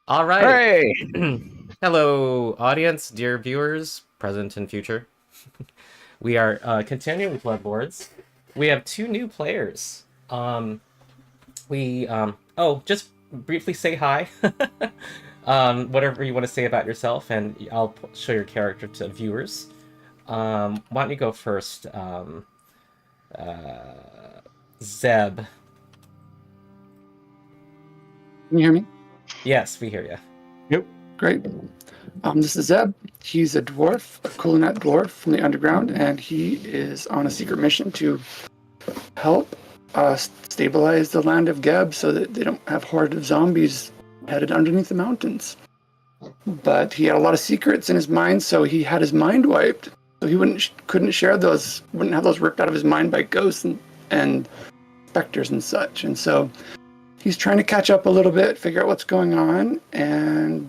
All right. Hey! Hello, audience, dear viewers, present and future. We are continuing with Bloodlords. We have two new players. Just briefly say hi. Whatever you want to say about yourself, and I'll show your character to viewers. Why don't you go first, Zeb? Can you hear me? Yes, we hear you. Yep. Great. This is Zeb. He's a dwarf, a Kulinet dwarf from the underground, and he is on a secret mission to help stabilize the land of Geb so that they don't have horde of zombies headed underneath the mountains. But he had a lot of secrets in his mind, so he had his mind wiped. So he couldn't share those, wouldn't have those ripped out of his mind by ghosts and specters and such. And so he's trying to catch up a little bit, figure out what's going on,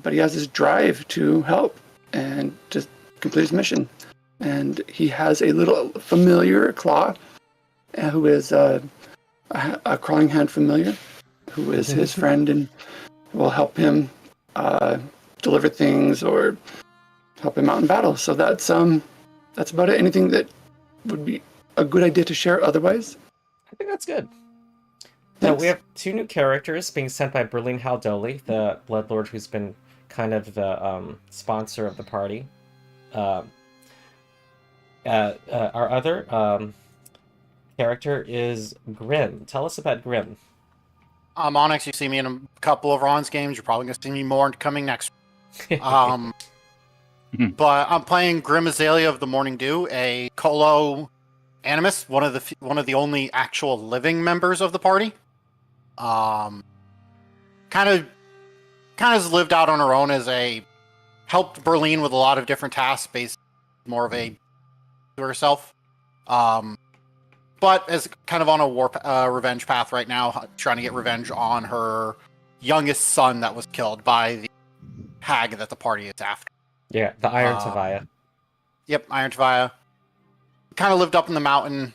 but he has this drive to help and to complete his mission. And he has a little familiar, Claw, who is a crawling hand familiar, who is his friend and will help him deliver things or help him out in battle. So that's about it. Anything that would be a good idea to share otherwise? I think that's good. So we have two new characters being sent by Berlin Haldoli, the Bloodlord who's been kind of the sponsor of the party. Our other character is Grim. Tell us about Grim. Onyx, you see me in a couple of Ron's games. You're probably going to see me more coming next. But I'm playing Grim Azalea of the Morning Dew, a Colo Animus, one of the only actual living members of the party. Kind of has lived out on her own helped Berlin with a lot of different tasks, based more of a to herself. But is kind of on a revenge path right now, trying to get revenge on her youngest son that was killed by the hag that the party is after. Yeah, the Iron Tavaya. Yep, Iron Tavaya. Kind of lived up in the mountain,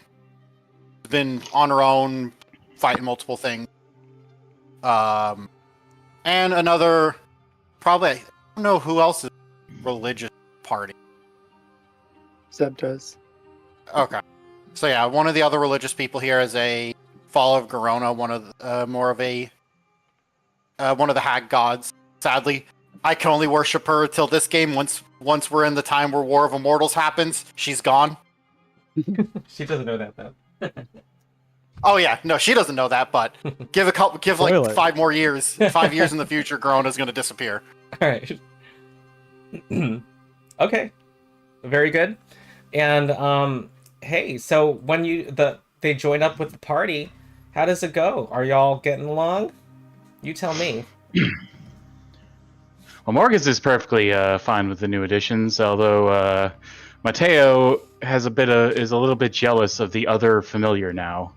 been on her own, fighting multiple things. And another, probably, I don't know who else is religious party. Zeb does. Okay. So yeah, one of the other religious people here is a follower of Garona, one of the hag gods. Sadly, I can only worship her till this game. Once we're in the time where War of Immortals happens, she's gone. She doesn't know that though. Oh yeah, no, she doesn't know that. But give like 5 more years, 5 years in the future, Garona's going to disappear. All right. Okay. Very good. And hey, so when they join up with the party, how does it go? Are y'all getting along? You tell me. Well, Morgus is perfectly fine with the new additions, although Mateo is a little bit jealous of the other familiar now.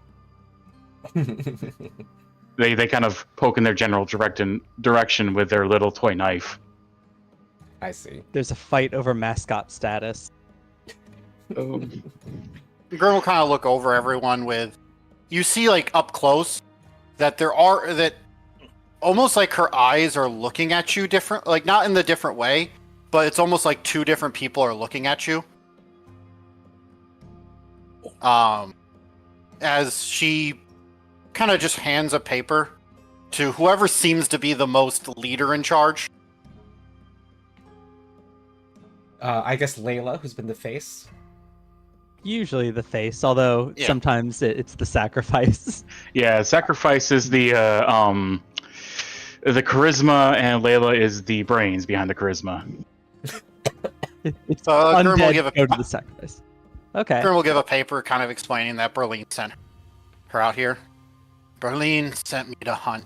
They kind of poke in their general direction with their little toy knife. I see. There's a fight over mascot status. Oh. Grim will kind of look over everyone you see like up close that almost like her eyes are looking at you different, like not in the different way, but it's almost like two different people are looking at you. As she kind of just hands a paper to whoever seems to be the most leader in charge. I guess Leila, who's been the face. Usually the face, although sometimes it's the sacrifice. Yeah, sacrifice is the charisma, and Leila is the brains behind the charisma. It's Grim will undead go to the sacrifice. Okay. Grim will give a paper kind of explaining that Berlin sent her out here. Berlin sent me to hunt.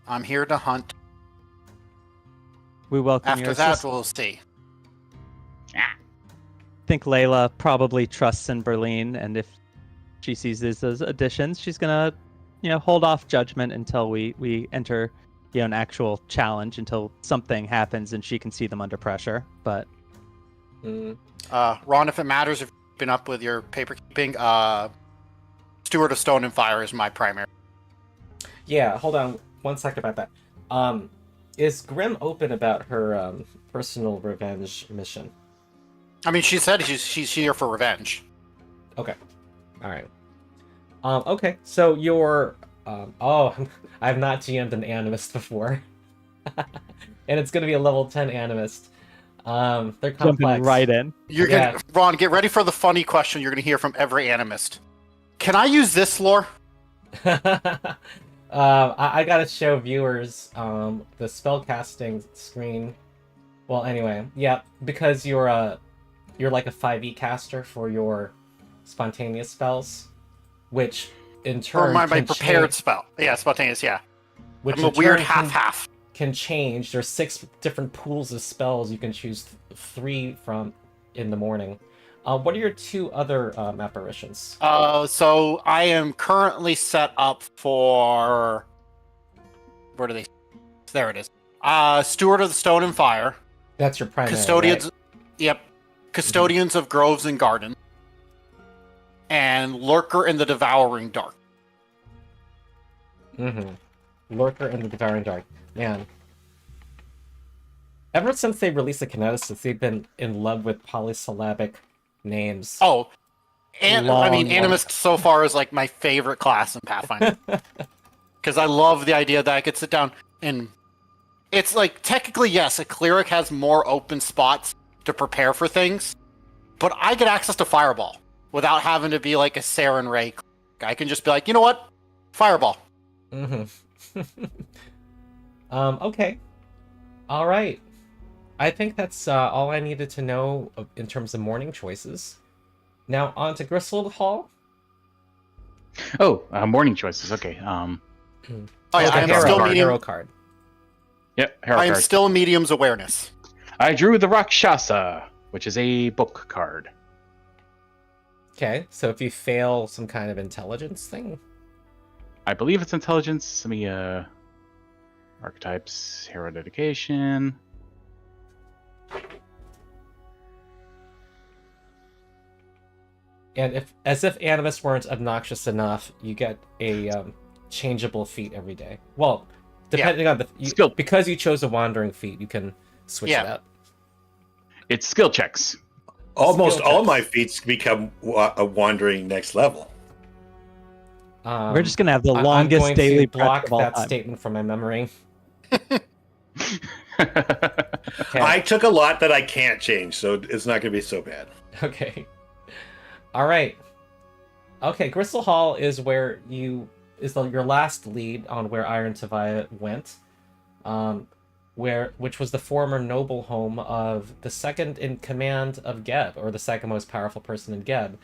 I'm here to hunt. We welcome After your that, assistance. we'll see. I think Leila probably trusts in Berlin, and if she sees these as additions, she's gonna, hold off judgment until we enter, an actual challenge, until something happens and she can see them under pressure. But Ron, if it matters, if you've been up with your paper keeping, Steward of Stone and Fire is my primary. Yeah, hold on one second about that. Is Grim open about her personal revenge mission? I mean, she said she's here for revenge. Okay. All right. Okay. So you're. Oh, I've not GM'd an animist before, and it's gonna be a level 10 animist. They're complex. Jumping right in. You're gonna Ron, get ready for the funny question you're gonna hear from every animist. Can I use this lore? I gotta show viewers the spellcasting screen. Well, anyway, yeah, because you're like a 5e caster for your spontaneous spells, which in turn Or my can prepared change, spell. Yeah, spontaneous. Yeah, which I'm a in weird turn half-half. can change. There's 6 different pools of spells you can choose 3 from in the morning. What are your 2 other apparitions? So I am currently set up for. Where do they? There it is. Steward of the Stone and Fire. That's your primary, Custodians. right? Yep. Custodians of Groves and Gardens. And Lurker in the Devouring Dark. Mm-hmm. Lurker and the Devouring Dark. Man. Ever since they released the kineticist, they've been in love with polysyllabic names. Oh, and I mean, Long. Animist so far is like my favorite class in Pathfinder. Because I love the idea that I could sit down and it's like, technically, yes, a cleric has more open spots to prepare for things, but I get access to Fireball without having to be like a Saren Ray. I can just be like, you know what? Fireball. Mm-hmm. Okay. All right. I think that's all I needed to know in terms of morning choices. Now on to Griswold Hall. Oh, morning choices. Okay. Oh yeah, the I'm hero still card, medium. hero card. Yep. Hero I am card. still medium's awareness. I drew the Rakshasa, which is a book card. Okay, so if you fail some kind of intelligence thing. I believe it's intelligence. Let me archetypes, hero dedication. And if animus weren't obnoxious enough, you get a changeable feat every day. Well, depending on the Skill. because you chose a wandering feat, you can switch it up. It's skill checks. Almost Skill all checks. my feats become a wandering next level. We're just gonna have the I'm longest going daily to block prep of all that time. statement from my memory. Okay. I took a lot that I can't change, so it's not going to be so bad. Okay. All right. Okay, Gristle Hall is where your last lead on where Iron Tavia went, which was the former noble home of the second in command of Geb, or the second most powerful person in Geb,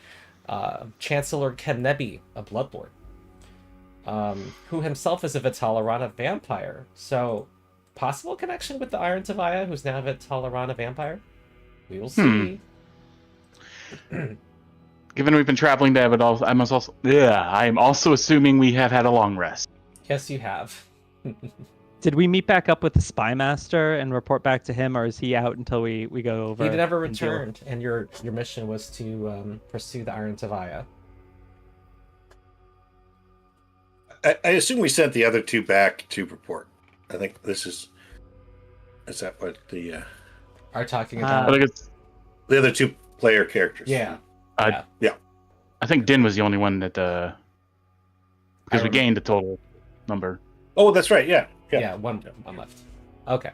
Chancellor Kenebi, a Bloodlord, who himself is a Vitalarana vampire. So, possible connection with the Iron Tavia, who's now a Vitalarana vampire? We will see. Given we've been traveling there, but I'm also assuming we have had a long rest. Yes, you have. Did we meet back up with the Spy Master and report back to him, or is he out until we go over? He never and deal- returned, and your mission was to pursue the Iron Tavia. I assume we sent the other 2 back to report. I think this is that what the Are talking I about? think it's. the other 2 player characters? Yeah. I think Dyn was the only one that because we remember. gained the total number. Oh, that's right. Yeah. Yeah, one left. Okay.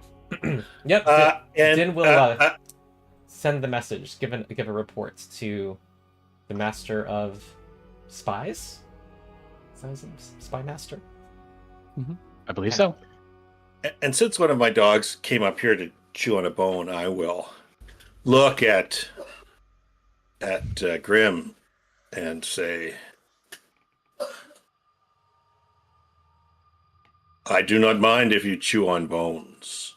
Yep. And Dyn will send the message, give a report to the Master of Spies. Is that his name? Spy Master? I believe so. And since one of my dogs came up here to chew on a bone, I will look at Grim and say, I do not mind if you chew on bones.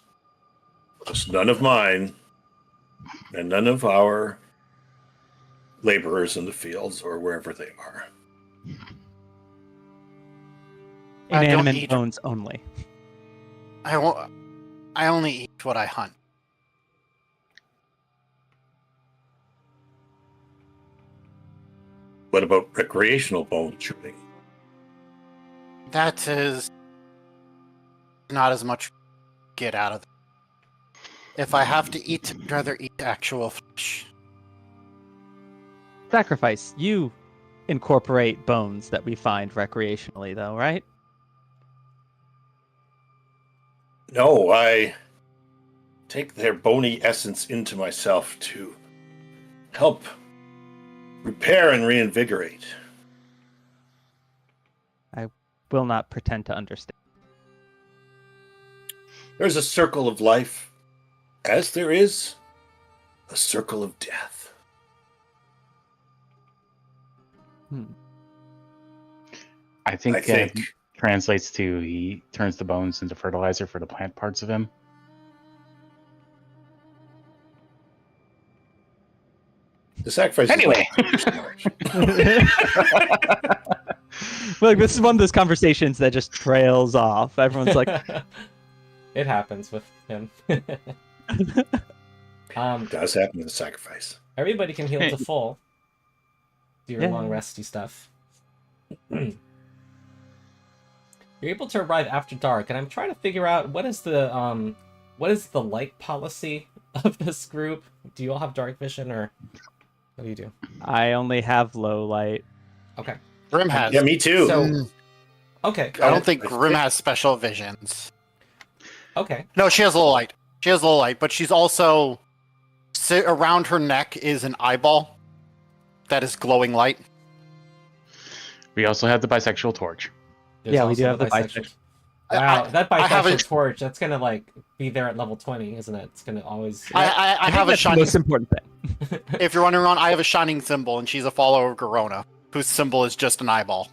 Just none of mine and none of our laborers in the fields or wherever they are. I don't Inanimate eat- bones only. I only eat what I hunt. What about recreational bone chewing? That is not as much. get out of there. If I have to eat, I'd rather eat actual flesh. Sacrifice. You incorporate bones that we find recreationally, though, right? No, I take their bony essence into myself to help repair and reinvigorate. I will not pretend to understand. There's a circle of life, as there is a circle of death. I think, I think translates to he turns the bones into fertilizer for the plant parts of him. the sacrifice. Anyway. Look, this is one of those conversations that just trails off. Everyone's like, It happens with him. Does happen in the sacrifice. Everybody can heal to full. Do your Yeah. long resty stuff. You're able to arrive after dark, and I'm trying to figure out what is the light policy of this group. Do you all have dark vision, or what do you do? I only have low light. Okay. Grim has. Yeah, me too. So, okay. I don't think Grim has special visions. Okay. No, she has low light. She has low light, but she's also around her neck is an eyeball that is glowing light. We also have the bisexual torch. There's Yeah, we also do have the bisexual. I- Wow, that I have bisexual a- torch, that's gonna like be there at level 20, isn't it? It's gonna always. I think have a that's the shining. most important thing. If you're wondering, I have a shining symbol, and she's a follower of Garona, whose symbol is just an eyeball.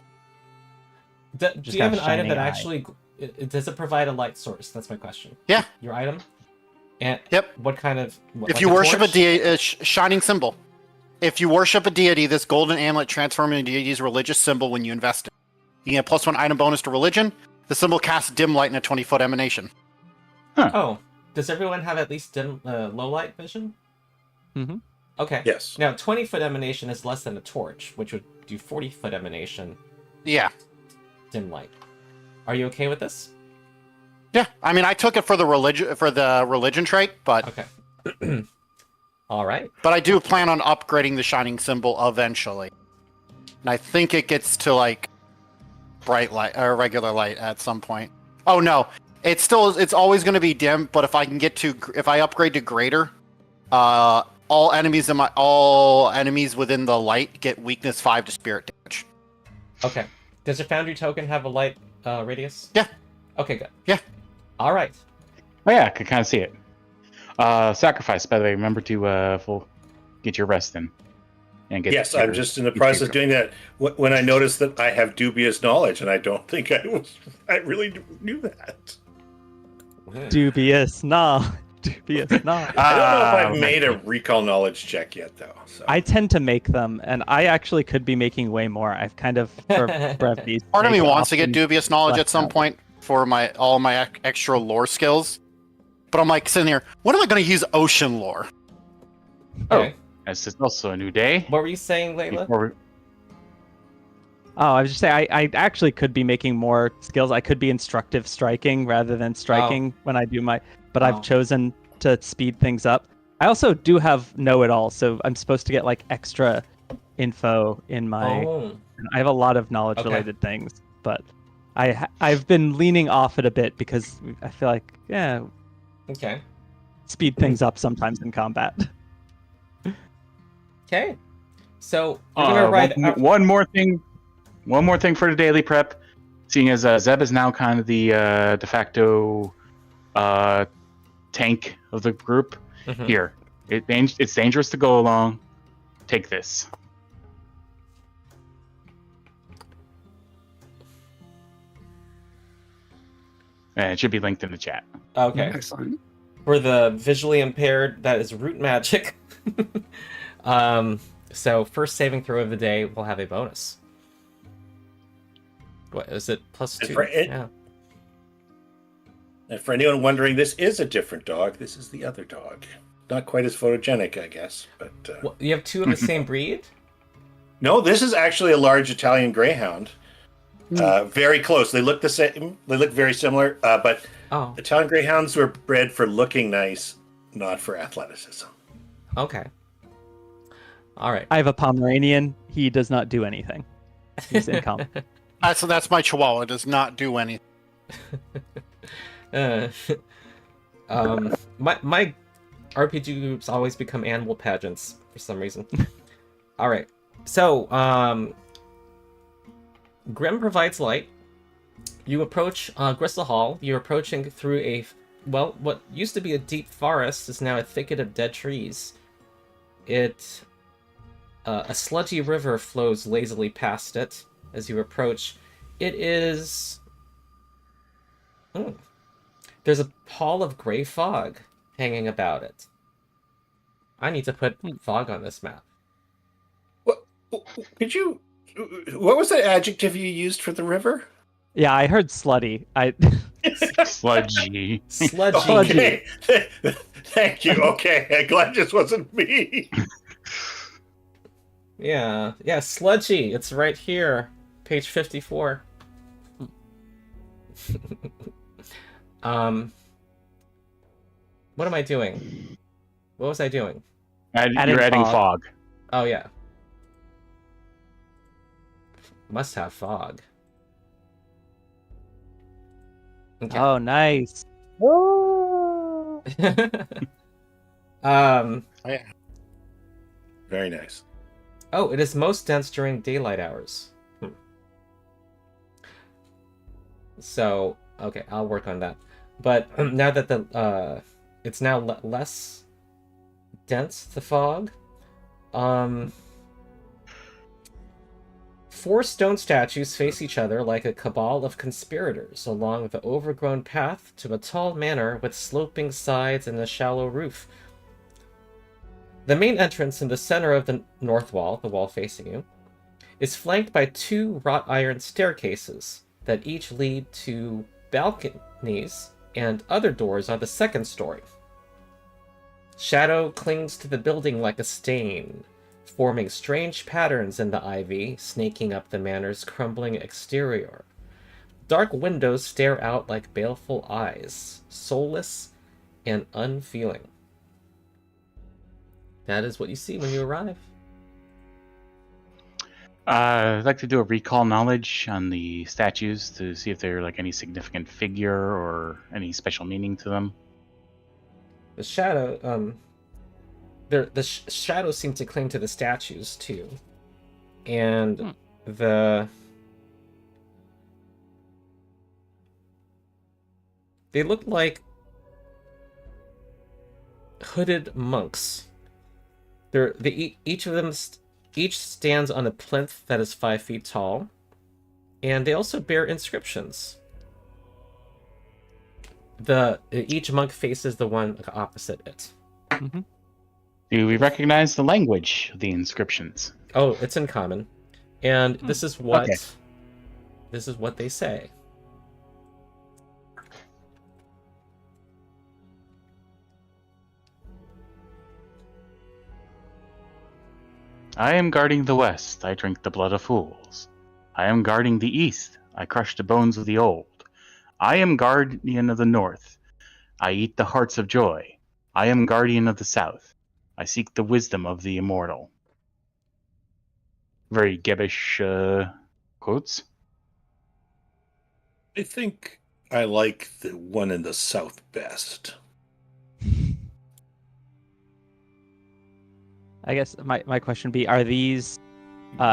Do Just you have an have item that shining eye. actually does it provide a light source? That's my question. Yeah. Your item. And Yep. what kind of? If like you worship a torch? shining symbol, if you worship a deity, this golden amulet transforms into a deity's religious symbol when you invest it. You get a +1 item bonus to religion. The symbol casts dim light in a 20-foot emanation. Oh, does everyone have at least dim low light vision? Mm-hmm. Okay. Yes. Now 20-foot emanation is less than a torch, which would do 40-foot emanation Yeah. dim light. Are you okay with this? Yeah. I mean, I took it for the religion trait, but Okay. All right. I do plan on upgrading the shining symbol eventually. And I think it gets to like bright light or regular light at some point. Oh no, it's always going to be dim. But if I upgrade to greater, all enemies within the light get weakness 5 to spirit damage. Okay. Does your foundry token have a light radius? Yeah. Okay, good. Yeah. All right. Oh yeah, I could kind of see it. Sacrifice, by the way. Remember to get your rest in. And get Yes, your- I'm just in the process of doing that. When I noticed that I have dubious knowledge, and I don't think I really knew that. Dubious, nah. Dubious, nah. I don't know if I've okay. made a recall knowledge check yet, though. So. I tend to make them, and I actually could be making way more. I've kind of, for brevity's Part of me sake, wants to get often dubious knowledge left at some out. point for all my extra lore skills. But I'm like sitting here, when am I going to use ocean lore? Okay. This is also a new day. What were you saying, Leila? Before Oh, I was just saying, I actually could be making more skills. I could be instructive striking rather than striking when I do my, but Oh. I've chosen to speed things up. I also do have know-it-all, so I'm supposed to get like extra info in my. Oh. I have a lot of knowledge-related things, but I've been leaning off it a bit because I feel like Okay. speed things up sometimes in combat. Okay. So we're gonna ride. one more thing for the daily prep. Seeing as Zeb is now kind of the de facto tank of the group. Mhm. Here, it's dangerous to go along. Take this. And it should be linked in the chat. Okay. Excellent. For the visually impaired, that is root magic. So first saving throw of the day will have a bonus. What is it? +2? And for it- Yeah. And for anyone wondering, this is a different dog. This is the other dog. Not quite as photogenic, I guess. But Well, you have two of the same breed? no, this is actually a large Italian Greyhound. Very close. They look the same. They look very similar. But Oh, Italian Greyhounds were bred for looking nice, not for athleticism. okay. All right. I have a Pomeranian. He does not do anything. He's incompetent. So that's my Chihuahua. Does not do anything. Uh, my RPG groups always become animal pageants for some reason. All right. So, Grim provides light. You approach Gristle Hall. You're approaching through what used to be a deep forest is now a thicket of dead trees. A sludgy river flows lazily past it as you approach. It is... There's a pall of gray fog hanging about it. I need to put fog on this map. What was that adjective you used for the river? Yeah, I heard slutty. Sludgy. Sludgy. Okay. Thank you. Okay, I'm glad this wasn't me. Yeah, sludgy. It's right here. Page 54. What am I doing? What was I doing? You're adding fog. Oh, yeah. Must have fog. Okay. Oh, nice. Very nice. Oh, it is most dense during daylight hours. So, okay, I'll work on that. But now that it's now less dense, the fog. 4 stone statues face each other like a cabal of conspirators along the overgrown path to a tall manor with sloping sides and a shallow roof. The main entrance in the center of the north wall, the wall facing you, is flanked by 2 wrought iron staircases that each lead to balconies and other doors on the second story. Shadow clings to the building like a stain, forming strange patterns in the ivy, snaking up the manor's crumbling exterior. Dark windows stare out like baleful eyes, soulless and unfeeling. That is what you see when you arrive. I'd like to do a recall knowledge on the statues to see if they're like any significant figure or any special meaning to them. The shadow, shadows seem to cling to the statues too, and they look like hooded monks. Each of them each stands on a plinth that is 5 feet tall, and they also bear inscriptions. Each monk faces the one opposite it. Mm-hmm. Do we recognize the language of the inscriptions? Oh, it's in common, and this is what they say. I am guarding the west, I drink the blood of fools. I am guarding the east, I crush the bones of the old. I am guardian of the north, I eat the hearts of joy. I am guardian of the south, I seek the wisdom of the immortal. Very Gebbish quotes. I think I like the one in the south best. I guess my question would be, are these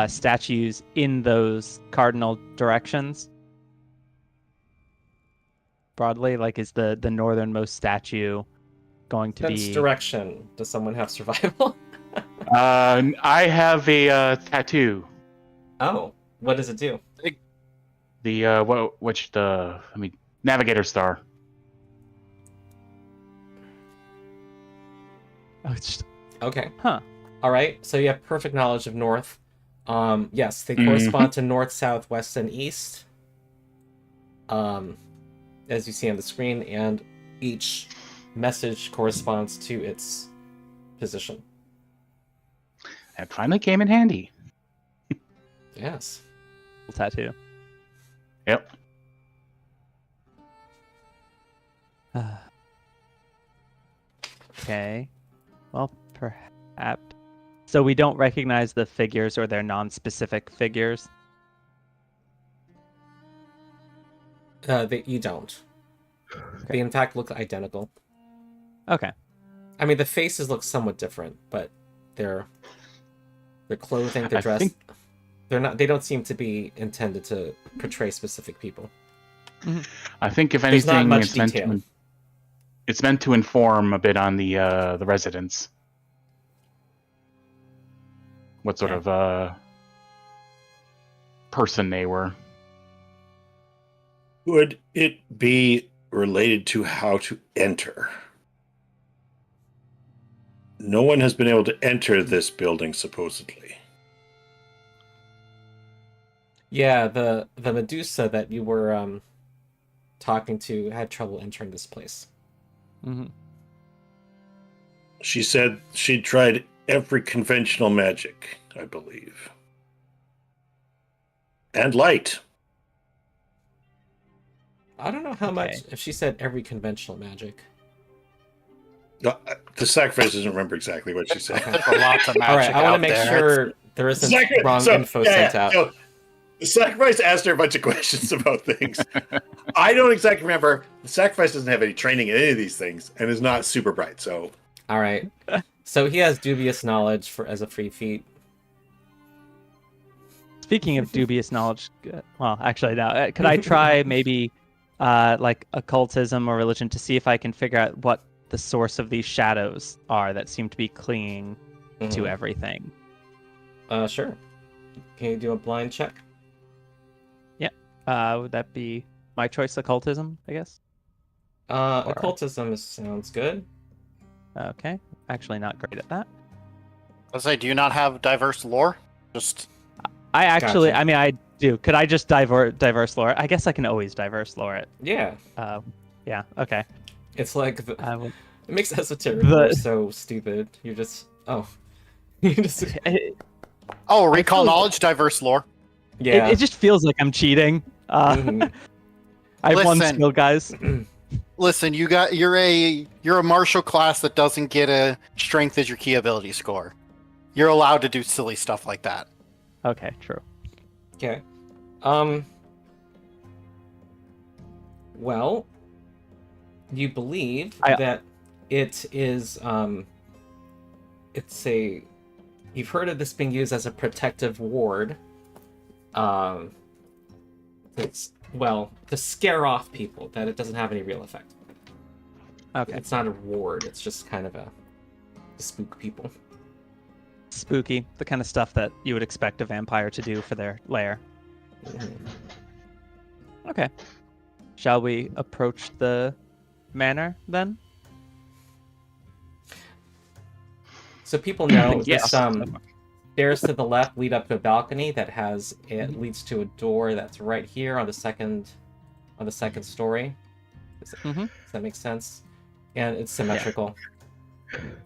statues in those cardinal directions? Broadly, like, is the northernmost statue going to Sense be... direction. Does someone have survival? I have a tattoo. Oh, what does it do? Navigator star. Oh, it's just... Okay. Huh. All right. So you have perfect knowledge of north. Yes, they correspond to north, south, west, and east. As you see on the screen, and each message corresponds to its position. That finally came in handy. Yes. Tattoo. Yep. Okay. Well, perhaps. So we don't recognize the figures, or they're non-specific figures? You don't. They in fact look identical. Okay. I mean, the faces look somewhat different, but their clothing, their I dress, think- they're not. They don't seem to be intended to portray specific people. I think if There's not anything, much detail. It's meant to inform a bit on the residents. What sort Okay. of person they were. Would it be related to how to enter? No one has been able to enter this building, supposedly. Yeah, the Medusa that you were talking to had trouble entering this place. Mm-hmm. She said she tried every conventional magic, I believe. And light. I don't know how much. Okay. If she said every conventional magic. The sacrifice doesn't remember exactly what she said. There's a lot of magic All right, I want out to make there. sure there isn't wrong info sent out. So the sacrifice asked her a bunch of questions about things. I don't exactly remember. The sacrifice doesn't have any training in any of these things and is not super bright. So All right. So he has dubious knowledge as a free feat. Speaking of dubious knowledge, well, actually, no. Could I try maybe like occultism or religion to see if I can figure out what the source of these shadows are that seem to be clinging to Mhm. everything? Sure. Can you do a blind check? Would that be my choice, occultism, I guess? Or- Occultism sounds good. Okay. Actually, not great at that. I was say, do you not have diverse lore? Just I actually, Gotcha. I mean, I do. Could I just diverse lore? I guess I can always diverse lore it. Yeah. Yeah. Okay. It's like it makes esoteric The- lore so stupid. You just you just recall feel- knowledge, diverse lore. yeah. It just feels like I'm cheating. Mhm. I have one Listen. skill, guys. Listen, you're a martial class that doesn't get a strength as your key ability score. You're allowed to do silly stuff like that. Okay, true. Okay. Well, you believe that it is it's a you've heard of this being used as a protective ward. It's to scare off people, that it doesn't have any real effect. Okay. It's not a ward, it's just kind of to spook people. Spooky. The kind of stuff that you would expect a vampire to do for their lair. Mhm. Okay. Shall we approach the manor then? So people know Yes. this stairs to the left lead up to a balcony that leads to a door that's right here on the second story. Does that make sense? And it's symmetrical.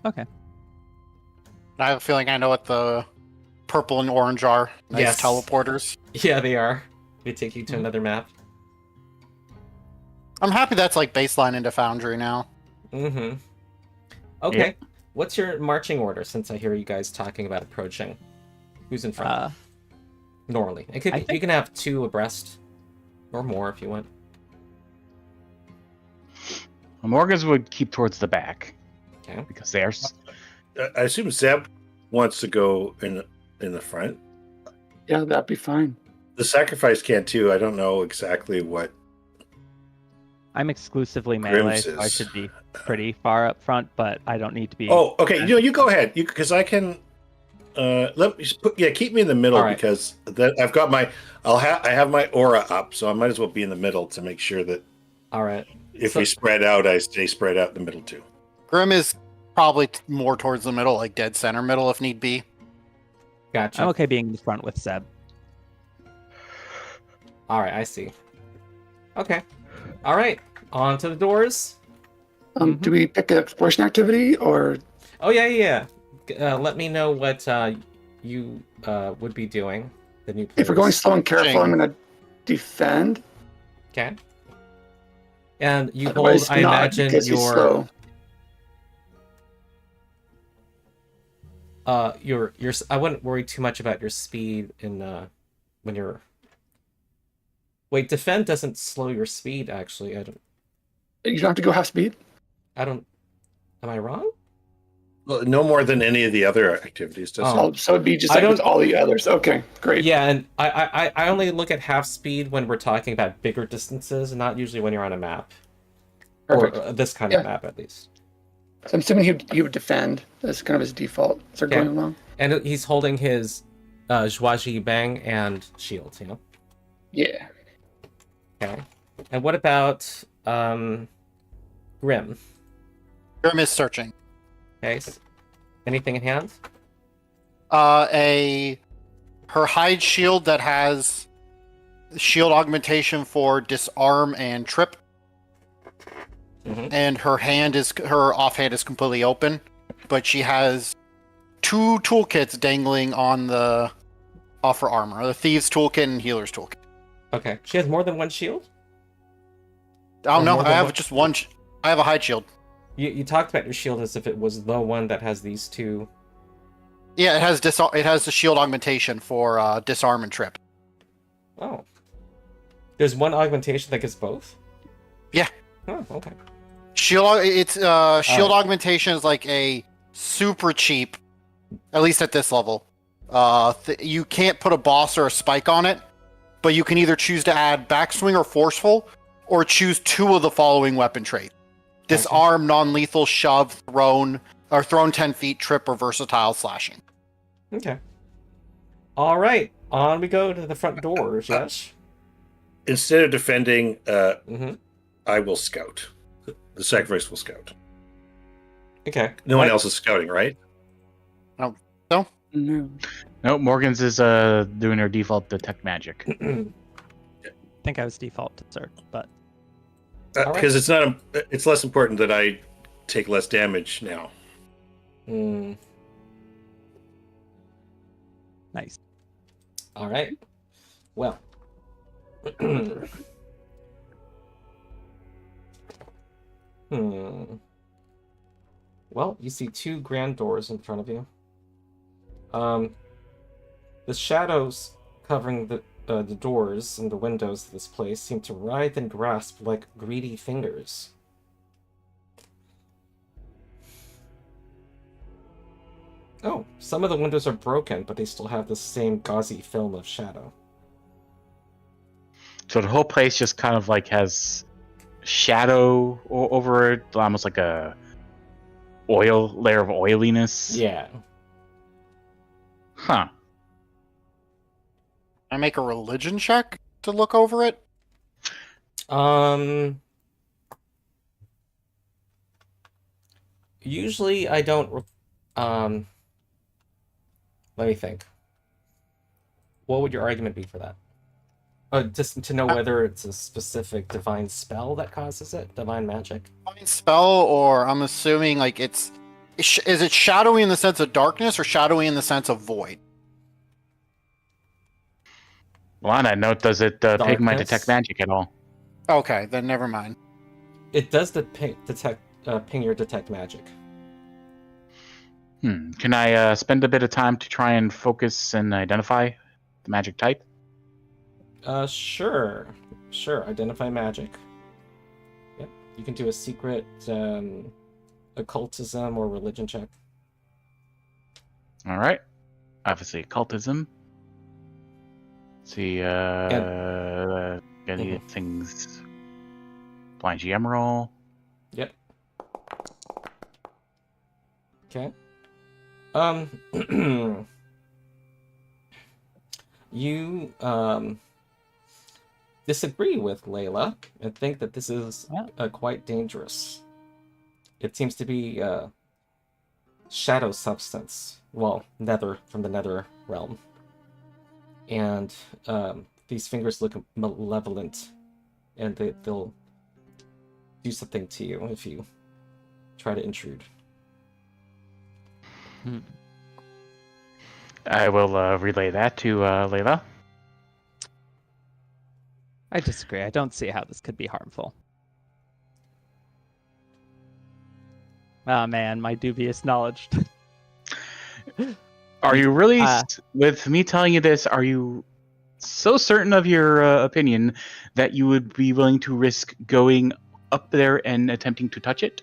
Okay. I have a feeling I know what the purple and orange are. Nice Yes. teleporters. Yeah, they are. They take you to another map. I'm happy that's like baseline into Foundry now. Mm-hmm. Okay. What's your marching order, since I hear you guys talking about approaching? Who's in front? Normally. It could I be, think- you can have two abreast. Or more if you want. Morgans would keep towards the back Okay. because they are. I assume Zeb wants to go in the front. Yeah, that'd be fine. The sacrifice can too. I don't know exactly what. I'm exclusively melee, Grims so I is- should be pretty far up front, but I don't need to be. Oh, okay. You go ahead. Because I can. Let me keep me in the middle All right. because I've got my. I have my aura up, so I might as well be in the middle to make sure that All right. if So- we spread out, I stay spread out in the middle too. Grim is probably more towards the middle, like dead center middle if need be. Gotcha. I'm okay being in the front with Zeb. All right, I see. Okay. All right. On to the doors. Do we pick an exploration activity or? Oh, yeah. Let me know what you would be doing. The new players. If we're going slow and careful, Dang. I'm gonna defend. Okay. And you hold, Otherwise, I not, imagine, because he's your slow. your I wouldn't worry too much about your speed in when you're. Wait, defend doesn't slow your speed. Actually, You don't have to go half speed. I don't. Am I wrong? Well, no more than any of the other activities, does Oh. it? So it'd be just I like with don't- all the others. Okay, great. Yeah, and I only look at half speed when we're talking about bigger distances, and not usually when you're on a map. Perfect. Or this kind Yeah. of map, at least. So I'm assuming he would defend. That's kind of his default. So Yeah. going along. And he's holding his Zhuaji Bang and shield, you know? Yeah. Okay. And what about Grim? Grim is searching. Okay. Anything in hand? Her hide shield that has shield augmentation for disarm and trip, and her offhand is completely open, but she has 2 toolkits dangling off her armor: the thieves toolkit and healer's toolkit. Okay. She has more than one shield? Oh Or no, more I than have one? just one. I have a hide shield. You talked about your shield as if it was the one that has these 2. Yeah, it has the shield augmentation for disarm and trip. Oh. There's one augmentation that gives both? Yeah. Oh, okay. Shield augmentation is like a super cheap, at least at this level. You can't put a boss or a spike on it, but you can either choose to add backswing or forceful, or choose 2 of the following weapon traits: disarm, non-lethal, shove, thrown 10 feet, trip, or versatile slashing. Okay. All right. On we go to the front doors, yes? Instead of defending, Mm-hmm. I will scout. The sacrifice will scout. Okay. No one else is scouting, right? No. No, Morgan's is doing her default detect magic. I think I was default to search, but All Because it's less important that I take less damage now. Mm, nice. all right. Well. Well, you see 2 grand doors in front of you. The shadows covering the doors and the windows of this place seem to writhe and grasp like greedy fingers. Oh, some of the windows are broken, but they still have the same gauzy film of shadow. So the whole place just kind of like has shadow over it, almost like a layer of oiliness. Yeah. Huh. I make a religion check to look over it. Usually I don't. Let me think. What would your argument be for that? Just to know whether it's a specific divine spell that causes it, divine magic. Divine spell, or I'm assuming like is it shadowy in the sense of darkness or shadowy in the sense of void? Well, on that note, does it ping my Darkness? detect magic at all? Okay, then never mind. It does ping your detect magic. Can I spend a bit of time to try and focus and identify the magic type? Sure. Identify magic. Yep. You can do a secret occultism or religion check. All right. Obviously, occultism. Let's see. Any things. Blind GM roll. Yep. Okay. You disagree with Leila and think that this is quite dangerous. It seems to be shadow substance. Well, from the nether realm. And these fingers look malevolent, and they'll do something to you if you try to intrude. I will relay that to Leila. I disagree. I don't see how this could be harmful. Oh man, my dubious knowledge. Are you really, Uh, with me telling you this, are you so certain of your opinion that you would be willing to risk going up there and attempting to touch it?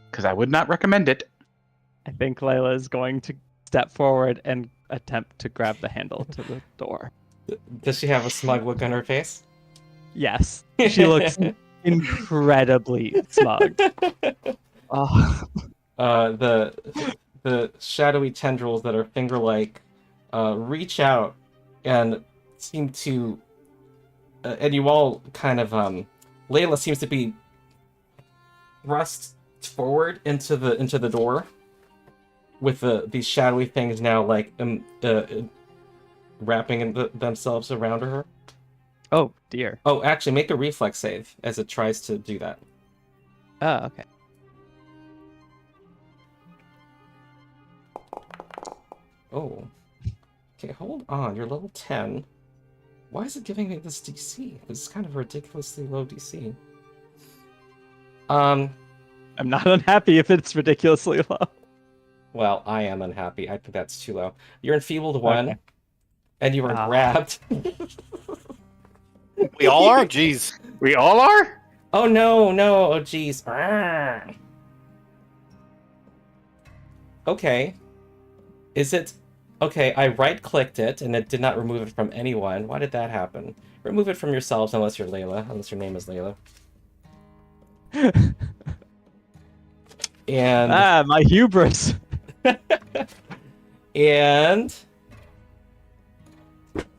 Because I would not recommend it. I think Leila is going to step forward and attempt to grab the handle to the door. Does she have a smug look on her face? Yes, she looks incredibly smug. Oh, The shadowy tendrils that are finger-like reach out and seem to, and you all kind of Leila seems to be thrust forward into the door, with these shadowy things now like wrapping themselves around her. oh dear. Oh, actually, make a reflex save as it tries to do that. Oh, okay. Oh. Okay, hold on. You're level 10. Why is it giving me this DC? This is kind of a ridiculously low DC. I'm not unhappy if it's ridiculously low. Well, I am unhappy. I think that's too low. You're enfeebled 1, Okay. and you are Ah. grabbed. We all are? Jeez. We all are? Oh no, no, oh jeez. Ah. Okay. Is it... Okay, I right-clicked it, and it did not remove it from anyone. Why did that happen? Remove it from yourselves, unless you're Leila, unless your name is Leila. And... My hubris. And...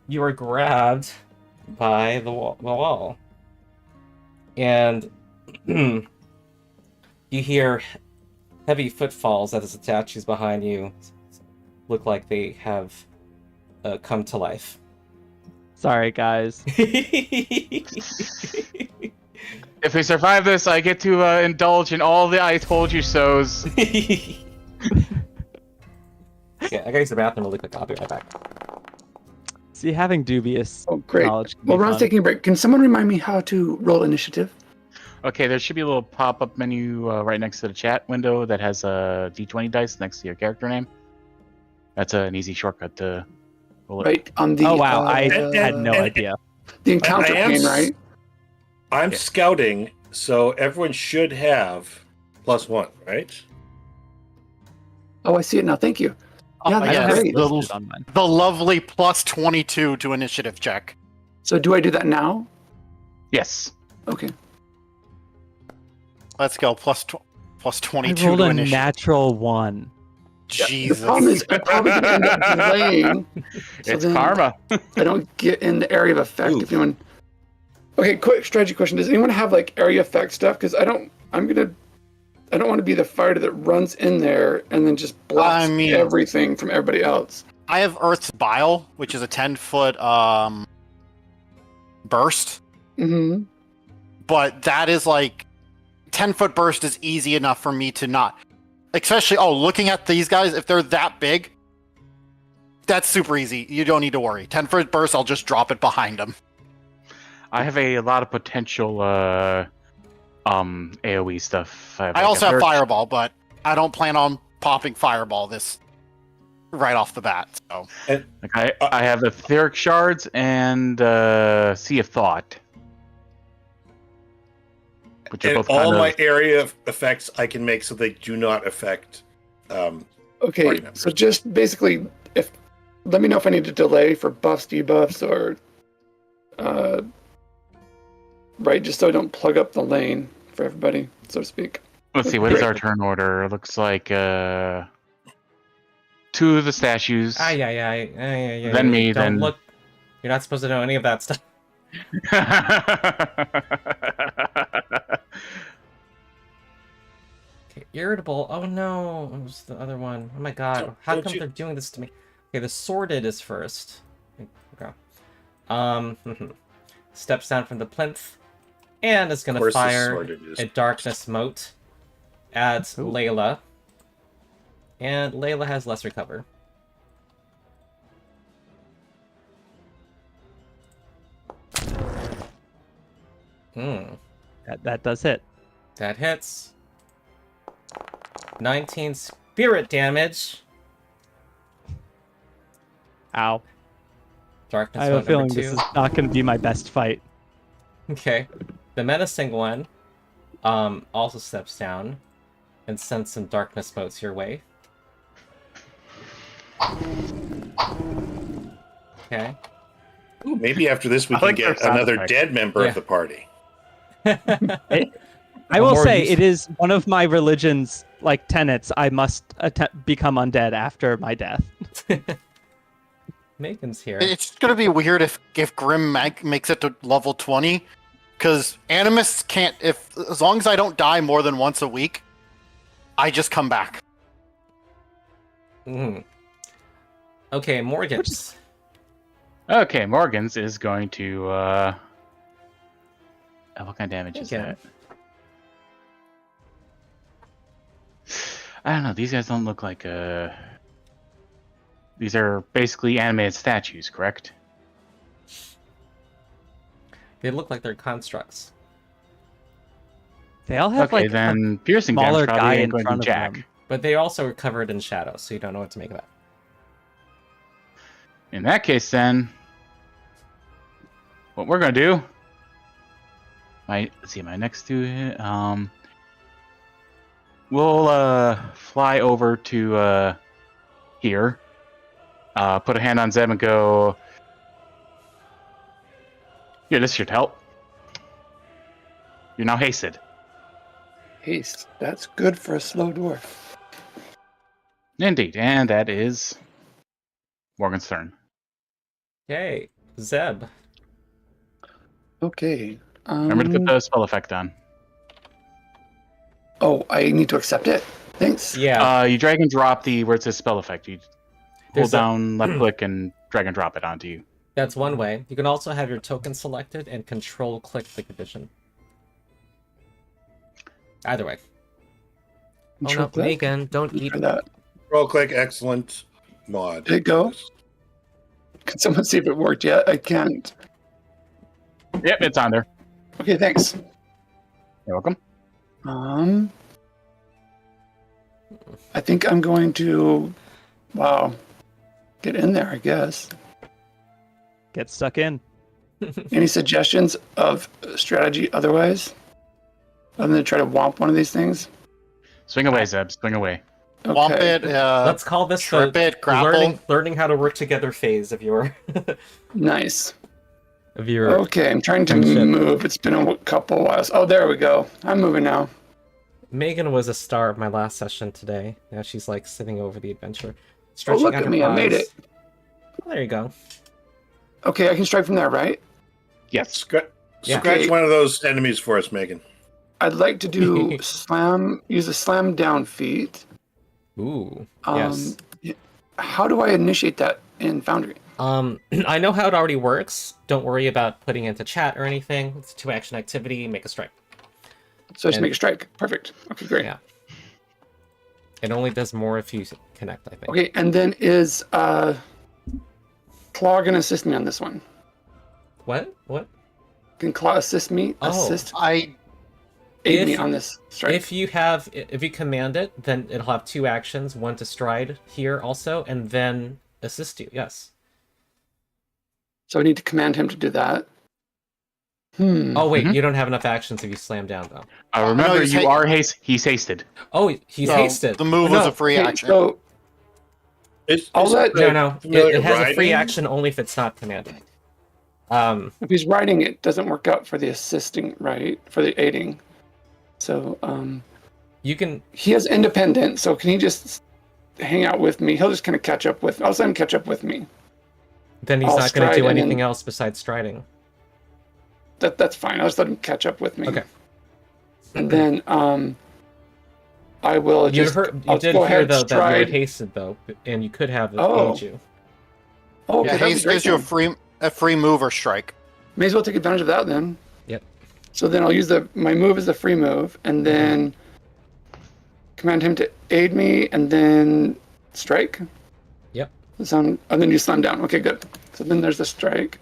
You are grabbed by the wall. And... you hear heavy footfalls as the statues behind you look like they have come to life. Sorry, guys. If we survive this, I get to indulge in all the I told you so's. Yeah, I gotta use the bathroom really quick. I'll be right back. See, having dubious Oh, great. knowledge can be Well, Ron's fun. taking a break. Can someone remind me how to roll initiative? Okay, there should be a little pop-up menu right next to the chat window that has a d20 dice next to your character name. That's an easy shortcut to roll it. Right on the. Oh wow, I had no and- idea. The encounter I am pane, right? I'm Yeah. scouting, so everyone should have +1, right? Oh, I see it now. Thank you. Yeah, I that's don't have great. it listed on mine. The lovely +22 to initiative check. So do I do that now? Yes. Okay. Let's go. Plus I 22 rolled to a initiative. natural 1. Jesus. The problem is I'm probably going to end up delaying. So It's then karma. I don't get in the area of effect. Oof. If anyone. Okay, quick strategy question. Does anyone have like area effect stuff? Because I don't want to be the fighter that runs in there and then just blocks I mean- everything from everybody else. I have Earth's Bile, which is a 10-foot burst, Mm-hmm. but that is like 10-foot burst is easy enough for me to not. Especially, looking at these guys, if they're that big, that's super easy. You don't need to worry. 10-foot burst, I'll just drop it behind them. I have a lot of potential AoE stuff. I also have Fireball, but I don't plan on popping Fireball this right off the bat. So Like I have Etheric Shards and Sea of Thought. Which are And both all kind my of... area of effects I can make so they do not affect. Okay, Party members. so just basically, let me know if I need to delay for buffs, debuffs, or right, just so I don't plug up the lane for everybody, so to speak. Let's see, what is our turn order? It looks like 2 of the statues. Yeah. Then me, Don't then- look. You're not supposed to know any of that stuff. Okay, irritable. Oh no, it was the other one. Oh my god, how Don't come you- they're doing this to me? Okay, the sorted is first. Okay. Steps down from the plinth, and is Of gonna course, the fire sorted is- a darkness mote at Ooh. Leila. And Leila has less recover. That does hit. That hits. 19 spirit damage. Ow. Darkness I have a Mote feeling number this 2. is not going to be my best fight. Okay. The menacing one also steps down and sends some darkness motes your way. Okay. Ooh, maybe after this we I can like their get sound another effects. dead member Yeah. of the party. I will more say use- it is one of my religion's tenets. I must become undead after my death. Megan's here. It's gonna be weird if Grim makes it to level 20, because animists can't. As long as I don't die more than once a week, I just come back. Mhm. Okay, Morgan's. Okay, Morgan's is going to. What kind of damage is Okay. that? I don't know. These guys don't look like. These are basically animated statues, correct? They look like they're constructs. They all have Okay, a then piercing smaller damage guy probably in ain't going front to of jack. them. But they also are covered in shadow, so you don't know what to make of that. In that case, then, what we're gonna do? Let's see, my next two hit. We'll fly over to here. Put a hand on Zeb and go. Here, this should help. You're now hasted. Haste. That's good for a slow dwarf. Indeed, and that is Morgan's turn. Yay, Zeb. Okay. Remember to put the spell effect on. Oh, I need to accept it. Thanks. Yeah, You drag and drop the where it says spell effect. You There's hold down left click and drag and drop it onto you. that's one way. You can also have your token selected and control click the condition. Either way. Control Oh no, click. Megan, don't eat. Try that. Roll click, excellent mod. Did it go? Can someone see if it worked yet? I can't. Yep, it's on there. Okay, thanks. You're welcome. I think I'm going to, get in there, I guess. Get stuck in. Any suggestions of strategy otherwise? Other than to try to womp one of these things? Swing away, Zeb. Swing away. Womp it, Let's call this the trip it, grapple. learning how to work together phase of your Nice. of your. Okay, I'm trying to Friendship. move. It's been a couple whiles. Oh, there we go. I'm moving now. Megan was a star of my last session today. Now she's like sitting over the adventure, Oh, stretching look out at her me. I made paws. it. Oh, there you go. Okay, I can strike from there, right? Yes. Scratch Yeah. Okay. one of those enemies for us, Megan. I'd like to do use a slam down feat. Ooh. Yes. Yes. How do I initiate that in Foundry? I know how it already works. Don't worry about putting it into chat or anything. It's a 2-action activity. Make a strike. So I just And- make a strike. Perfect. Okay, great. Yeah. It only does more if you connect, I think. Okay, and then is Claw gonna assist me on this one? What? What? Can Claw assist me? Oh. Aid me If- on this strike. If you command it, then it'll have 2 actions, one to stride here also, and then assist you. Yes. So I need to command him to do that. Oh wait, Mhm. you don't have enough actions if you slam down though. Remember, No, he's you ha- are he's hasted. Oh, he's So hasted. The move Oh, was no. a free Okay, action. so It's let- No. familiar It has a free riding? action only if it's not commanded. if he's riding, it doesn't work out for the assisting, right? For the aiding. So You can. he has independent. So can he just hang out with me? He'll just kind of catch up with. I'll let him catch up with me. Then he's I'll not going to stride do and anything then- else besides striding. That's fine. I'll just let him catch up with me. Okay. And then I will You just. You I'll did go hear ahead, though that you stride. were hasted though, and you could have it Oh. aid you. Oh, okay, Yeah, that'd be haste great gives you then. a free move or strike. May as well take advantage of that then. Yep. So then I'll use my move as the free move, and then command him to aid me, and then strike. Yep. And then you slam down. Okay, good. So then there's the strike.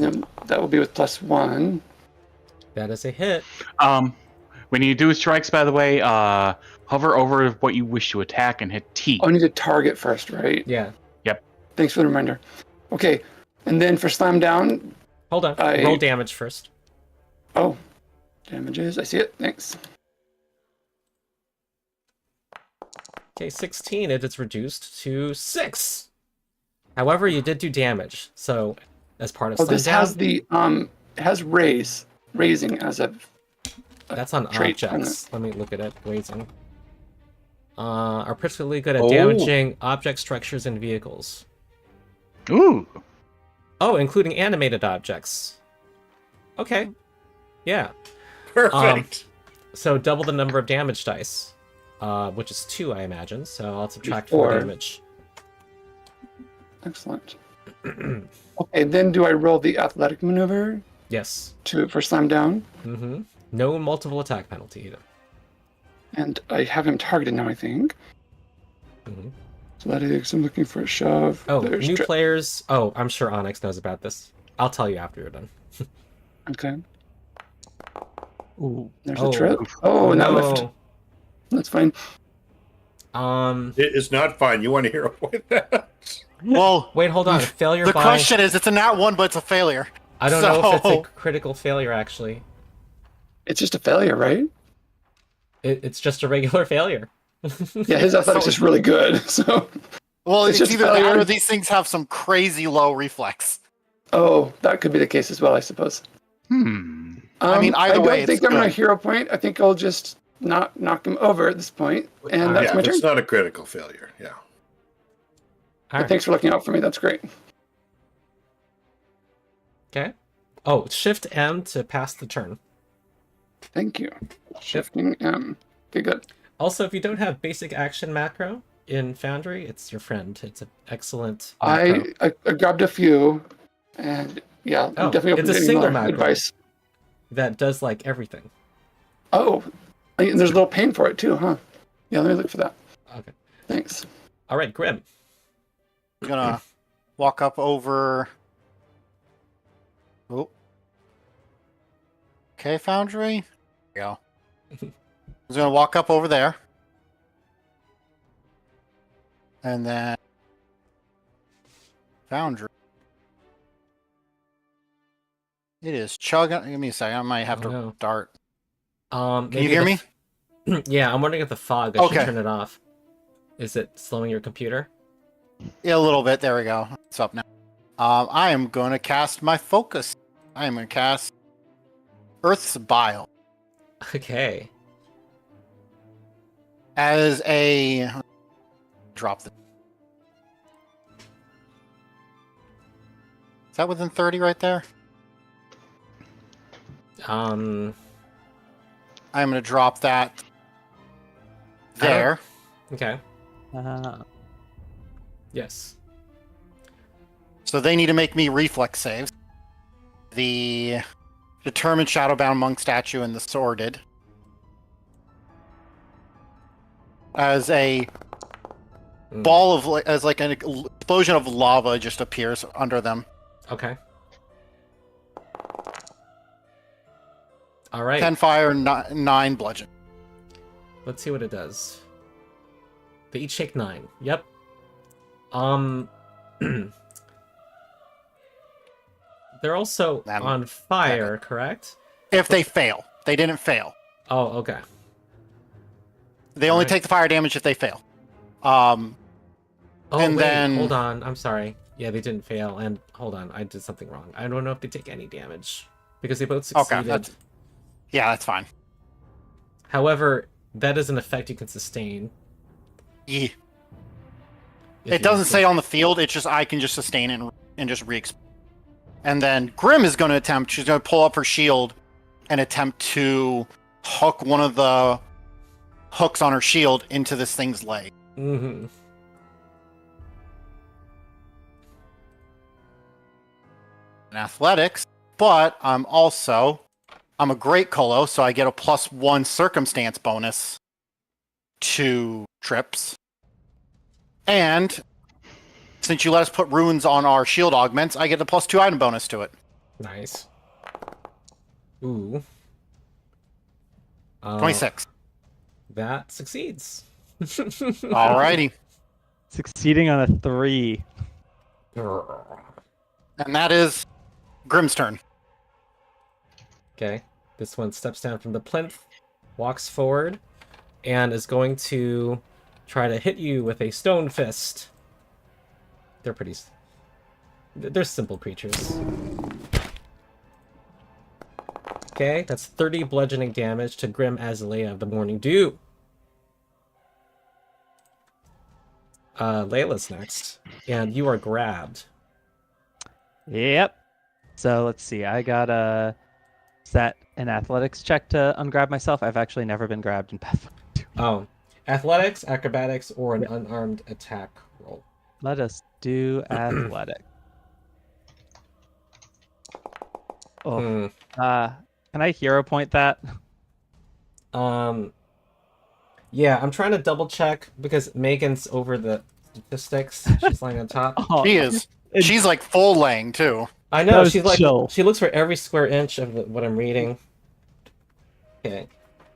And that will be with +1. That is a hit. When When you do strikes, by the way, hover over what you wish to attack and hit T. Oh, I need to target first, right? Yeah. Thanks for the reminder. Okay, and then for slam down. Hold on. Roll damage first. Oh, damages. I see it. Thanks. Okay, 16. It is reduced to 6. However, you did do damage, so as part of Oh, slam this down, has the has raising as a that's on trait on objects. Let me look at it. Raising. Are particularly good at Oh. damaging object structures and vehicles. Ooh. Oh, including animated objects. Okay. Yeah. Perfect. So double the number of damage dice, which is 2, I imagine. So I'll subtract 4 4. damage. Excellent. Okay, then do I roll the athletic maneuver Yes. for slam down? Mm-hmm. No multiple attack penalty either. And I have him targeted now, I think. Mm-hmm. Athletics, I'm looking for a shove. Oh, There's new players. Oh, I'm sure Onyx knows about this. I'll tell you after you're done. Okay. Ooh. There's Oh. a trip. Oh, and that no. lift. That's fine. It is not fine. You want to hear about that? Well, Wait, hold on. Failure the by... question is, it's a nat 1, but it's a failure. I don't know if it's So- a critical failure, actually. It's just a failure, right? It's just a regular failure. Yeah, his athletics is really good. So, Well, It's it's just either that failure. or these things have some crazy low reflex. oh, that could be the case as well, I suppose. I mean, either way, I don't it's think I'm going good. to hero point. I think I'll just not knock him over at this point, and that's Yeah, my turn. it's not a critical failure. Yeah. All But right. thanks for looking out for me. That's great. Okay. Oh, Shift M to pass the turn. Thank you. Shifting M. Okay, good. Also, if you don't have basic action macro in Foundry, it's your friend. It's an excellent I, macro. I grabbed a few, and yeah, I'm Oh, definitely open it's to a any single more macro. advice. That does like everything. Oh, and there's a little pain for it too, huh? Yeah, let me look for that. Okay. Thanks. All right, Grim. I'm gonna walk up over. Oh. Okay, Foundry. There you go. I'm gonna walk up over there. And then Foundry. It is chugging. Give me a second. I might have Oh, to no. start. Can Can you hear me? Yeah, I'm wondering if the fog. I should Okay. turn it off. Is it slowing your computer? Yeah, a little bit. There we go. It's up now. I am going to cast my focus. I am going to cast Earth's Bile Okay. as a drop. Is that within 30 right there? Um. I'm going to drop that there. Okay. Yes. So they need to make me reflex saves. The Determined Shadowbound Monk statue and the Sworded. As a ball of, as like an explosion of lava just appears under them. Okay. All right. 10 fire, 9 bludgeon. Let's see what it does. They each take 9. Yep. They're also That- on fire, correct? If they fail. They didn't fail. Oh, okay. They only Alright. take the fire damage if they fail. Oh, And wait, then- hold on. I'm sorry. Yeah, they didn't fail. And hold on, I did something wrong. I don't know if they take any damage because they both succeeded. That's fine. However, that is an effect you can sustain. Yeah. if It you doesn't want say to. on the field. It's just I can just sustain it and just re-explode. And then Grim is going to attempt. She's going to pull up her shield and attempt to hook one of the hooks on her shield into this thing's leg. Mm-hmm. In athletics, but I'm a great colo, so I get a +1 circumstance bonus to trips. And since you let us put runes on our shield augments, I get the +2 item bonus to it. Nice. Ooh. 26. That succeeds. Alrighty. Succeeding on a 3. And that is Grim's turn. Okay. This one steps down from the plinth, walks forward, and is going to try to hit you with a stone fist. They're simple creatures. Okay, that's 30 bludgeoning damage to Grim Azalea of the Morning Dew. Leila's next, and you are grabbed. Yep. So let's see. I got a set an athletics check to ungrab myself. I've actually never been grabbed in Pathfinder 2. Oh, athletics, acrobatics, or an unarmed attack roll. Let us do athletic. Oh, can I hero point that? Yeah, I'm trying to double check because Megan's over the statistics. She's lying on top. Oh, She is. She's like full laying too. I That know, was she's like, chill. she looks for every square inch of what I'm reading. Okay.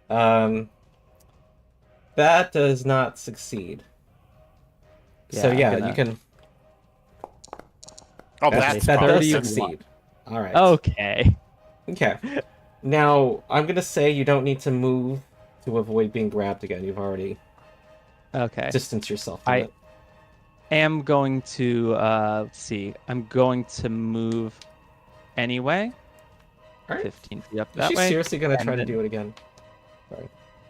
That does not succeed. So I'm yeah, gonna- you can. Oh, That that's does 31. succeed. All right. Okay. Okay. Now I'm gonna say you don't need to move to avoid being grabbed again. You've already Okay. distanced yourself from it. Am going to let's see. I'm going to move anyway. All right. 15 feet up Is that she way. seriously gonna and try to then- do it again?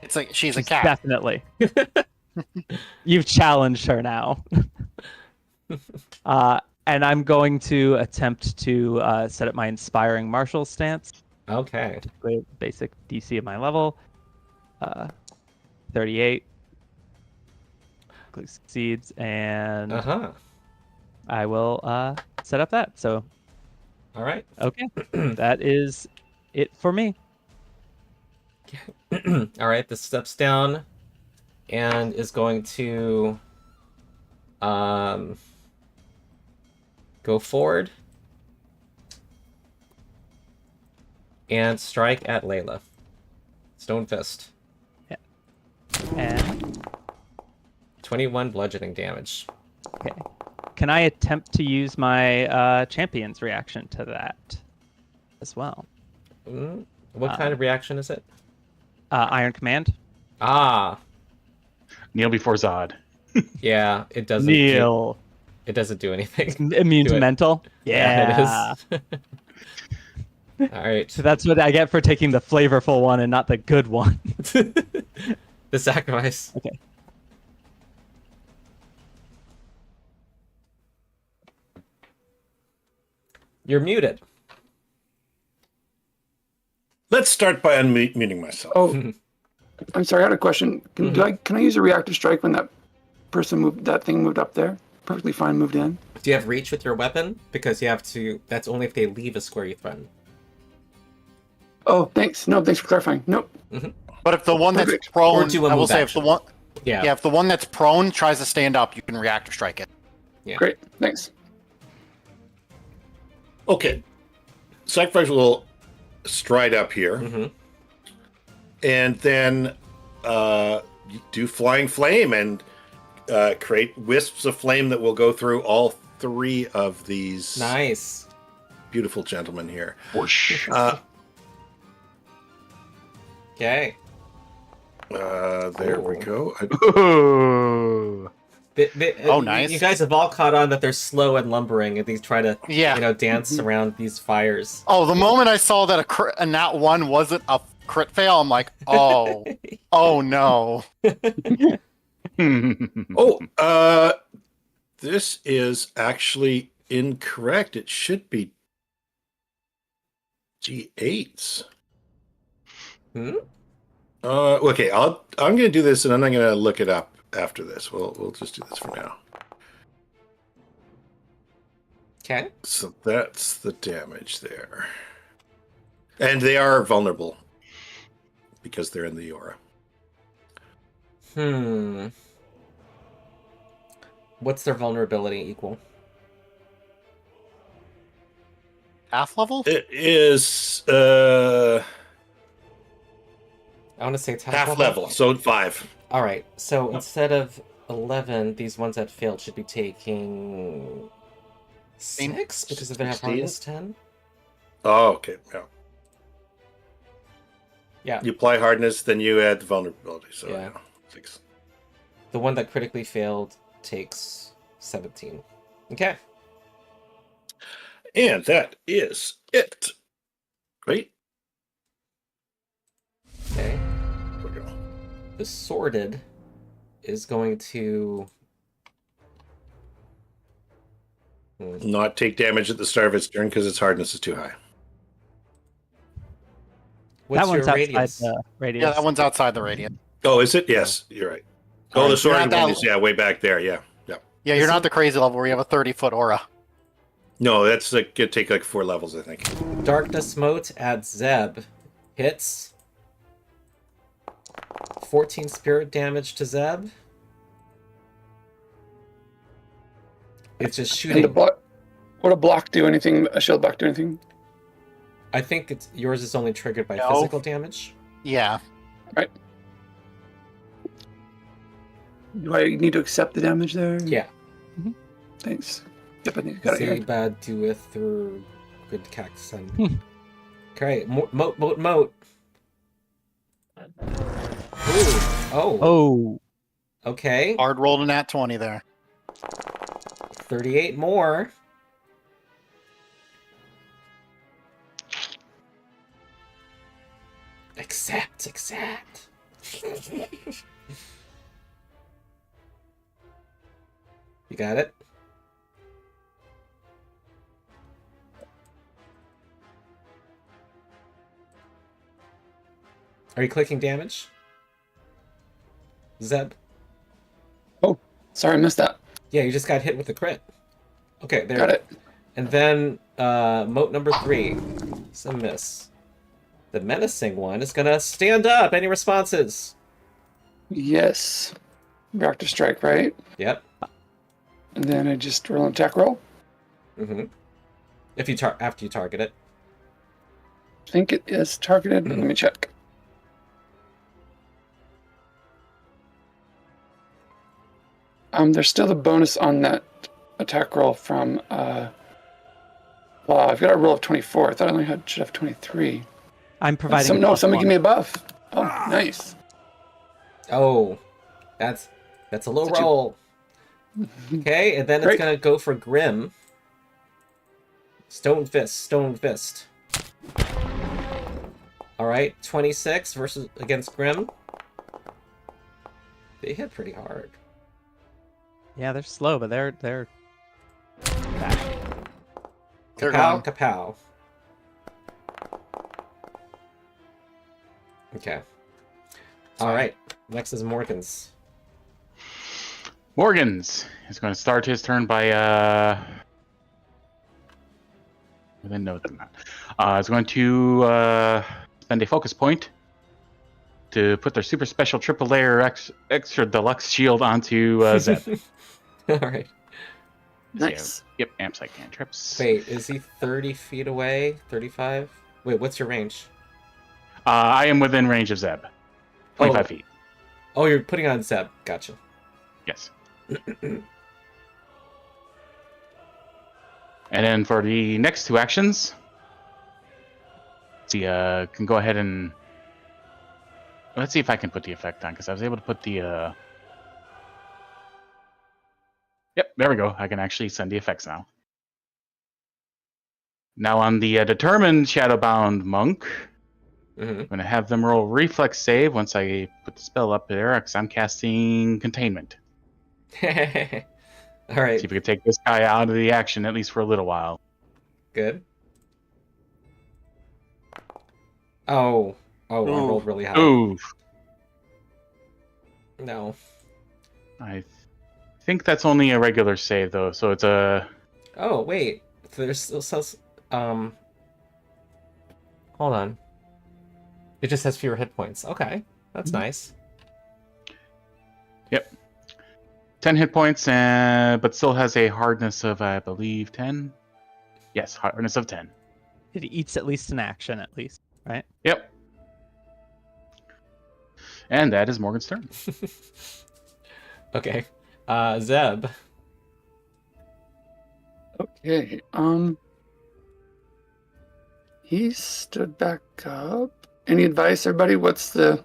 It's like she's a She's cat. Definitely. You've challenged her now. And I'm going to attempt to set up my inspiring martial stance. Okay. Great basic DC of my level. 38. Succeeds, and I will set up that. So, All right. okay. That is it for me. All right. This steps down and is going to go forward and strike at Leila. Stone fist. And 21 bludgeoning damage. okay. Can I attempt to use my champion's reaction to that as well? What kind of reaction is it? Iron Command. Ah, Kneel before Zod. yeah. It doesn't. Kneel. It doesn't do anything. Immune Do to it. mental. Yeah. It is. All right. So that's what I get for taking the flavorful one and not the good one. The sacrifice. Okay. You're muted. Let's start by unmuting myself. Oh, I'm sorry. I had a question. Can I use a reactive strike when that thing moved up there? Perfectly fine. Moved in. Do you have reach with your weapon? Because you have to. That's only if they leave a square you threaten. Oh, thanks. No, thanks for clarifying. Nope. But if the one that's Perfect. prone, Or do a I will move say action. if the one, Yeah. if the one that's prone tries to stand up, you can reactive strike it. Great. Thanks. Okay. Sacrifice will stride up here, and then do flying flame and create wisps of flame that will go through all three of these Nice. beautiful gentlemen here. Whoosh. Okay. There we go. Ooh. Oh, nice. You guys have all caught on that they're slow and lumbering, and these try to, Yeah. dance around these fires. Oh, the moment I saw that a nat one wasn't a crit fail, I'm like, oh, oh no. Oh, this is actually incorrect. It should be G8s. Okay, I'm going to do this, and then I'm going to look it up after this. We'll just do this for now. Okay. So that's the damage there, and they are vulnerable because they're in the aura. What's their vulnerability equal? Half level? It is I want to say attack Half level, so 5. All right. So instead of 11, these ones that failed should be taking 6 because they have 16? hardness 10. Oh, okay. Yeah. Yeah. You apply hardness, then you add the vulnerability. So Yeah. 6. The one that critically failed takes 17. Okay. And that is it. Right? Okay. There we go. The sorted is going to Not take damage at the start of its turn because its hardness is too high. What's that one's your outside radius? the radius. Yeah, that one's outside the radius. Oh, is it? Yes, you're right. Oh, Alright, the sorting you're not one that- is, yeah, way back there. Yeah. Yeah, you're not the crazy level where you have a 30-foot aura. No, that's like, it'd take like 4 levels, I think. Darkness Mote adds Zeb. Hits. 14 spirit damage to Zeb. It's just And shooting. would a block do anything? A shield block do anything? I think it's yours is only triggered by No. physical damage. Yeah. Do I need to accept the damage there? Yeah. Thanks. Yep, I think I got it Say here. bad doeth through good cactus. Okay, moat. Ooh. Oh. Oh, Okay. Hard rolled a nat 20 there. 38 more. Accept. You got it? Are you clicking damage? Zeb? Sorry, I missed that. Yeah, you just got hit with the crit. Okay, there. Got it. And then moat number 3. It's a miss. The menacing one is gonna stand up. Any responses? Yes. Reactor strike, right? Yep. And then I just roll an attack roll. Mm-hmm. If you after you target it. I think it is targeted, but let me check. There's still the bonus on that attack roll from wow, I've got a roll of 24. I thought I only should have 23. I'm providing. Somebody give me a buff. Oh, nice. Oh, that's a low Such a- roll. Okay, and then Great. it's gonna go for Grim. Stone fist. All right, 26 versus against Grim. They hit pretty hard. Yeah, they're slow, but they're They're Kapow, gone. kapow. Okay. All right. Next is Morgan's. Morgans is going to start his turn by I didn't know that. Is going to spend a focus point to put their super special triple layer extra deluxe shield onto Zeb. All right. Nice. Yep, amp psych cantrips. Wait, is he 30 feet away? 35? Wait, what's your range? I am within range of Zeb. 25 feet. Oh, you're putting on Zeb. Gotcha. Yes. And then for the next 2 actions, see, can go ahead and let's see if I can put the effect on, because I was able to put the. Yep, there we go. I can actually send the effects now. Now on the determined Shadowbound Monk, Mm-hmm. I'm going to have them roll reflex save once I put the spell up there, because I'm casting Containment. All right. See if we can take this guy out of the action, at least for a little while. Good. Oh. Oh, I Ooh. rolled really high. Oof. No. I think that's only a regular save, though, so it's a... Oh, wait. There's still hold on. It just has fewer hit points. Okay. That's nice. 10 hit points, but still has a hardness of, I believe, 10? Yes, hardness of 10. it eats at least an action, at least, right? Yep. And that is Morgan's turn. Okay. Zeb. Okay. He stood back up. Any advice, everybody? What's the?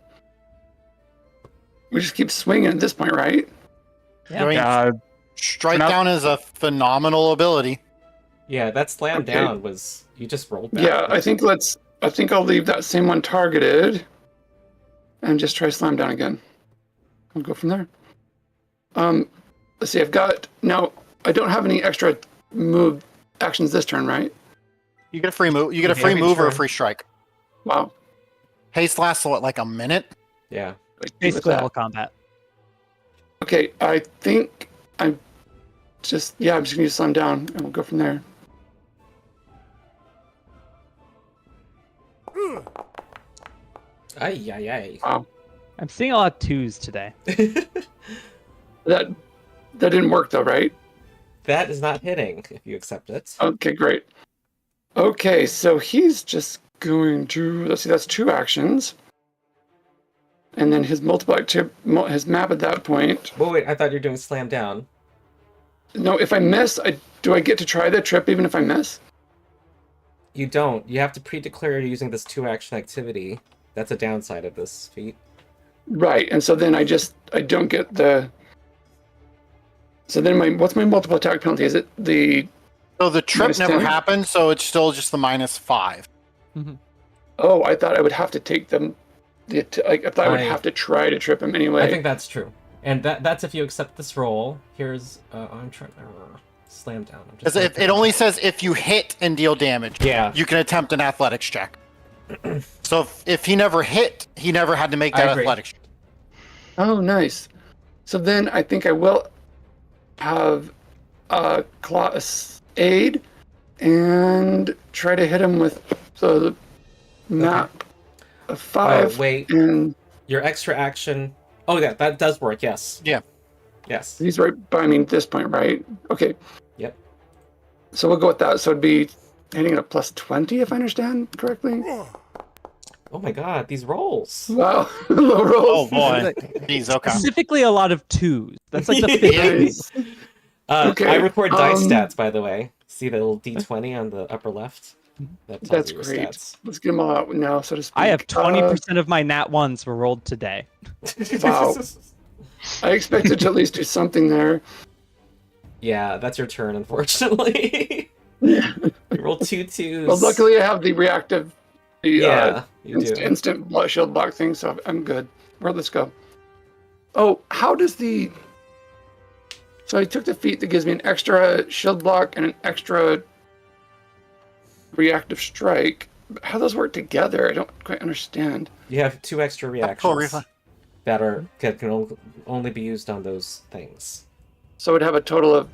We just keep swinging at this point, right? Yeah. I mean, Uh, strike now- down is a phenomenal ability. Yeah, that slam Okay. down was you just rolled back. Yeah, I think I'll leave that same one targeted, and just try slam down again. We'll go from there. Let's see. I don't have any extra move actions this turn, right? You get a free move. You get a free Every move or a turn. free strike. Wow. Haste lasts what, like a minute? Yeah. Basically With all that. combat. Okay, I think I'm just gonna use slam down, and we'll go from there. Ay. Wow. I'm seeing a lot of twos today. That didn't work though, right? That is not hitting if you accept it. Okay, great. Okay, so he's just going to, let's see, that's 2 actions. And then his his map at that point. Wait, I thought you were doing slam down. No, if I miss, do I get to try the trip even if I miss? You don't. You have to pre-declare you're using this 2-action activity. That's a downside of this feat. Right, and so then I don't get the. So then what's my multiple attack penalty? Is it the? So the trip Minus never 10? happened, so it's still just the -5. Oh, I thought I would have to take them. I thought I would have to try to trip him anyway. I think that's true. And that's if you accept this roll. Here's I'm trying slam down. I'm just Because it only says if you hit and deal damage. Yeah. You can attempt an athletics check. So if he never hit, he never had to make I that agree. athletics check. Oh, nice. So then I think I will have a aid and try to hit him with the map of 5. wait. And Your extra action. Oh, yeah, that does work. Yes. Yeah. Yes. he's right by me at this point, right? Okay. Yep. So we'll go with that. So it'd be hitting at a +20 if I understand correctly. Oh my God, these rolls. Wow. Low rolls. Oh boy. Jeez, okay. Specifically a lot of twos. That's like the big Nice. I Okay, record dice um, stats, by the way. See the little D20 on the upper left? That tells That's you your great. stats. Let's get them all out now, so to speak. I have 20% of my nat ones were rolled today. Wow. I expected to at least do something there. Yeah, that's your turn, unfortunately. Yeah. You roll 2 twos. Well, luckily I have the reactive, Yeah, you do. instant shield block thing, so I'm good. Let's go. Oh, how does the? So I took the feat that gives me an extra shield block and an extra reactive strike. How those work together? I don't quite understand. You have 2 extra Tactical reactions that can only be used on those things. So I would have a total of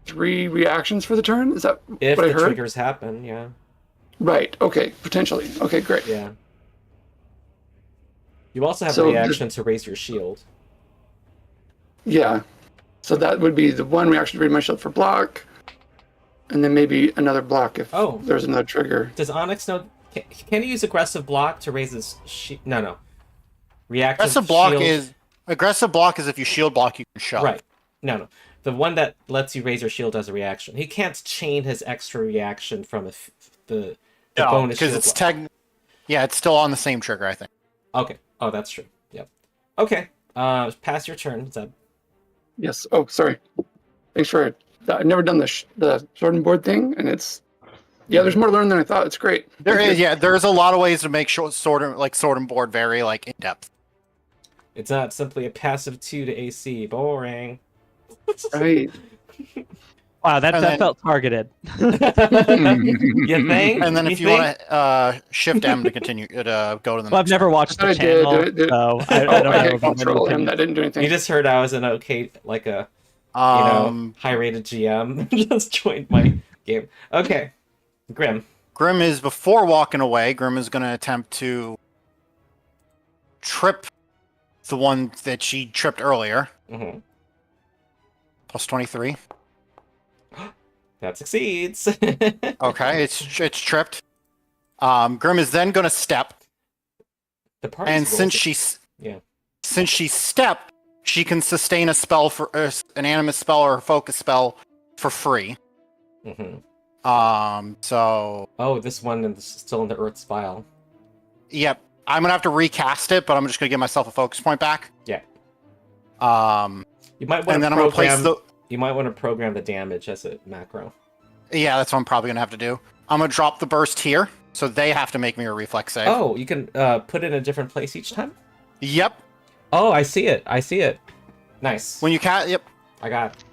3 reactions for the turn. Is that If what I the heard? triggers happen, yeah. Right. Okay. Potentially. Okay. Great. Yeah. You also have So the the- reaction to raise your shield. Yeah. So that would be the 1 reaction to read my shield for block, and then maybe another block if Oh. there's another trigger. Does Onyx know? Can he use aggressive block to raise his shield? No. Reactive Aggressive block is if you shield block, you can shove. Right. No. The one that lets you raise your shield as a reaction. He can't chain his extra reaction from the No, bonus because shield it's block. Yeah, it's still on the same trigger, I think. Okay. Oh, that's true. Yep. Okay. Pass your turn, Zeb. Yes. Oh, sorry. Thanks for. I've never done the sorting board thing, and it's. Yeah, there's more to learn than I thought. It's great. There's a lot of ways to make sorting board very in depth. It's not simply a passive 2 to AC. Boring. Right. Wow, that And then- felt targeted. You think? And then if you think? want to Shift M to continue to go to the Well, I've next never one. watched the I did, channel, so I Oh, don't I know hit about control any him. That didn't do anything. You just heard I was an okay, like a high-rated GM. Just joined my game. Okay. Grim. Grim is before walking away. Grim is going to attempt to trip the one that she tripped earlier. Hmm. Plus 23. That succeeds. Okay, it's tripped. Grim is then going to step, The party's and rolls- since she's Yeah. since she's stepped, she can sustain a spell for an animate spell or a focus spell for free. So. Oh, this one is still in the Earth's vial. Yep. I'm gonna have to recast it, but I'm just gonna give myself a focus point back. Yeah. You might want and to then I'm gonna place the. You might want to program the damage as a macro. Yeah, that's what I'm probably gonna have to do. I'm gonna drop the burst here, so they have to make me a reflex save. Oh, you can put it in a different place each time? Yep. Oh, I see it. I see it. Nice. When you cast, yep. I got it.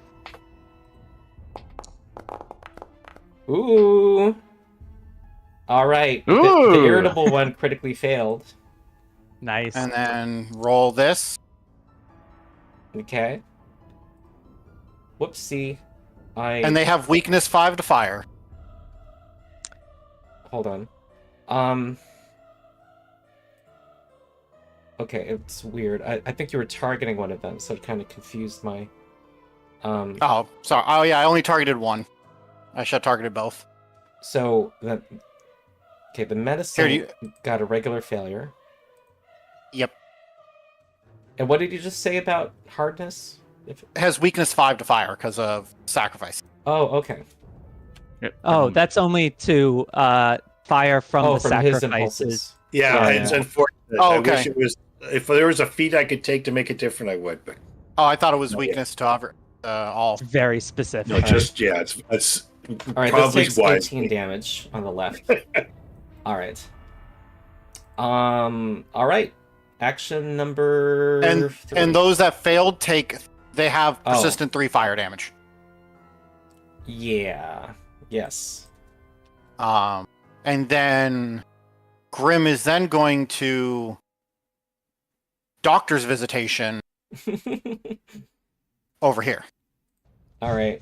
Ooh. All right. The Ooh. irritable one critically failed. Nice. And then roll this. Okay. Whoopsie. And they have weakness 5 to fire. Hold on. Okay, it's weird. I think you were targeting one of them, so it kind of confused my... Oh, sorry. Oh, yeah, I only targeted one. I should have targeted both. So, that... Okay, the medicine Here, got a regular failure. Yep. And what did you just say about hardness? It has weakness 5 to fire because of sacrifice. Oh, okay. Oh, that's only to fire from the from his sacrifices. impulses. Yeah, Yeah, it's yeah. unfortunate. Oh, I okay. wish it was. If there was a feat I could take to make it different, I would. But Oh, I thought it was weakness to all. It's very specific. no, just yeah, it's All right, this probably takes wise. 18 damage on the left. All right. All right. Action number And 3. and those that failed they have Oh. persistent 3 fire damage. Yeah. Yes. And then Grim is then going to doctor's visitation over here. All right.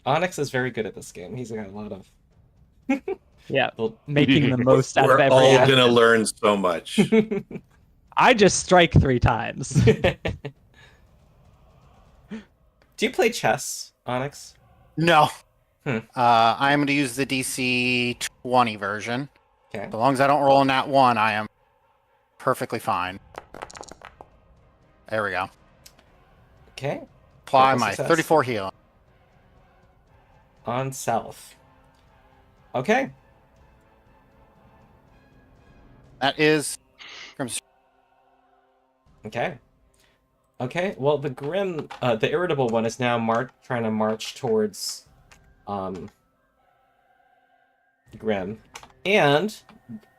Onyx is very good at this game. He's got a lot of. Yeah, Well, making the most out of We're every all action. gonna learn so much. I just strike 3 times. Do you play chess, Onyx? No. Hmm. I'm going to use the DC 20 version. Okay. As long as I don't roll in that one, I am perfectly fine. There we go. Okay. Apply Critical my success. 34 heal. On self. Okay. That is Grim's. Okay. Okay. Well, the grim, the irritable one is now trying to march towards, Grim, and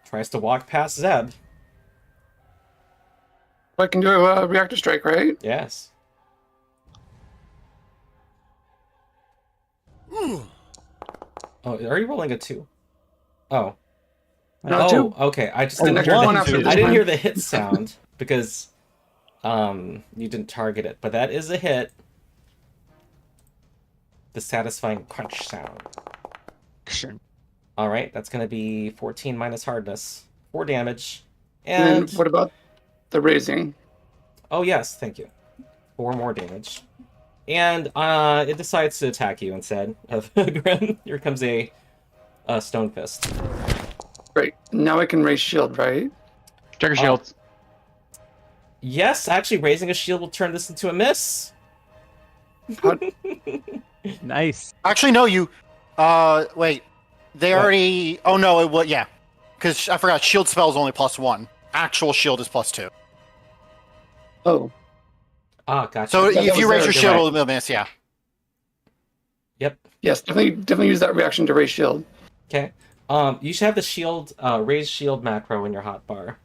tries to walk past Zeb. I can do a reactor strike, right? Yes. Oh, are you rolling a 2? Oh. No, Oh, 2. okay. I just And didn't the hear next the, one after this I didn't one. hear the hit sound because you didn't target it, but that is a hit. The satisfying crunch sound. All right, that's going to be 14 minus hardness, 4 damage. And And then what about the raising? oh yes, thank you. 4 more damage. And it decides to attack you instead of Grim. Here comes a stone fist. Great. Now I can raise shield, right? Check your shields. Yes, actually, raising a shield will turn this into a miss. How, Nice. Actually, no, you. Wait. They What? already. Oh, no, it was. Yeah. Because I forgot, shield spell is only +1. Actual shield is +2. oh, Ah, gotcha. So that if you was raise there, your you're shield, right. it'll miss, yeah. Yep. yes, definitely use that reaction to raise shield. Okay. You should have the shield, raise shield macro in your hotbar.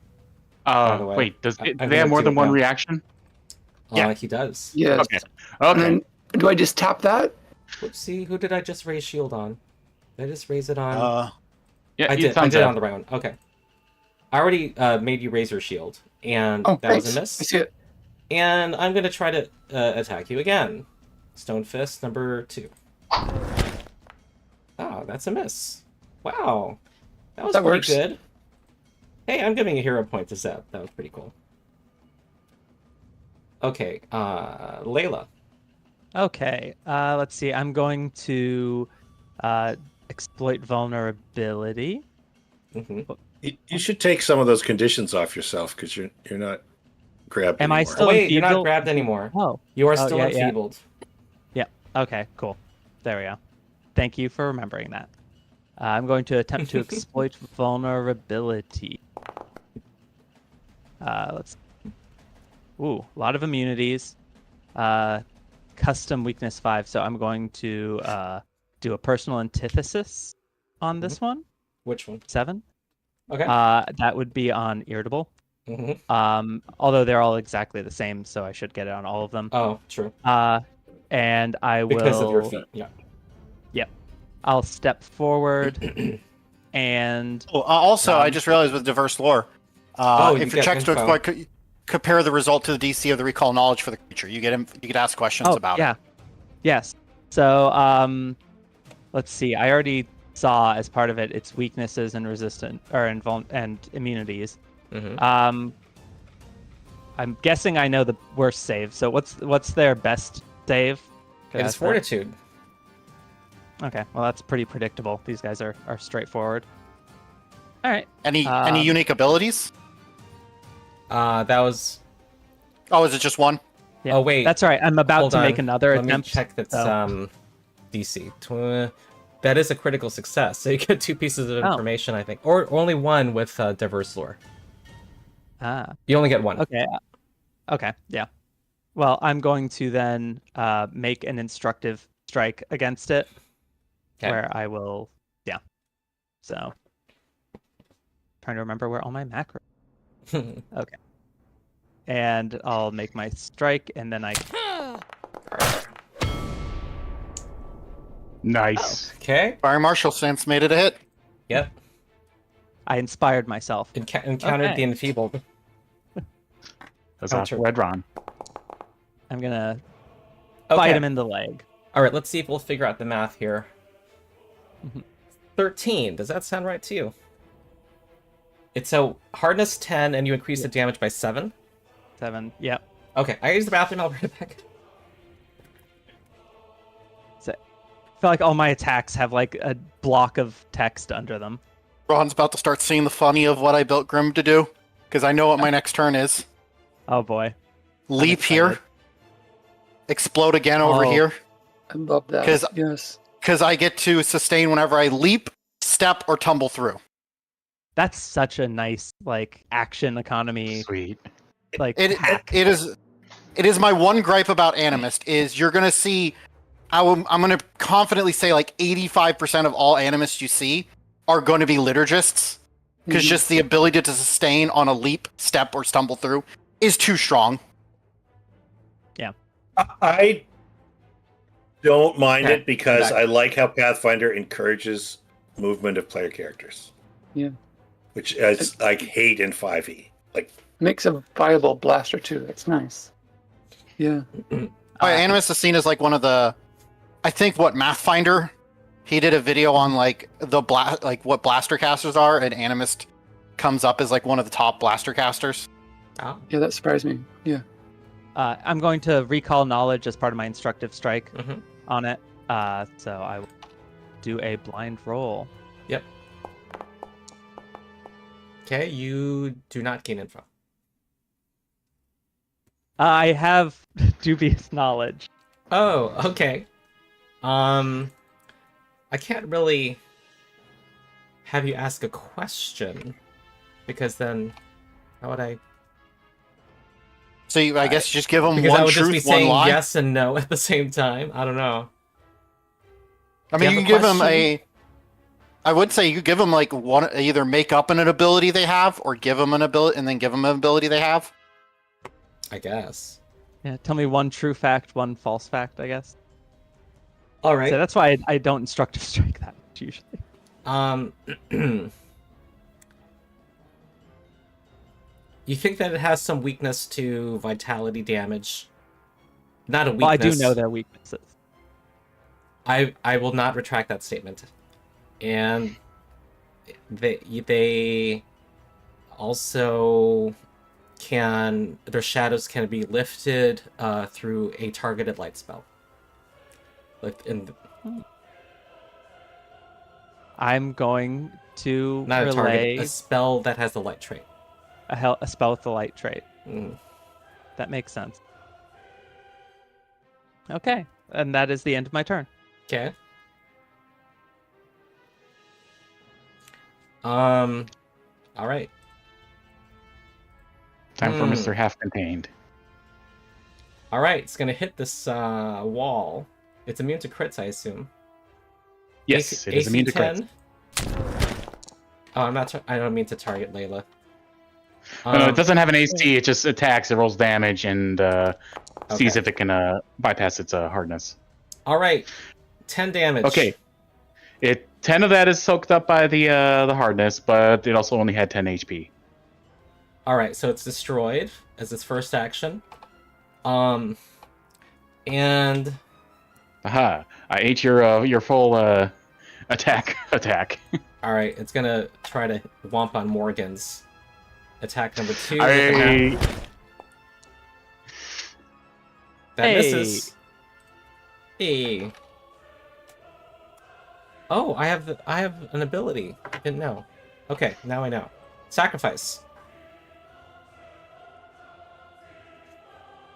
by the way. Wait, do I'm they gonna have more do than it one now. reaction? Yeah. He does. Yes. Okay. And Okay. then, do I just tap that? Whoopsie, who did I just raise shield on? Did I just raise it on? Yeah, I it did. I sounds did it good. on the right one. Okay. I already made you raise your shield, and Oh, that was thanks. a I miss. see it. And I'm gonna try to attack you again. Stone fist number 2. Oh, that's a miss. Wow, that was That pretty works. good. Hey, I'm giving a hero point to Zeb. That was pretty cool. Okay, Leila. Okay, let's see. I'm going to exploit vulnerability. Mm-hmm. You should take some of those conditions off yourself because you're not grabbed Am I anymore. still- Oh wait, you're not enfeebled? grabbed anymore. Oh. You are Oh, still yeah, enfeebled. Yeah. Okay, cool. There we go. Thank you for remembering that. I'm going to attempt to exploit vulnerability. Let's. Ooh, a lot of immunities. Custom weakness 5. So I'm going to do a personal antithesis on this one. Which one? 7. Okay. That would be on irritable. Although they're all exactly the same, so I should get it on all of them. Oh, true. And I will. Because of your feet. Yeah. Yep. I'll step forward and. Oh, also, I just realized with diverse lore, you if your get checks to info. exploit, compare the result to the DC of the recall knowledge for the creature. You get asked questions about yeah. it. Yes. So let's see. I already saw as part of it its weaknesses and and immunities. I'm guessing I know the worst save. So what's their best save? It is fortitude. Okay, well that's pretty predictable. These guys are straightforward. All right. Any unique abilities? That was. Oh, is it just one? Yeah. Oh wait. That's all right. I'm about Hold to on. make another Let attempt. me check that's so- DC. That is a critical success. So you get 2 pieces of Oh. information, I think, or only 1 with diverse lore. Ah. You only get 1. Okay. Okay. Yeah. Well, I'm going to then make an instructive strike against it, Okay. where I will. Yeah. So. Trying to remember where all my macros. Okay. And I'll make my strike, and then I. Nice. Okay. Fire Marshal since made it a hit. Yep. I inspired myself. Encountered Okay. the enfeebled. That's Oh, off true. Red Ron. I'm gonna Okay. bite him in the leg. All right. Let's see if we'll figure out the math here. Mhm. 13. Does that sound right to you? It's a hardness 10, and you increase the damage by 7. 7. Yep. Okay. I use the bathroom. I'll be right back. I feel like all my attacks have like a block of text under them. Ron's about to start seeing the funny of what I built Grim to do, because I know what my next turn is. Oh boy. Leap here. excited. Explode again over Oh. here. I love that. 'Cause- Yes. Because I get to sustain whenever I leap, step, or tumble through. That's such a nice like action economy Sweet. like It hack. is my one gripe about Animist is you're gonna see. I'm gonna confidently say like 85% of all Animists you see are going to be liturgists, because Mhm. just the ability to sustain on a leap, step, or stumble through is too strong. I don't mind Okay. it because Back. I like how Pathfinder encourages movement of player characters. Yeah. Which is like hate in 5e. Like Makes a viable blaster too. That's nice. Yeah. Animist is seen as like one of the, I think what Pathfinder, he did a video on like like what blaster casters are, and Animist comes up as like one of the top blaster casters. Oh. Yeah, that surprised me. Yeah. I'm going to recall knowledge as part of my instructive strike Mhm. on it. So I will do a blind roll. Yep. Okay. You do not gain info. I have dubious knowledge. Oh, okay. I can't really have you ask a question because then how would I? So I guess you just give them Because I one would just be truth, one saying lie. yes and no at the same time. I don't know. I Do you mean, you have can a give them question? I would say you could give them like one, either make up an ability they have, or give them an ability and then give them an ability they have. I guess. Yeah, tell me one true fact, one false fact, I guess. All right. So that's why I don't instructive strike that much usually. You think that it has some weakness to vitality damage? Not a weakness. Well, I do know their weaknesses. I will not retract that statement. And they also their shadows can be lifted through a targeted light spell. Like in I'm going to Not a relay target, a spell that has the light trait. a spell with the light trait. Mm. That makes sense. Okay, and that is the end of my turn. Okay. All right. Time for Mr. Half-Contained. All right, it's gonna hit this wall. It's immune to crits, I assume. Yes, it is immune to crits. 10. Oh, I don't mean to target Leila. No, it doesn't have an AC. It just attacks. It rolls damage and sees if it can bypass its hardness. All right, 10 damage. Okay, 10 of that is soaked up by the hardness, but it also only had 10 HP. All right, so it's destroyed as its first action. And Aha! I ate your full attack. all right, it's gonna try to womp on Morgan's attack number 2. That misses. Hey. Oh, I have an ability. I didn't know. Okay, now I know. Sacrifice.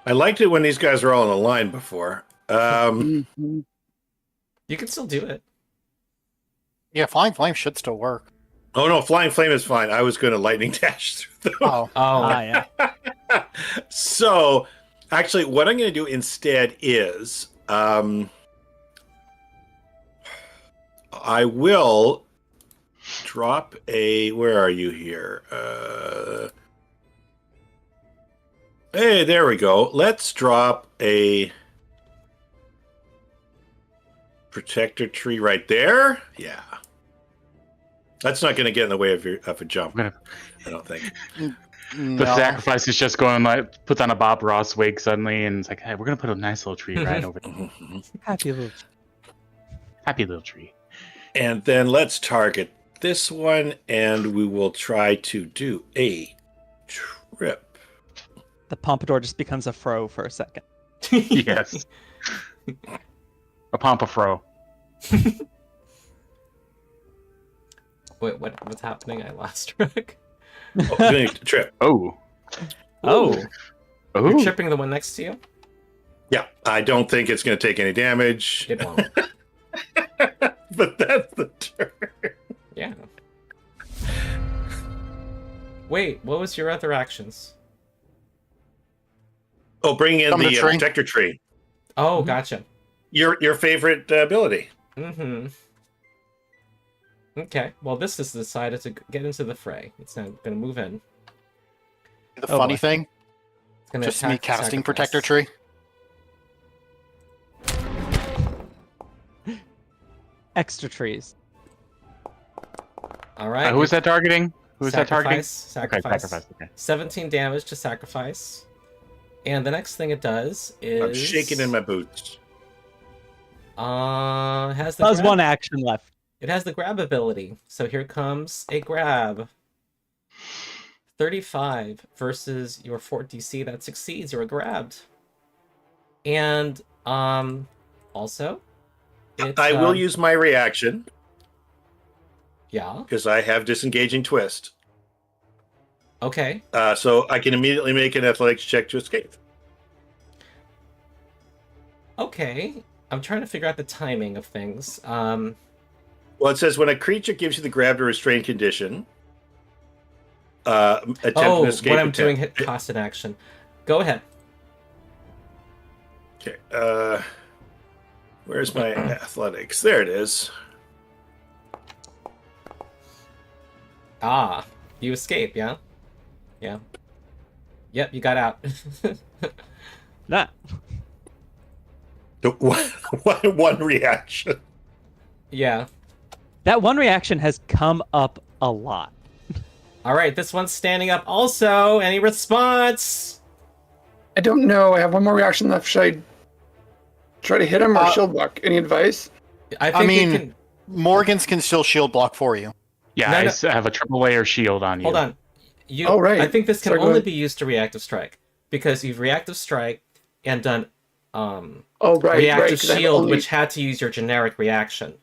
I liked it when these guys were all in a line before. You can still do it. Yeah, Flying Flame should still work. Oh no, Flying Flame is fine. I was going to lightning dash through them. Oh. Yeah. So, actually, what I'm going to do instead is I will drop a. Where are you here? Hey, there we go. Let's drop a protector tree right there. Yeah. That's not going to get in the way of a jump. I don't think. The sacrifice is just going like puts on a Bob Ross wig suddenly, and it's like, hey, we're gonna put a nice little tree right over there. Happy little tree. And then let's target this one, and we will try to do a trip. The pompadour just becomes a fro for a second. Yes. A pompafro. Wait, what's happening? I lost track. Oh, doing a trip. Oh. You're tripping the one next to you? Yeah, I don't think it's going to take any damage. It won't. But that's the turn. Yeah. Wait, what was your other actions? Oh, bring in Summon the a tree. protector tree. Oh, gotcha. Your favorite ability. Mm-hmm. Okay, well, this has decided to get into the fray. It's now going to move in. The funny thing, It's gonna just attack me casting sacrifice. Protector Tree. Extra trees. All right. Who is that targeting? Who is that targeting? Sacrifice. Okay, sacrifice. Okay. 17 damage to sacrifice. And the next thing it does is... I'm shaking in my boots. Has the That was grab- one action left. It has the grab ability. So here comes a grab. 35 versus your fort DC. That succeeds. You're grabbed. And also... I will use my reaction. Yeah. Because I have disengaging twist. Okay. So I can immediately make an athletics check to escape. Okay. I'm trying to figure out the timing of things. Well, it says when a creature gives you the grabbed or restrained condition, attempt an escape. What I'm doing hit cost an action. Go ahead. Okay. Where's my athletics? There it is. Ah, you escape, yeah? Yeah. Yep, you got out. Nah. One reaction. Yeah. That one reaction has come up a lot. All right, this one's standing up also. Any response? I don't know. I have one more reaction left. Should I try to hit him or shield block? Any advice? I think I mean, you can... Morgans can still shield block for you. Yeah, No, I no. have a triple layer shield on you. Hold on. You, Oh, right. I think this can Sorry, go only ahead. be used to reactive strike because you've reactive strike and done Oh, right. reactive 'cause I have shield, only- which had to use your generic reaction.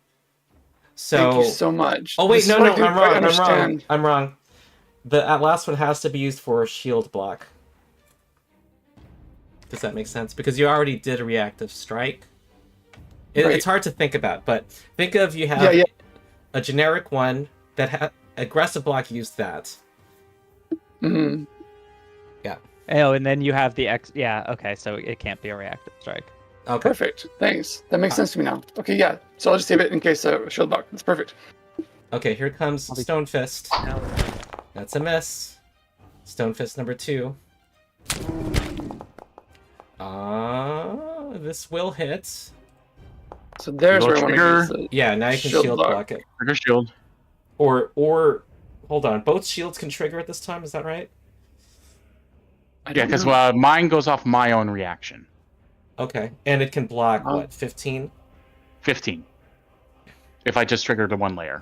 So. Thank you so much. Oh wait, This is no, what no, I didn't I'm quite wrong. understand. I'm wrong. That last one has to be used for shield block. Does that make sense? Because you already did a reactive strike. Right. It's hard to think about, but think of you have Yeah. a generic one that aggressive block used that. Mhm. Oh, and then you have the X. Yeah, okay, so it can't be a reactive strike. Okay. Perfect. Thanks. That makes sense to me now. Okay, yeah. So I'll just save it in case shield block. That's perfect. Okay, here comes Stone Fist. That's a miss. Stone Fist number 2. This will hit. So there's Little where I want to trigger. use the Yeah, now you can Shield shield block. block it. Trigger shield. Or hold on, both shields can trigger at this time, is that right? I Yeah, don't because know. mine goes off my own reaction. Okay. And it can block Oh. what, 15? 15. If I just trigger the 1 layer,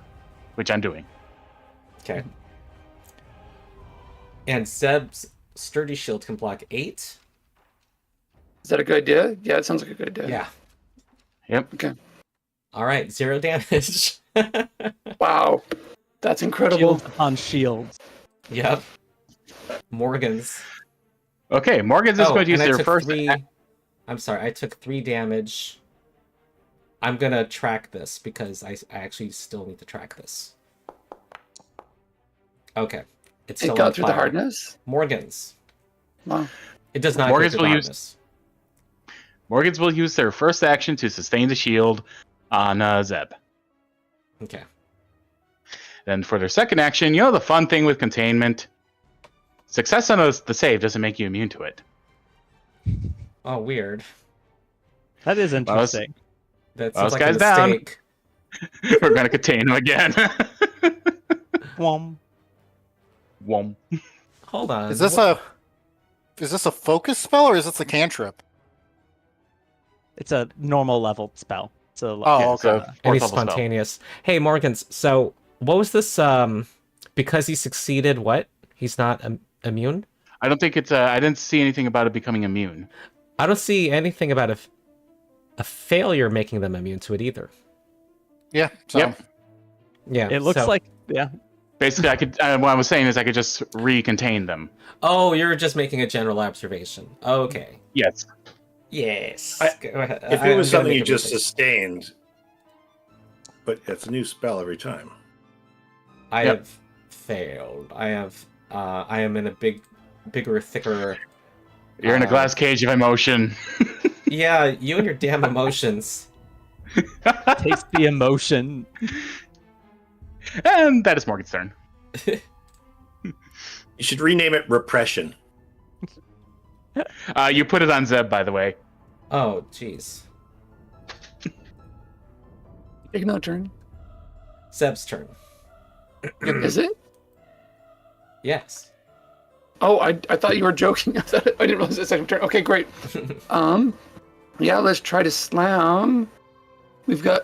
which I'm doing. Okay. And Zeb's sturdy shield can block 8. Is that a good idea? Yeah, it sounds like a good idea. Yeah. Yep. Okay. All right, 0 damage. Wow. That's incredible. Shields upon shields. Yep. Morgan's. Okay, Morgan's is going to use and I their took first. 3. I'm sorry, I took 3 damage. I'm gonna track this because I actually still need to track this. Okay. It's still It got on through the fire. hardness. Morgan's. Wow. It does not Morgan's go through the will hardness. Morgan's will use their first action to sustain the shield on Zeb. Okay. Then for their second action, you know the fun thing with containment? Success on the save doesn't make you immune to it. Oh, weird. That is Well, interesting. That Well, sounds like this a guy's down. mistake. We're going to contain him again. Whom. Whom. Hold on. Is this a focus spell or is this a cantrip? It's a normal leveled spell. So Oh, So, okay. Any fourth level spell. spontaneous. Hey, Morgans, so what was this, because he succeeded, what? He's not immune? I don't think it's. I didn't see anything about it becoming immune. I don't see anything about a failure making them immune to it either. Yeah. So. Yep. Yeah. it looks so- like, yeah. Basically, I could. What I was saying is I could just recontain them. Oh, you're just making a general observation. Okay. Yes. Yes. Go ahead. If I'm it was gonna something make you a just mistake. sustained, but it's a new spell every time. I Yep. have failed. I am in a bigger, thicker. You're in a glass cage of emotion. Yeah, you and your damn emotions. Taste the emotion. And that is Morgan's turn. You should rename it Repression. You put it on Zeb, by the way. Oh, jeez. Take another turn. Zeb's turn. Is it? Yes. Oh, I thought you were joking. I didn't realize it's a second turn. Okay, great. Yeah, let's try to slam. We've got,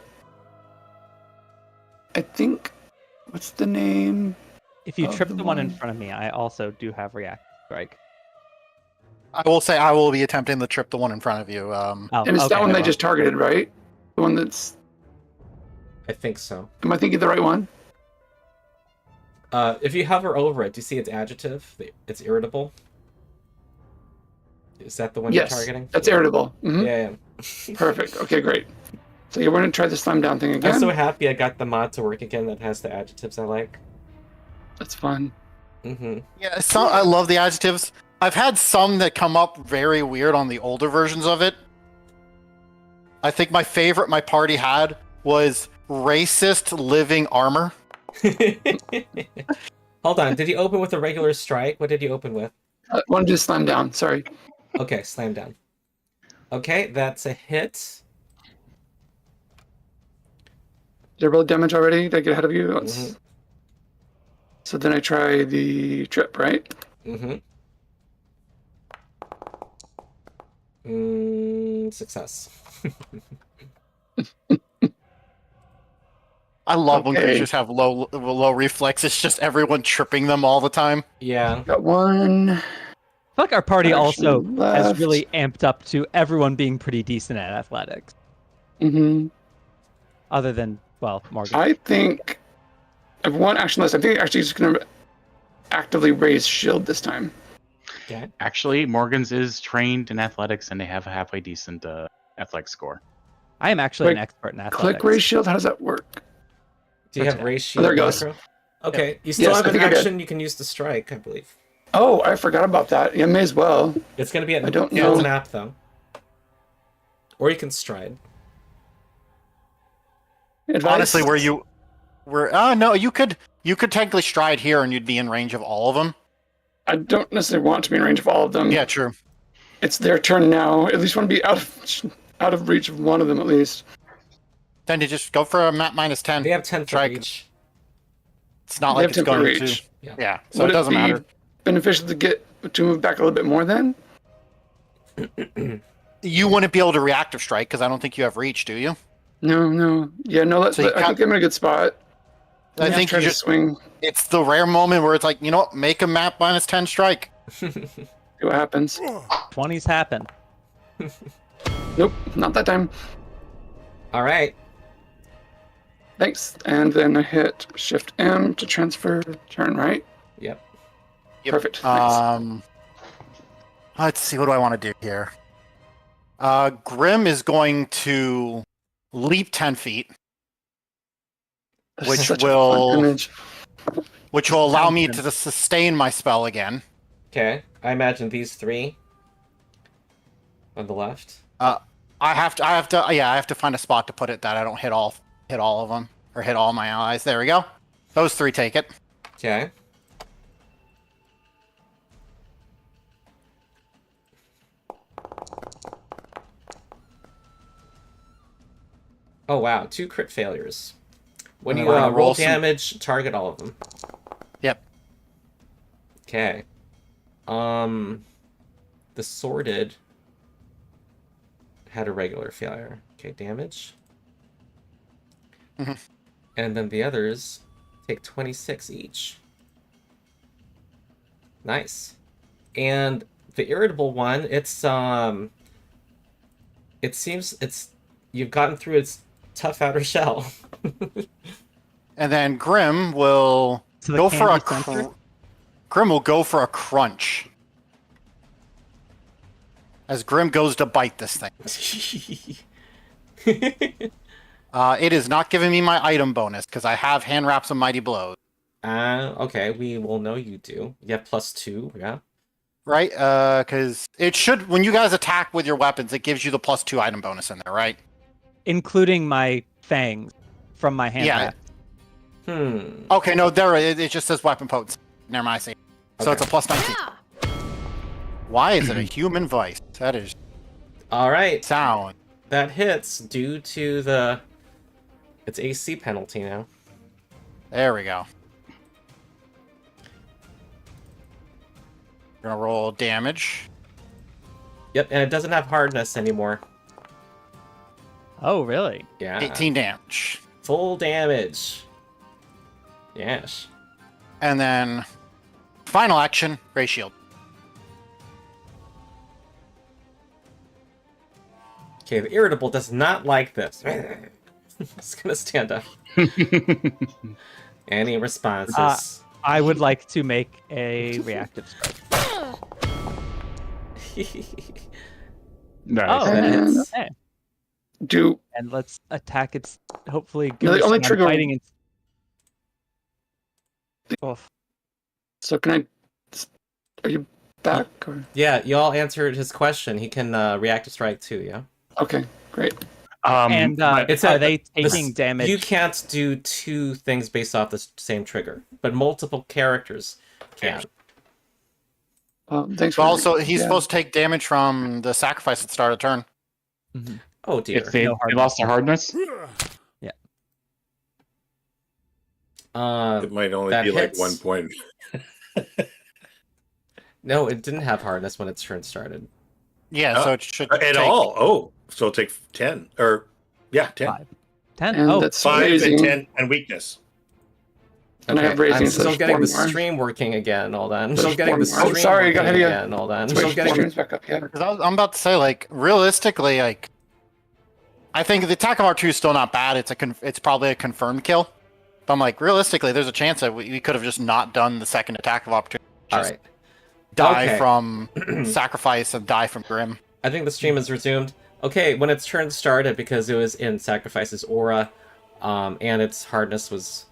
I think, what's the name? If you Oh, trip the the one in one. front of me, I also do have reactive strike. I will say I will be attempting to trip the one in front of you. Oh, And it's okay, that one they well, just targeted, right? The one that's. I think so. Am I thinking the right one? If you hover over it, do you see its adjective? It's irritable. Is that the one Yes, you're targeting? that's irritable. Hmm. Yeah. Perfect. Okay, great. So you're going to try the slam down thing again? I'm so happy I got the mod to work again that has the adjectives I like. That's fun. Mm-hmm. Yeah, I love the adjectives. I've had some that come up very weird on the older versions of it. I think my favorite my party had was racist living armor. Hold on. Did you open with a regular strike? What did you open with? One just slam down. Sorry. Okay, slam down. Okay, that's a hit. Did I roll damage already? Did I get ahead of you? Mhm. So then I try the trip, right? Mm-hmm. Success. I love when Okay. creatures have low reflex. It's just everyone tripping them all the time. Yeah. Got one. I feel like our party also Action has left. really amped up to everyone being pretty decent at athletics, Mm-hmm. other than Well, Morgan. I think I have one action list. I think actually just going to actively raise shield this time. Okay. Actually, Morgan's is trained in athletics, and they have a halfway decent athletic score. I am actually an Wait, expert in athletics. Click raise shield. How does that work? Do you have Okay. raise Oh, shield there it goes. macro? Okay, you still Yes, have I an think I did. action you can use to strike, I believe. Oh, I forgot about that. Yeah, may as well. It's going to be at I don't full know. map, though. Or you can stride. Advice? Honestly, no, you could technically stride here and you'd be in range of all of them. I don't necessarily want to be in range of all of them. Yeah, true. It's their turn now. At least want to be out of reach of one of them at least. Then to just go for a map -10. They have 10 for Strike. each. It's not They like have it's 10 per going reach. to. Yeah, so Would it doesn't be matter. beneficial to move back a little bit more then? You wouldn't be able to reactive strike because I don't think you have reach, do you? No. Yeah, no, So you I think I'm in a good spot. I think try you to just. swing. It's the rare moment where it's like, you know what? Make a map -10 strike. See what happens. 20s happen. Nope, not that time. All right. Thanks. And then I hit Shift M to transfer turn, right? Yep. Yep. Perfect. Thanks. Let's see. What do I want to do here? Grim is going to leap 10 feet, This is which such a will- fun image. which will allow me Sounds to sustain my spell again. Okay. I imagine these three on the left. I have to find a spot to put it that I don't hit all of them or hit all my allies. There we go. Those three take it. Okay. Oh wow, 2 crit failures. When And you then we're gonna roll roll some- damage, target all of them. Yep. Okay. The sorted had a regular failure. Okay, damage. Mhm. And then the others take 26 each. Nice. And the irritable one, it seems you've gotten through its tough outer shell. And then Grim will So the go for a candy center? Grim will go for a crunch. As Grim goes to bite this thing. It is not giving me my item bonus because I have hand wraps and mighty blows. Okay, we will know you do. You have +2, yeah. Right? Because it should, when you guys attack with your weapons, it gives you the +2 item bonus in there, right? Including my fangs from my hand Yeah. wrap. Okay, no, it just says weapon potency. Never mind, I see. So Okay. it's a +19. Why is it a human vice? That is All right, sound. that hits due to its AC penalty now. There we go. Gonna roll damage. Yep, and it doesn't have hardness anymore. Oh, really? Yeah. 18 damage. Full damage. Yes. And then final action, Ray Shield. Okay, the irritable does not like this. It's gonna stand up. Any responses? I would like to make a reactive strike. Nice. Oh, that And- hits. Okay. Do And let's attack its. Hopefully, No, the give only us some trigger- fighting. Oof. so can I? Are you back? Or? Yeah, you all answered his question. He can react to strike too, yeah? Okay, great. And It's are a- they This- taking damage? You can't do 2 things based off the same trigger, but multiple characters can. Thanks for But also, he's yeah. supposed to take damage from the sacrifice at the start of turn. Mhm. Oh dear. If they, No they hardness. lost their hardness, It might only that be hits. like 1 point. No, it didn't have hardness when its turn started. Yeah, Oh, so it should At take, all. Oh, so take 10. Or, yeah, 10. 5. 10? And Oh, that's 5 raising, and 10 and weakness. and I have raising. I'm so still there's getting 4 the more. stream working again. Hold on. There's Still getting 4 the more. Oh, stream sorry, working got ahead of you. again. Hold on. Let's Still wait, getting stream's back up. Yeah. because I'm about to say, like, realistically, like, I think the attack of R2 is still not bad. It's probably a confirmed kill. But I'm like, realistically, there's a chance that we could have just not done the second attack of opportunity. All Just right. die Okay. from sacrifice and die from Grim. I think the stream is resumed. Okay, when its turn started, because it was in Sacrifice's aura, and its hardness was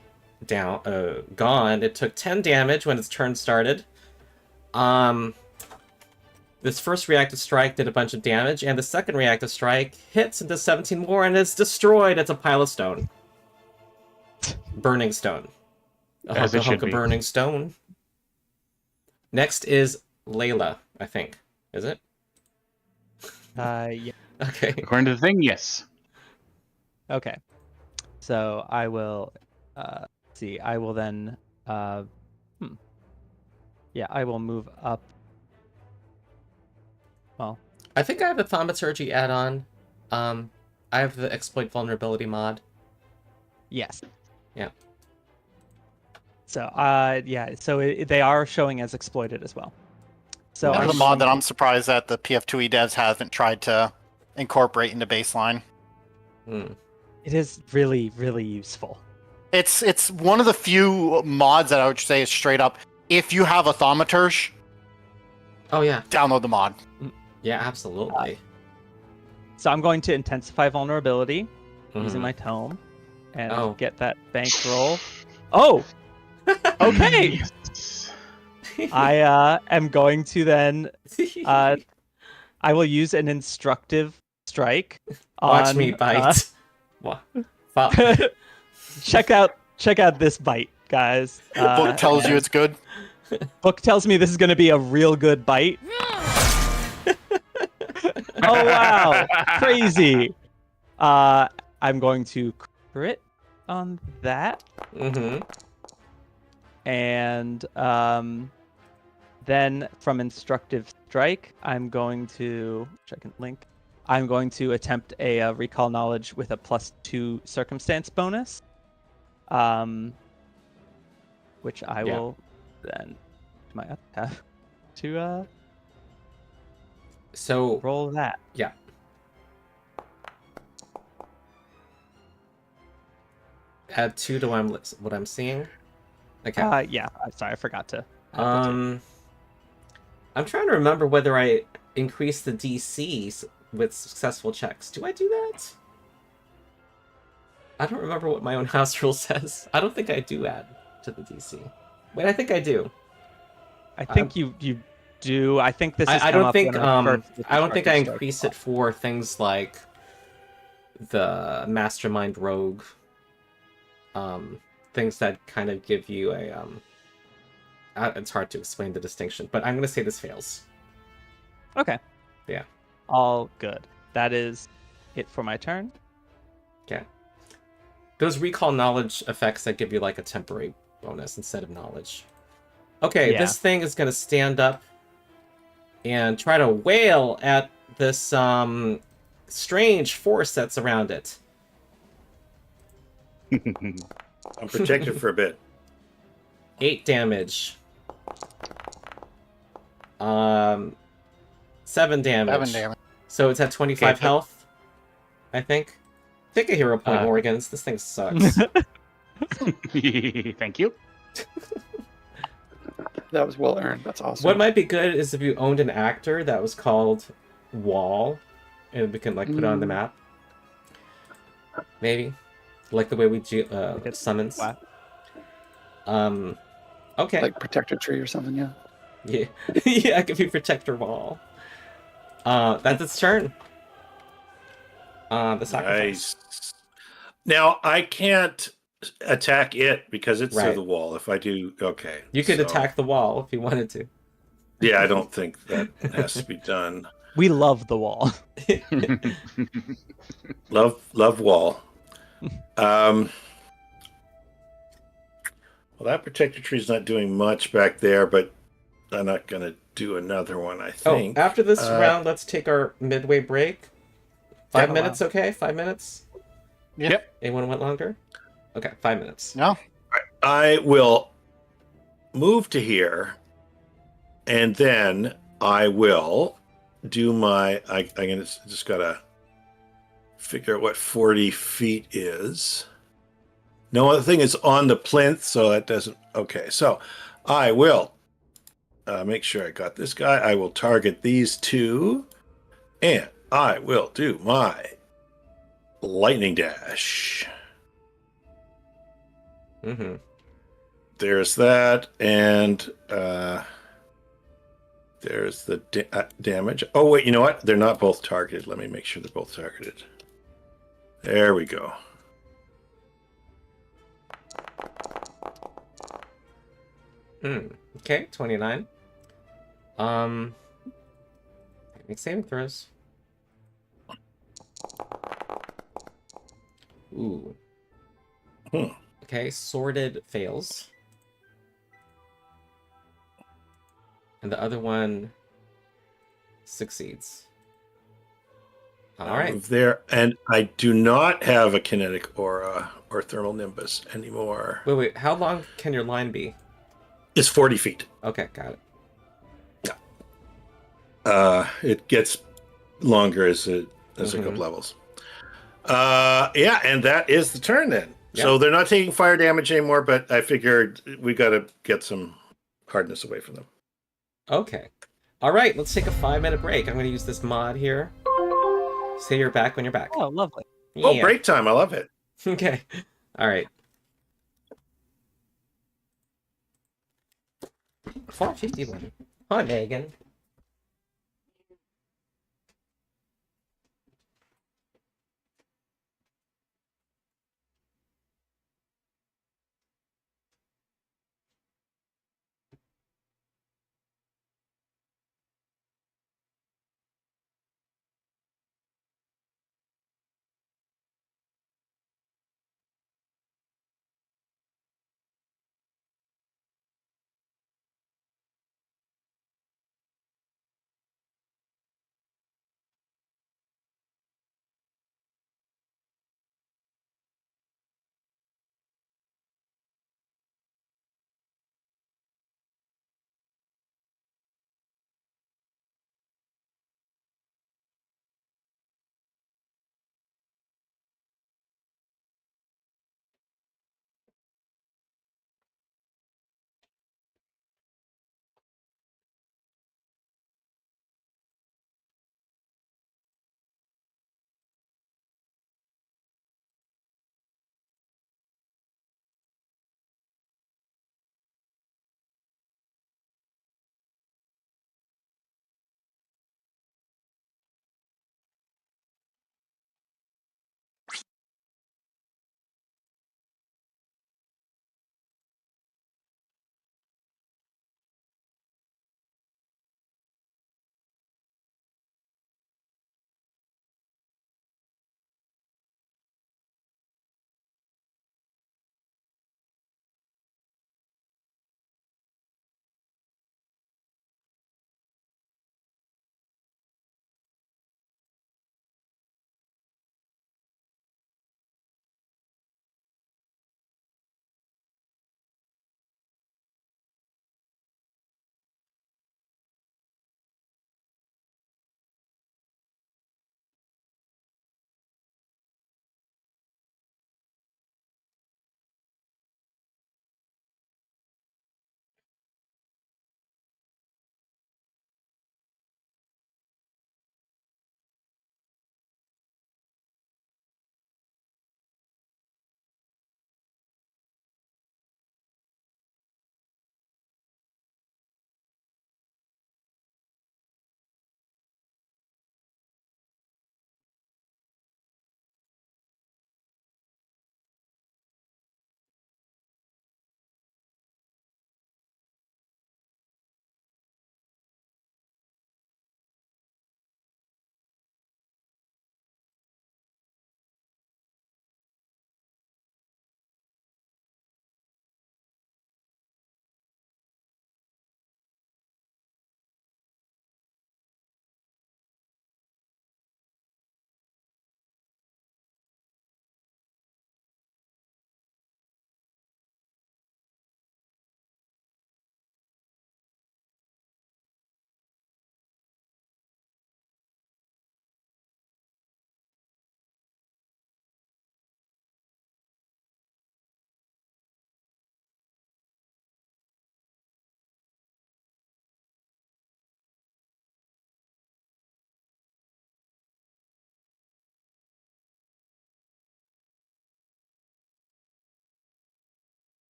gone, it took 10 damage when its turn started. This first reactive strike did a bunch of damage, and the second reactive strike hits and does 17 more, and it's destroyed. It's a pile of stone. Burning stone. A As it hunk should of be. burning stone. Next is Leila, I think. Is it? Yeah. Okay. According to the thing, yes. Okay. So I will see. I will then yeah, I will move up. Well, I think I have the thaumaturge add-on. I have the exploit vulnerability mod. yes. Yeah. So yeah, so they are showing as exploited as well. So There's I'm a mod that going- I'm surprised that the PF2E devs haven't tried to incorporate into baseline. Hmm. it is really, really useful. It's one of the few mods that I would say is straight up, if you have a thaumaturge, Oh, yeah. download the mod. Yeah, absolutely. So I'm going to intensify vulnerability using Mhm. my tome and Oh. get that bankroll. Oh, okay. I am going to then I will use an instructive strike. Watch on, me bite. Fuck. check out this bite, guys. Book tells you it's good. Book tells me this is going to be a real good bite. Oh wow, crazy! I'm going to crit on that, Mm-hmm. and then from instructive strike, I'm going to link. I'm going to attempt a recall knowledge with a +2 circumstance bonus, which I Yeah. will then might have to So, roll that. yeah. Add 2 to what I'm seeing. Okay. Yeah. Sorry, I forgot to. I'm trying to remember whether I increase the DC with successful checks. Do I do that? I don't remember what my own house rule says. I don't think I do add to the DC. Wait, I think I do. I think you do. I think this is. I don't think I don't think I increase it for things like the mastermind rogue. Things that kind of give you a it's hard to explain the distinction, but I'm gonna say this fails. Okay. Yeah. All good. That is it for my turn. Okay. Those recall knowledge effects that give you like a temporary bonus instead of knowledge. Okay, Yeah. this thing is gonna stand up and try to wail at this strange force that's around it. I'm protected for a bit. 8 damage. 7 damage. 7 damage. So it's at 25 Okay, health, I think. Take a hero point, Morgans. This thing sucks. Thank you. That was well earned. That's awesome. What might be good is if you owned an actor that was called Wall, and we can like put it on the map. Maybe, like the way we do summons. Wow. Okay. Like Protector Tree or something, yeah. Yeah, yeah. It could be Protector Wall. That's its turn. The sacrifice. Nice. Now I can't attack it because it's Right. through the wall. If I do, okay. You could so- attack the wall if you wanted to. Yeah, I don't think that has to be done. We love the wall. Love wall. Well, that protector tree is not doing much back there, but I'm not gonna do another one. I think. Oh, after this round, let's take our midway break. 5 Yeah. minutes, okay? 5 minutes? Yep. Anyone want longer? Okay, 5 minutes. No? I will move to here, and then I will do my. I'm gonna just gotta figure out what 40 feet is. No other thing is on the plinth, so it doesn't. Okay, so I will make sure I got this guy. I will target these two, and I will do my lightning dash. Mm-hmm. There's that, and there's the damage. Oh, wait, you know what? They're not both targeted. Let me make sure they're both targeted. There we go. Okay, 29. Make saving throws. Ooh. Okay, sorted fails. And the other one succeeds. All right. There, and I do not have a kinetic aura or thermal nimbus anymore. Wait. How long can your line be? It's 40 feet. Okay, got it. It gets longer as it goes levels. Yeah, and that is the turn then. Yeah. So they're not taking fire damage anymore, but I figured we got to get some hardness away from them. Okay. All right, let's take a 5-minute break. I'm going to use this mod here. Say you're back when you're back. Oh, lovely. Yeah. Oh, break time. I love it. Okay. All right. 451. Hi, Megan.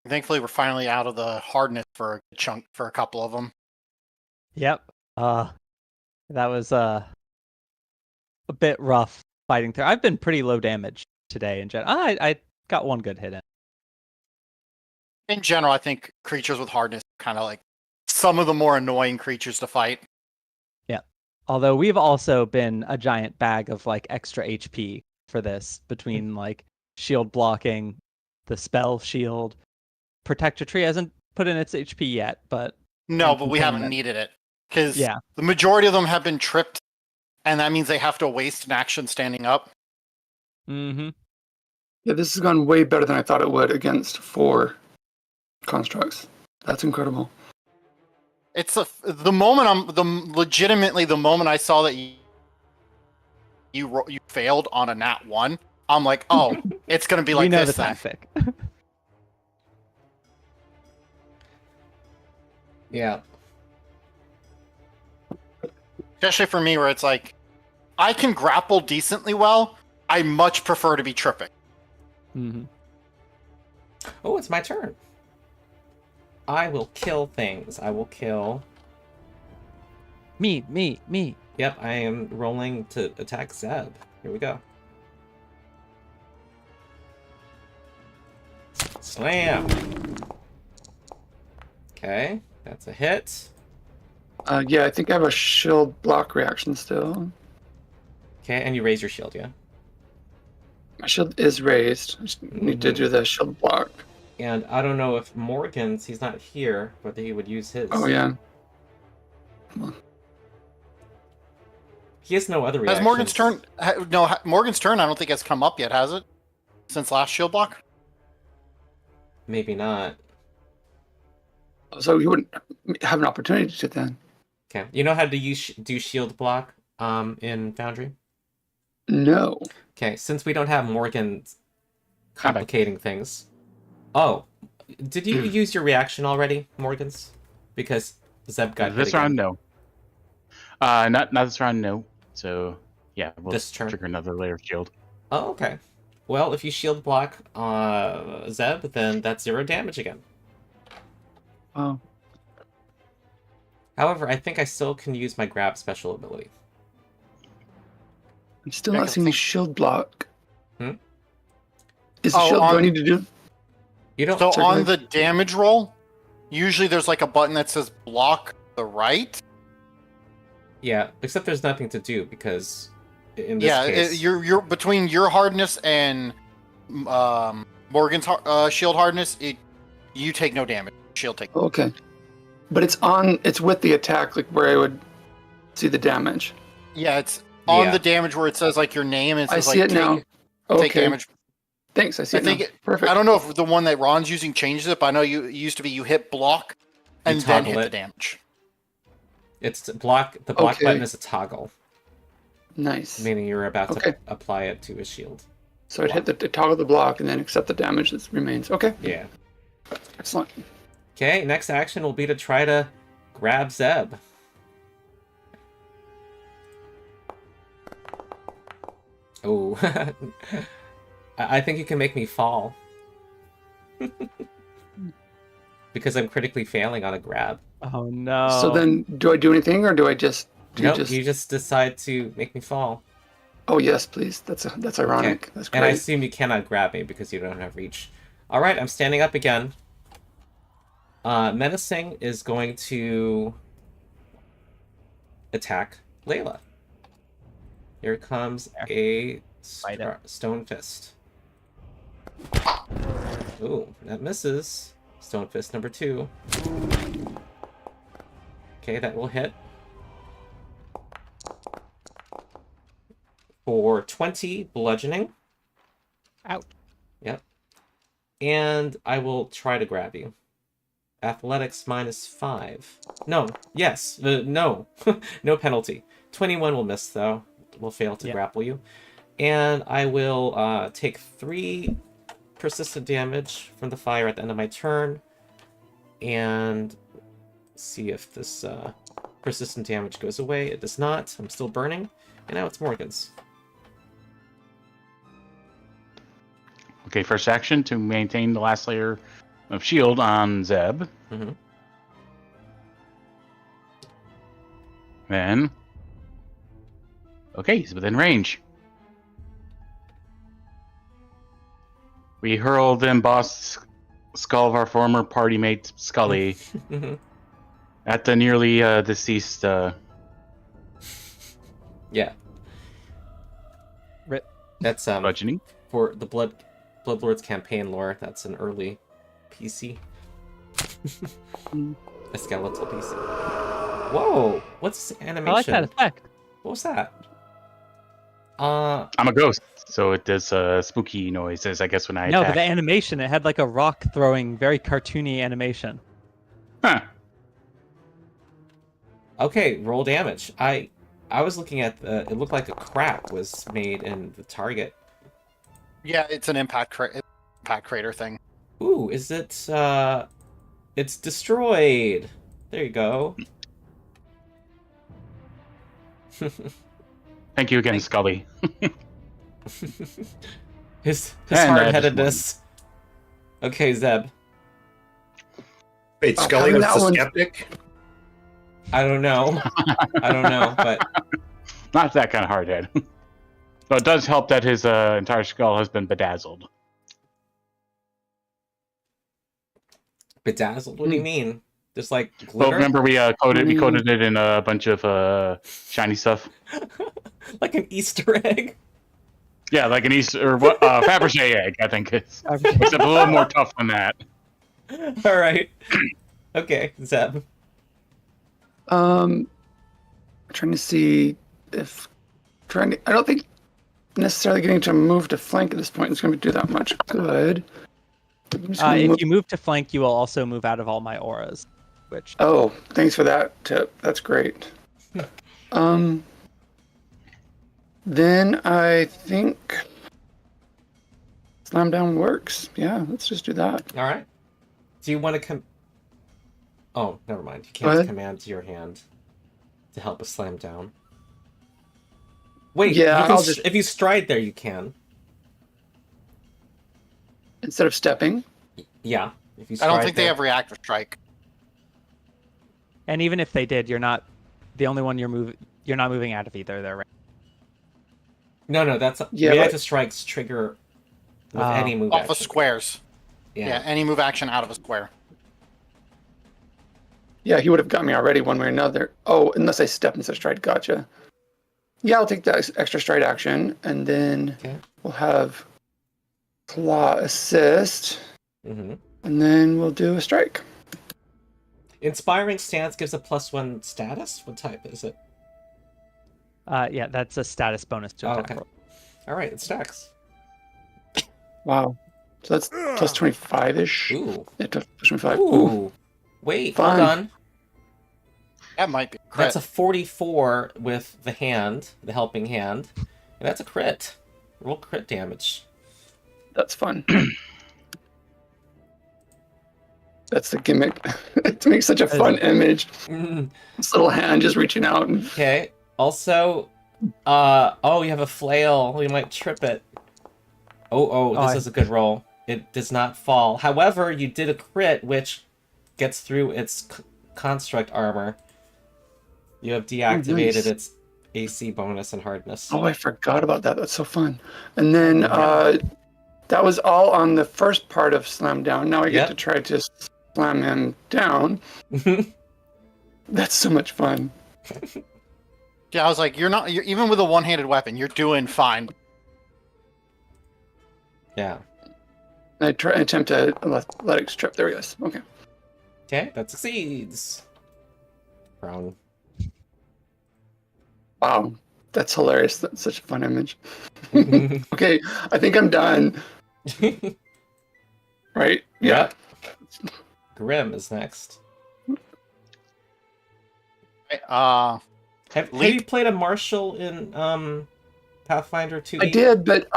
Thankfully, we're finally out of the hardness for a chunk for a couple of them. Yep. That was a bit rough fighting through. I've been pretty low damage today in general. I got one good hit in. In general, I think creatures with hardness are kind of like some of the more annoying creatures to fight. Yeah. Although we've also been a giant bag of like extra HP for this between like shield blocking, the spell shield. Protector tree hasn't put in its HP yet, but No, but we haven't containment. needed it because Yeah. the majority of them have been tripped, and that means they have to waste an action standing up. Mm-hmm. Yeah, this has gone way better than I thought it would against 4 constructs. That's incredible. It's the moment the moment I saw that you failed on a nat 1. I'm like, oh, it's gonna be like we know this the then. tactic. Yeah. Especially for me, where it's like, I can grapple decently well. I much prefer to be tripping. Mm-hmm. Oh, it's my turn. I will kill things. I will kill... Me. Yep, I am rolling to attack Zeb. Here we go. Slam! Okay, that's a hit. Yeah, I think I have a shield block reaction still. Okay, and you raise your shield, yeah? My shield is raised. I just need to do the shield block. And I don't know if Morgan's, he's not here, whether he would use his. Oh, yeah. He has no other reactions. Has Morgan's turn? No, Morgan's turn. I don't think has come up yet, has it? Since last shield block. Maybe not. So you wouldn't have an opportunity to then. Okay, you know how to do shield block in Foundry? No. Okay, since we don't have Morgan complicating things. Oh, did you use your reaction already, Morgan's? Because Zeb got hit This again. round, no. Not this round, no. So yeah, we'll This turn? trigger another layer of shield. Oh, okay. Well, if you shield block Zeb, then that's 0 damage again. Oh. However, I think I still can use my grab special ability. I'm still Yeah, not seeing the shield block. Hmm? Is the Oh, shield... Do I on- need to do... You don't. So Sorry, on go the damage roll, usually there's like a button that says block the right. Yeah, except there's nothing to do because in this Yeah, case, you're between your hardness and Morgan's shield hardness. You take no damage. Shield take. Okay. But it's with the attack, like where I would see the damage. Yeah, it's on Yeah. the damage where it says like your name. And it I says, see like, it now. Take Okay. damage. Thanks, I see I it think now. it- Perfect. I don't know if the one that Ron's using changes it, but I know it used to be you hit block and then toggle hit it. the damage. it's to block. The block Okay. button is a toggle, Nice. meaning you're about to Okay. apply it to a shield. So I'd hit the toggle the block and then accept the damage that remains. Okay. Yeah. Excellent. Okay, next action will be to try to grab Zeb. Oh, I think you can make me fall. Because I'm critically failing on a grab. Oh no. So then, do I do anything, or do I just... Do No, you just... you just decide to make me fall. Oh, yes, please. That's ironic. Okay. That's And I great. assume you cannot grab me because you don't have reach. Alright, I'm standing up again. Menacing is going to attack Leila. Here comes a Fight it. stone fist. Ooh, that misses. Stone fist number 2. Okay, that will hit. For 20 bludgeoning. Out. Yep. And I will try to grab you. Athletics -5. No. Yes. No. No penalty. 21 will miss, though. Will fail to Yeah. grapple you. And I will take 3 persistent damage from the fire at the end of my turn. And see if this persistent damage goes away. It does not. I'm still burning. And now it's Morgan's. Okay, first action to maintain the last layer of shield on Zeb. Mm-hmm. Then, okay, he's within range. We hurl the embossed skull of our former party mate Scully Mm-hmm. at the nearly deceased. Yeah. Rip. That's Bludgeoning. for the Bloodlords campaign lore. That's an early PC. A skeletal PC. Whoa! What's this animation? I like that effect. What was that? I'm a ghost, so it does spooky noises, I guess, when I No, but attack. the animation, it had like a rock throwing, very cartoony animation. Huh. Okay, roll damage. I was looking at it looked like a crack was made in the target. Yeah, it's an impact crater thing. Ooh, is it it's destroyed. There you go. Thank you again, Scully. his And hard-headedness. Okay, Zeb. Wait, Scully having was that the one- skeptic? I don't know. But Not that kind of hard head. So it does help that his entire skull has been bedazzled. bedazzled. What do you mean? Just like Well, glitter? remember we coated it in a bunch of shiny stuff. Like an Easter egg? Yeah, like an Easter or what? Fabergé egg, I think it's. Except a little more tough than that. All right. Okay, Zeb. Trying to see if I don't think necessarily getting to move to flank at this point is going to do that much good. I'm just gonna If move- you move to flank, you will also move out of all my auras. Which Oh, thanks for that tip. That's great. Then I think slam down works. Yeah, let's just do that. All right. Do you want to Oh, never mind. You Go can't ahead. command to your hand to help us slam down. Wait, Yeah, you can I'll just- if you stride there, you can. Instead of stepping. Yeah. If you I don't stride think they there. have reactor strike. and even if they did, you're not the only one you're not moving out of either. They're right. No, that's Yeah, reactive but- strikes trigger with Oh. any move Off action. of squares. Yeah. Yeah, any move action out of a square. Yeah, he would have got me already one way or another. Oh, unless I step instead of stride. Gotcha. Yeah, I'll take that extra stride action, and then Okay. we'll have claw assist, Mm-hmm. and then we'll do a strike. Inspiring stance gives a +1 status. What type is it? Yeah, that's a status bonus to Oh, attack okay. roll. All right, it stacks. Wow. So that's plus 25-ish. Ooh. Yeah, plus 25. Ooh. Ooh. Wait, Fun. hold on. That might be a crit. That's a 44 with the hand, the helping hand. And that's a crit. Roll crit damage. That's fun. That's the gimmick. To make such a fun image. Mm, This little hand just reaching out. And... okay. Also, you have a flail. We might trip it. This is a good roll. It does not fall. However, you did a crit, which gets through its construct armor. You have deactivated nice. its AC bonus and hardness. Oh, I forgot about that. That's so fun. And then that was all on the first part of Slam Down. Now I get Yep. to try to slam him down. That's so much fun. Yeah, I was like, you're even with a one-handed weapon, you're doing fine. Yeah. I attempt a athletics trip. There we go. Okay. Okay, that succeeds. Brown. Wow. That's hilarious. That's such a fun image. Okay, I think I'm done. Right? Yeah. Grim is next. Have you played a marshal in Pathfinder 2E? I did, but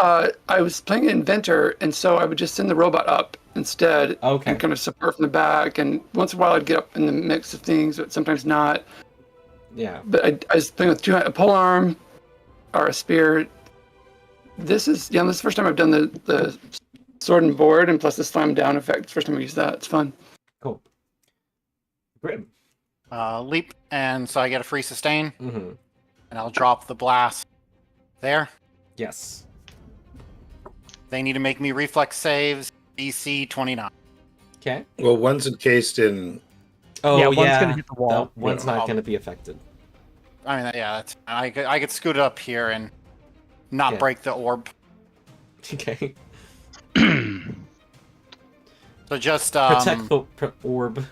I was playing Inventor, and so I would just send the robot up instead. Okay. And kind of support from the back, and once in a while I'd get up in the mix of things, but sometimes not. Yeah. But I was playing with a pole arm or a spear. This is the first time I've done the sword and board, and plus the slam down effect. First time I use that, it's fun. Cool. Grim. Leap, and so I get a free sustain, Mm-hmm. and I'll drop the blast there. Yes. They need to make me reflex saves, DC 29. Okay. Well, one's encased in. Oh, Yeah, one's gonna hit the wall. That one's Yeah. not going to be affected. I mean, yeah, that's, I could scoot it up here and not Yeah. break the orb. Okay. So just Protect the orb.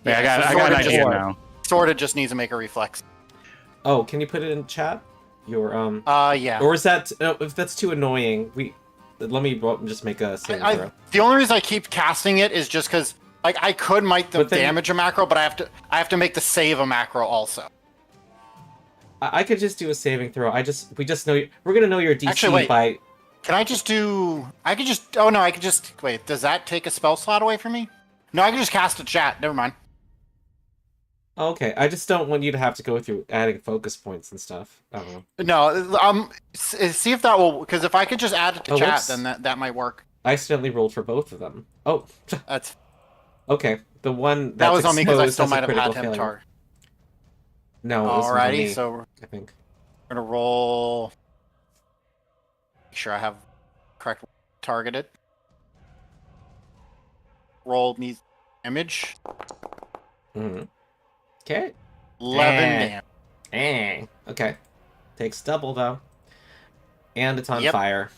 Yeah, I got so an Sword idea just- now. Sorta just needs to make a reflex. Oh, can you put it in chat? Your Yeah. Or is that if that's too annoying? Let me just make a saving throw. The only reason I keep casting it is just because like I could might the But then- damage a macro, but I have to make the save a macro also. I could just do a saving throw. We just know we're gonna know your DC Actually, wait. by. Can I just do? I could just. Oh no, I could just wait. Does that take a spell slot away from me? No, I can just cast a chat. Never mind. Okay, I just don't want you to have to go through adding focus points and stuff. I don't know. No, see if that will. Because if I could just add it to Oh, chat, whoops. then that might work. I accidentally rolled for both of them. Oh, That's okay. The one that was on me because I exposed still has a might have had critical him failure. target. No, it wasn't on me, Alrighty, so we're I think. gonna roll. Make sure I have correct targeted. Roll me damage. Mm-hmm. Okay. 11 damage. Okay. Takes double though. And it's on Yep. fire.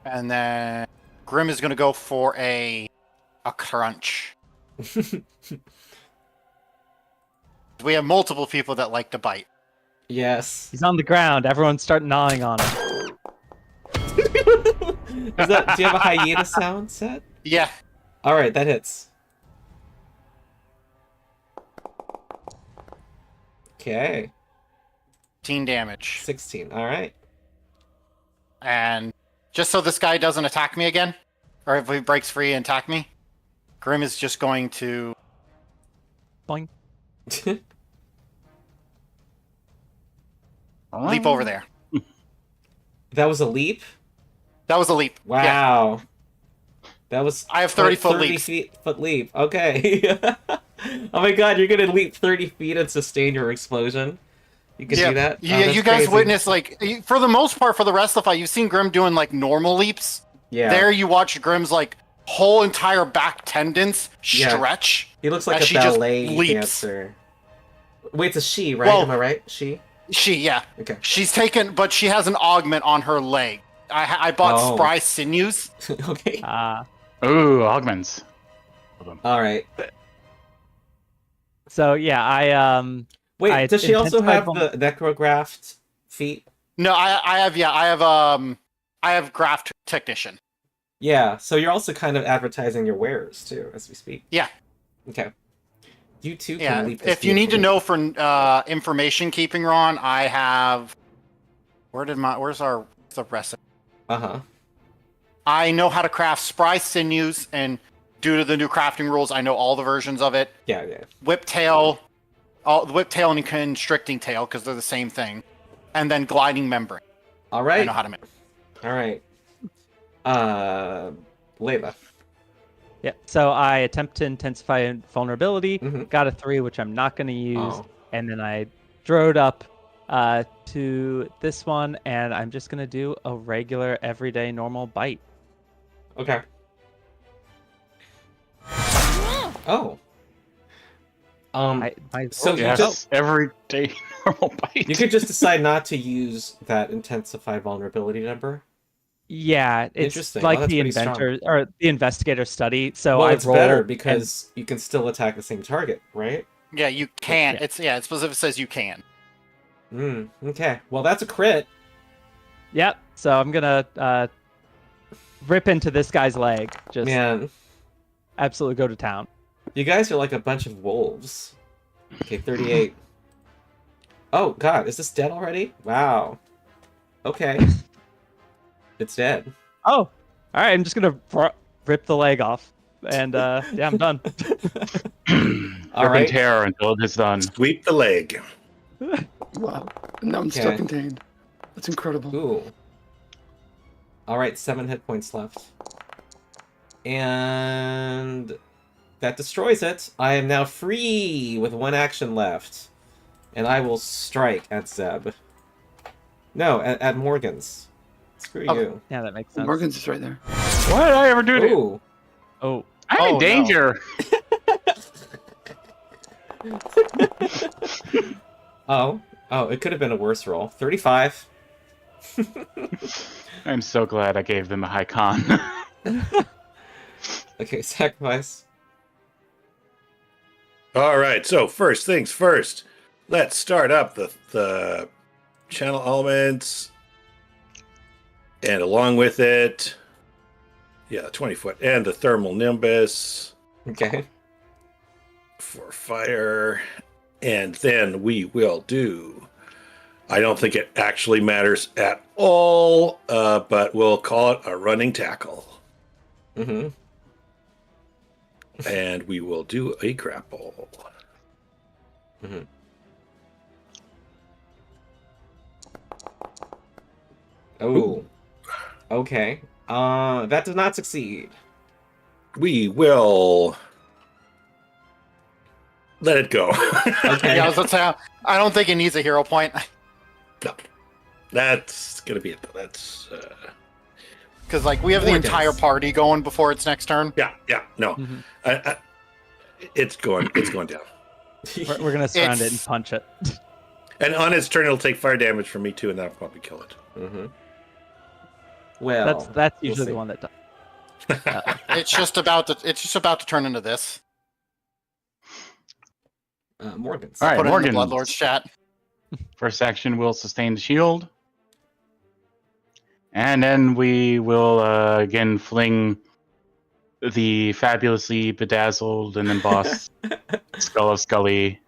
And then Grim is gonna go for a crunch. We have multiple people that like to bite. Yes. He's on the ground. Everyone start gnawing on him. Do you have a hyena sound set? Yeah. Alright, that hits. Okay. 15 damage. 16. Alright. And just so this guy doesn't attack me again, or if he breaks free and attack me, Grim is just going to Boing. leap over there. That was a leap? That was a leap. Yeah. Wow. That was I have 30-foot 30 leaps. foot leap. Okay. Oh my god, you're gonna leap 30 feet and sustain your explosion. You can do that? Oh, Yeah, that's you guys crazy. witness, like, for the most part, for the rest of the fight, you've seen Grim doing, like, normal leaps. Yeah. There you watch Grim's, like, whole entire back tendons Yeah. stretch. He looks like as a she just ballet leaps. dancer. Wait, it's a she, right? Well- Am I right? She? Yeah. Okay. She's taken, but she has an augment on her leg. I bought Oh. spry sinews. Okay. Ooh, augments. Alright. So yeah, I Wait, I does she also have intensified the necrographed feet? No, I have graft technician. Yeah, so you're also kind of advertising your wares too, as we speak. Yeah. Okay. You too can Yeah. leap this If you need to beautiful know for information keeping, Ron, I have. Where's the recipe? leap. Uh-huh. I know how to craft spry sinews, and due to the new crafting rules, I know all the versions of it. Yeah, yeah. Whiptail, whiptail and constricting tail, because they're the same thing, and then gliding membrane. I Alright. know how to make. Alright. Leila. Yeah. So I attempt to intensify vulnerability. Mhm. Got a 3, which I'm not going to use, Oh. and then I throwed up to this one, and I'm just going to do a regular, everyday, normal bite. Okay. Oh. So you Yes, just every day normal bite. you could just decide not to use that intensified vulnerability number. Yeah, it's Interesting. like Oh, that's the pretty strong. inventor or the investigator study. So Well, I it's roll better and- because you can still attack the same target, right? Yeah, you can. Yeah. It's specific says you can. Okay. Well, that's a crit. Yep. So I'm gonna rip into this guy's leg. Just Man, absolutely go to town. you guys are like a bunch of wolves. Okay, 38. Oh, God. Is this dead already? Wow. Okay. It's dead. Oh, all right. I'm just gonna rip the leg off, and yeah, I'm done. All Rip right. and tear until it is done. Sweep the leg. Wow. And now I'm still Okay. contained. That's incredible. Ooh. Alright, 7 hit points left. And that destroys it. I am now free with 1 action left. And I will strike at Zeb. No, at Morgan's. Screw you. Yeah, that makes sense. Morgan's is right there. What did I ever do to you? Ooh. Oh, I'm Oh, in danger. Oh, it could have been a worse roll. 35. I'm so glad I gave them a high con. Okay, sacrifice. All right. So first things first. Let's start up the channel elements, and along with it, 20-foot, and the thermal nimbus Okay. for fire, and then we will do. I don't think it actually matters at all, but we'll call it a running tackle. Mm-hmm. And we will do a grapple. Mm-hmm. Oh. Okay. That does not succeed. We will let it go. Okay. Yeah, I was gonna say, I don't think it needs a hero point. No. That's gonna be it. That's Because, like, we have the Morgan's. entire party going before its next turn. yeah. No, Mhm. it's going down. we're gonna surround it and It's- punch it. And on its turn, it'll take fire damage from me too, and that'll probably kill it. Mm-hmm. Well, That's we'll usually see. the one that does. It's just about to turn into this. Morgan's. All right, Put it in the Morgan. Bloodlord's chat. First action will sustain the shield. And then we will again fling the fabulously bedazzled and embossed skull of Scully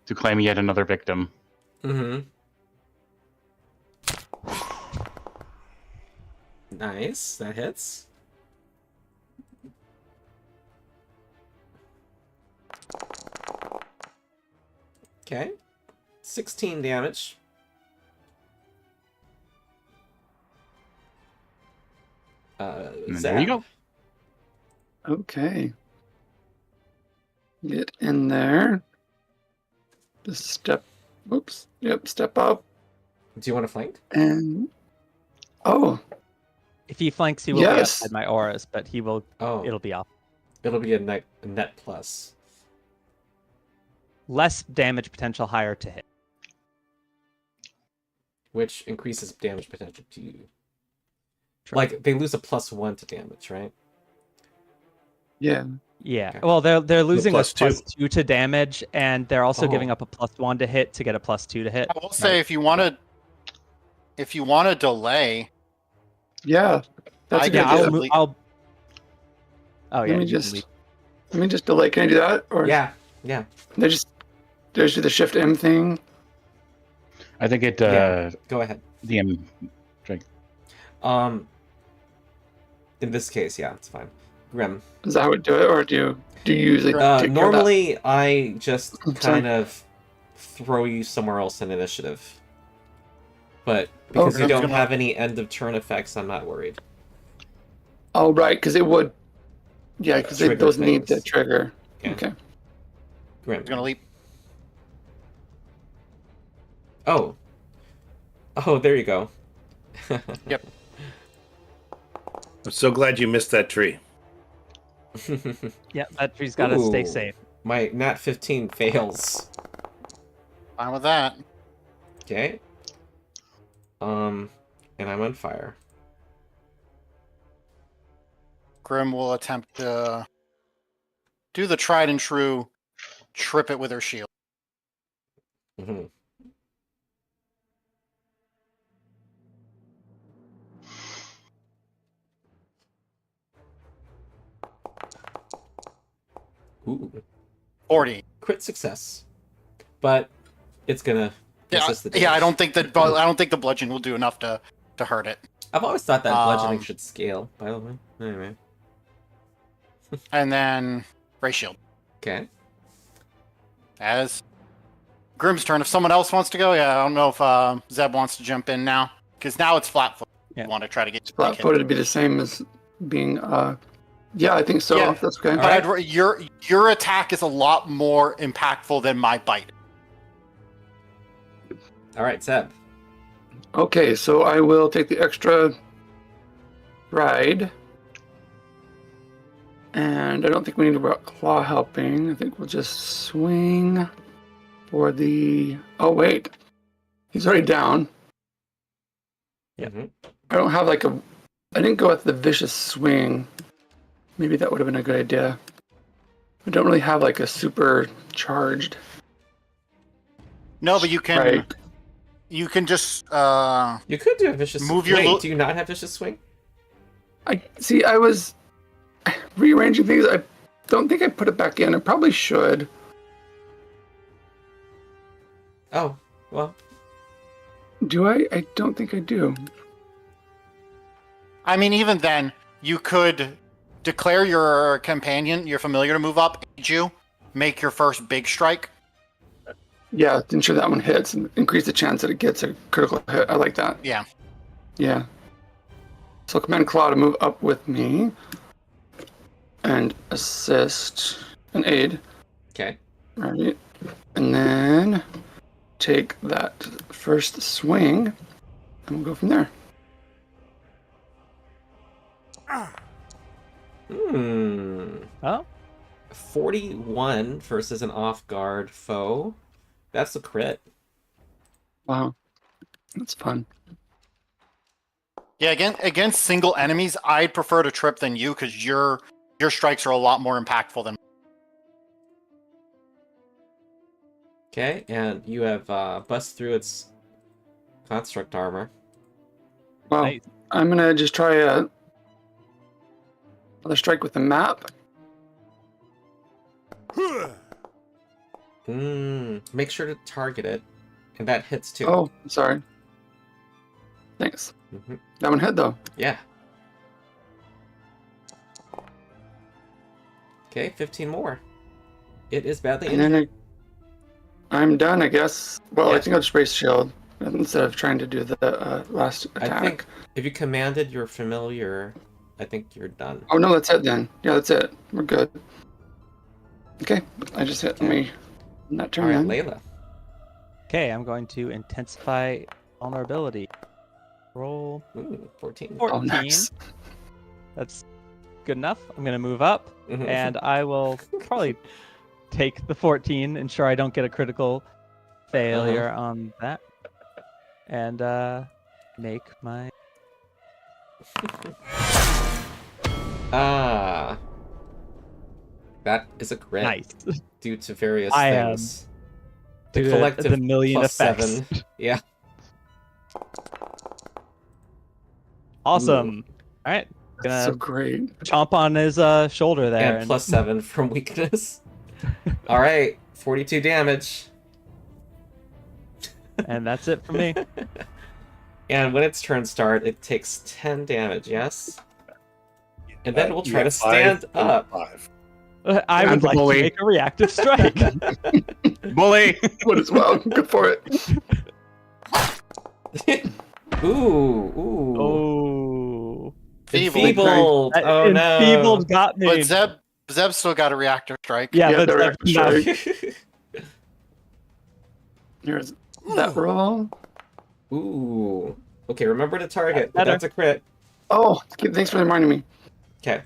to claim yet another victim. Mm-hmm. Nice. That hits. Okay. 16 damage. And Zap. there you go. Okay. Get in there. Just step. Whoops. Yep. Step up. Do you want to flank? And. Oh. If he flanks, he will be Yes. outside my auras, but he will. Oh, It'll be off. it'll be a net plus. Less damage potential, higher to hit. Which increases damage potential to you. True. Like, they lose a +1 to damage, right? Yeah. Yeah. Okay. Well, they're losing plus a +2 to damage, and they're also Oh. giving up a +1 to hit to get a +2 to hit. I will say, if you want to delay, Yeah. That's I a good can Yeah, idea. I'll. Oh yeah. Let me you can just. leave. Let me just delay. Can I do that? Or Yeah. They just do the Shift M thing. I think it Yeah. Go ahead. the In this case, yeah, it's fine. Grim. Is that how it do it, or do you usually take care of that? Normally, I just I'm sorry. kind of throw you somewhere else in initiative. But because you Okay. don't have any end of turn effects, I'm not worried. Oh, right, because it would. Yeah, because Trigger those need to things. trigger. Yeah. Okay. Grim. I'm gonna leap. Oh. Oh, there you go. Yep. I'm so glad you missed that tree. Yeah, that tree's got to stay Ooh. safe. My nat 15 fails. Fine with that. Okay. And I'm on fire. Grim will attempt to do the tried and true, trip it with her shield. Mhm. Ooh. 40. Crit success. But it's gonna Yeah, resist the yeah. I damage. don't think the bludgeon will do enough to hurt it. I've always thought that bludgeoning Um, should scale, by the way. Anyway. And then ray shield Okay. as Grim's turn. If someone else wants to go, yeah, I don't know if Zeb wants to jump in now. Because now it's flat-footed. Yeah. You want to try to get Flat-footed would be the same as being. Yeah, I think so. Yeah. That's okay. But your attack is a lot more impactful than my bite. All right, Zeb. Okay, so I will take the extra ride. And I don't think we need to worry about claw helping. I think we'll just swing for the... Oh, wait. He's already down. Yeah. Mhm. I don't have like a... I didn't go with the vicious swing. Maybe that would have been a good idea. I don't really have like a super charged... No, but you can. Right. You can just. You could do a vicious Move swing. your Wait, do you not have vicious swing? I was rearranging things. I don't think I put it back in. I probably should. Oh, well. Do I? I don't think I do. I mean, even then, you could declare your companion, your familiar, to move up, aid you, make your first big strike. Yeah, to ensure that one hits and increase the chance that it gets a critical hit. I like that. Yeah. Yeah. So command Claw to move up with me and assist and aid. Okay. Right. And then take that first swing and we'll go from there. Oh, 41 versus an off-guard foe. That's a crit. Wow. That's fun. Yeah, against single enemies, I'd prefer to trip than you because your strikes are a lot more impactful than. Okay, and you have bust through its construct armor. Well, Nice. I'm gonna just try another strike with the map. Make sure to target it, and that hits too. Oh, sorry. Thanks. Mhm. That one hit though. Yeah. Okay, 15 more. It is badly And injured. then I'm done, I guess. Well, Yeah. I think I'll just brace shield instead of trying to do the last attack. I think if you commanded your familiar, I think you're done. Oh no, that's it then. Yeah, that's it. We're good. Okay, I just hit me. Not All turn right, in. Leila. okay. I'm going to intensify vulnerability. Roll Ooh, 14. 14. Oh, nice. That's good enough. I'm going to move up, Mhm. and I will probably take the 14, ensure I don't get a critical failure on that, and make my... Ah. That is a crit Nice. due to various I am things. The due to collective the million plus effects. 7. Yeah. Awesome. All right. That's so Gonna great. chomp on his shoulder there. And plus 7 from weakness. All right, 42 damage. And that's it for me. And when its turn start, it takes 10 damage, yes? And then we'll try Yeah, to stand 5 up. 5. I I'm would the like to bully. make a reactive strike. Bully! Would as well. Go for it. Ooh. Oh. Enfeebled. That Oh no. enfeebled got me. But Zeb's still got a reactor strike. yeah, Yeah, but the that's reactive enough. Here's that roll. Ooh. Okay, remember to target. Better. That's a crit. Oh, thanks for reminding me. Okay.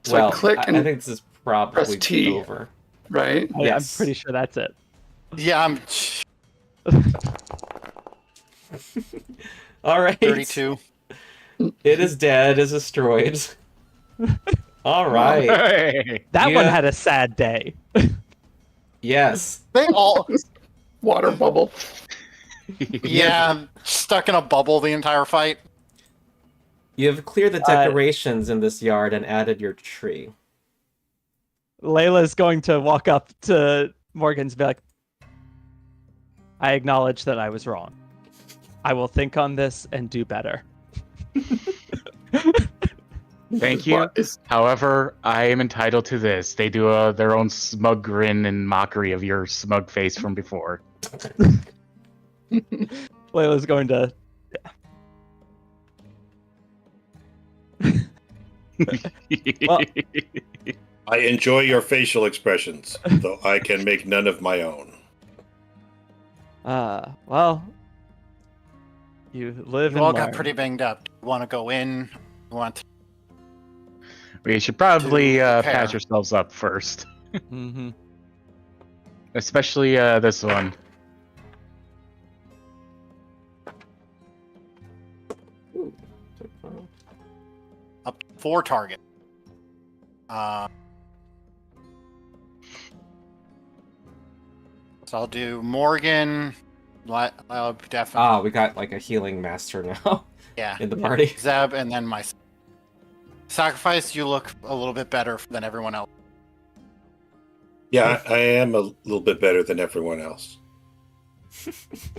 So well, I click I and think this is probably press T. over. right. I'm Yes. pretty sure that's it. Yeah, I'm All right. 32. It is dead. Is destroyed. All right. Hey! That one Yeah. had a sad day. Yes. They all, Water bubble. yeah, I'm stuck in a bubble the entire fight. You have cleared the decorations in this yard and added your tree. Layla's going to walk up to Morgan's and be like, I acknowledge that I was wrong. I will think on this and do better. Thank you. What is- However, I am entitled to this. They do their own smug grin and mockery of your smug face from before. Leila's going to. Well- I enjoy your facial expressions, though I can make none of my own. Well, you live You and all learn. got pretty banged up. Do you want to go in? You want to We should probably To repair. patch ourselves up first. Mm-hmm. Especially this one. Ooh. up to 4 targets? So I'll do Morgan. I'll definitely. Ah, we got like a healing master now Yeah. in the Yeah. party. Zeb, and then my sacrifice. You look a little bit better than everyone else. Yeah, I am a little bit better than everyone else.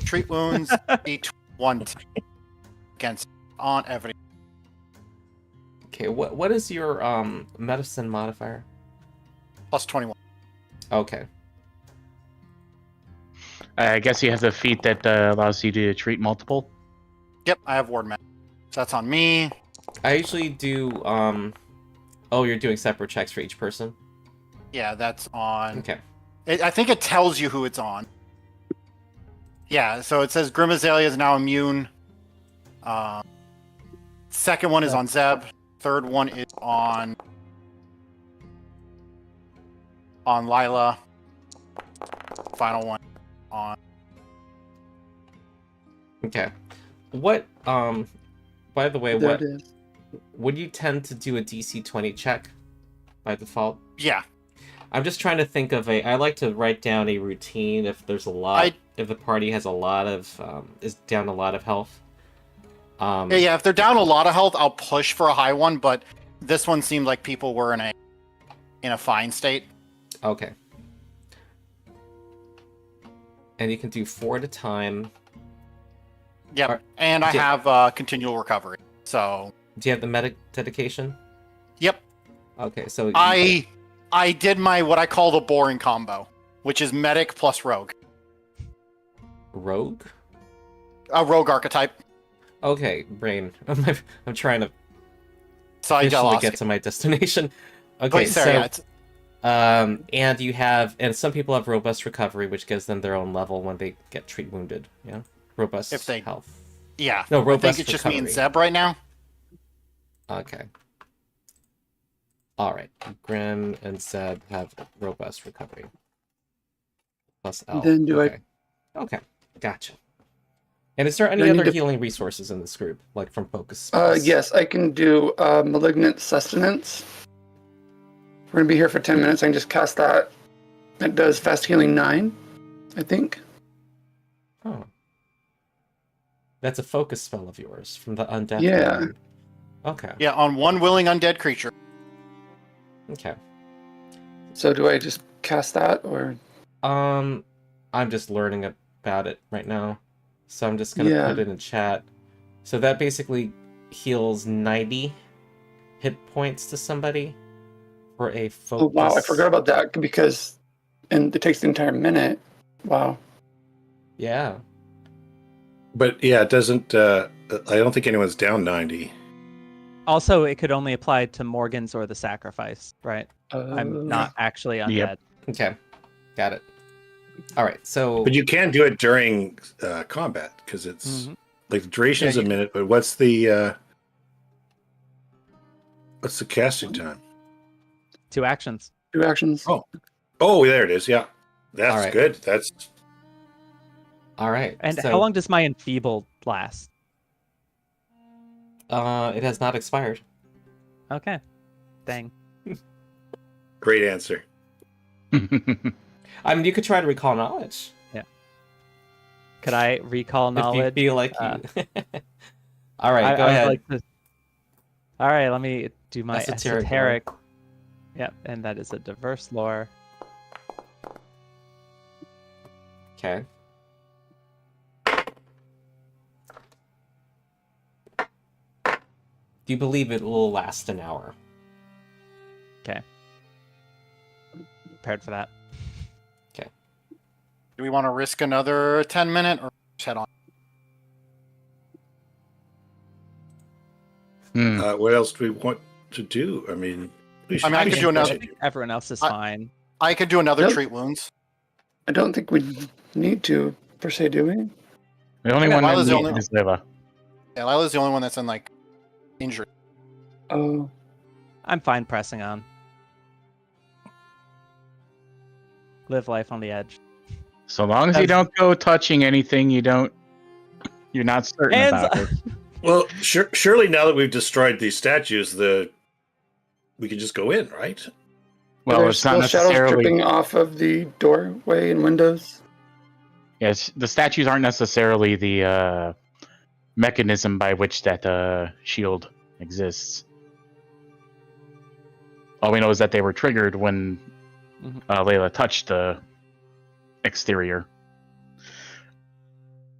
Treat wounds. Each one against on every. Okay, what is your medicine modifier? Plus 21. Okay. I guess you have the feat that allows you to treat multiple. Yep, I have ward magic. So that's on me. I usually do oh, you're doing separate checks for each person? Yeah, that's on. Okay. I think it tells you who it's on. Yeah, so it says Grim Azalea is now immune. Second one is on Zeb. Third one is on Leila. Final one on. Okay. What by the way, There what it is. would you tend to do a DC 20 check by default? Yeah, I'm just trying to think of I like to write down a routine if there's a lot if the party has a lot of is down a lot of health. yeah. If they're down a lot of health, I'll push for a high one. But this one seemed like people were in a fine state. Okay. And you can do 4 at a time. Yep, Alright. and I Yeah. have continual recovery. So Do you have the medic dedication? yep, Okay, so I did my what I call the boring combo, which is medic plus rogue. rogue? A rogue archetype. Okay, brain. I'm trying to So I officially lost. get to my destination. Okay, But sorry, yeah, so it's, and you have and some people have robust recovery, which gives them their own level when they get treat wounded. Yeah, robust If they- health. yeah. No, I robust think it's just me and recovery. Zeb right now. Okay. All right. Grim and Zeb have robust recovery. Plus L. Then do I- okay. Okay, gotcha. And is there any Do I need other to- healing resources in this group, like from focus? spells? Yes, I can do malignant sustenance. We're gonna be here for 10 minutes. I can just cast that. It does fast healing 9, I think. Oh. That's a focus spell of yours from the undead. Yeah. Domain. Okay. Yeah, on one willing undead creature. Okay. So do I just cast that or? I'm just learning about it right now, so I'm just gonna Yeah. put it in chat. So that basically heals 90 hit points to somebody for a focus. Oh wow, I forgot about that because, and it takes the entire minute. Wow. Yeah. But yeah, it doesn't. I don't think anyone's down 90. Also, it could only apply to Morgans or the sacrifice, right? I'm not actually undead. Yep. Okay. Got it. All right. So. But you can do it during combat because it's Mhm. like the duration is Yeah, a minute. But what's the casting time? 2 actions. 2 actions. Oh, there it is. Yeah, that's All right. good. That's All right. And so, how long does my enfeebled last? It has not expired. Okay. Dang. great answer. I mean, you could try to recall knowledge. Could I recall If you knowledge? feel like you. All right. Go I would ahead. like to... All right, let me do my Esoteric esoteric. Yep, and that is a diverse lore. Okay. Do You believe it will last an hour. Okay. Prepared for that. Do we want to risk another 10-minute or just head on? What else do we want to do? I mean, I could do another. I think everyone else is fine. I could do another Nope. treat wounds. I don't think we need to, per se, do we? The only Okay, one Lila's that the needs only- is Leila. Yeah, Lila's the only one that's in like injury. Oh, I'm fine pressing on. Live life on the edge. So long as you don't go touching anything, you're not certain Hands about it. well, surely now that we've destroyed these statues, we can just go in, right? Well, there's it's not still shadows necessarily. dripping off of the doorway and windows. Yes, the statues aren't necessarily the mechanism by which that shield exists. All we know is that they were triggered when Leila touched the exterior.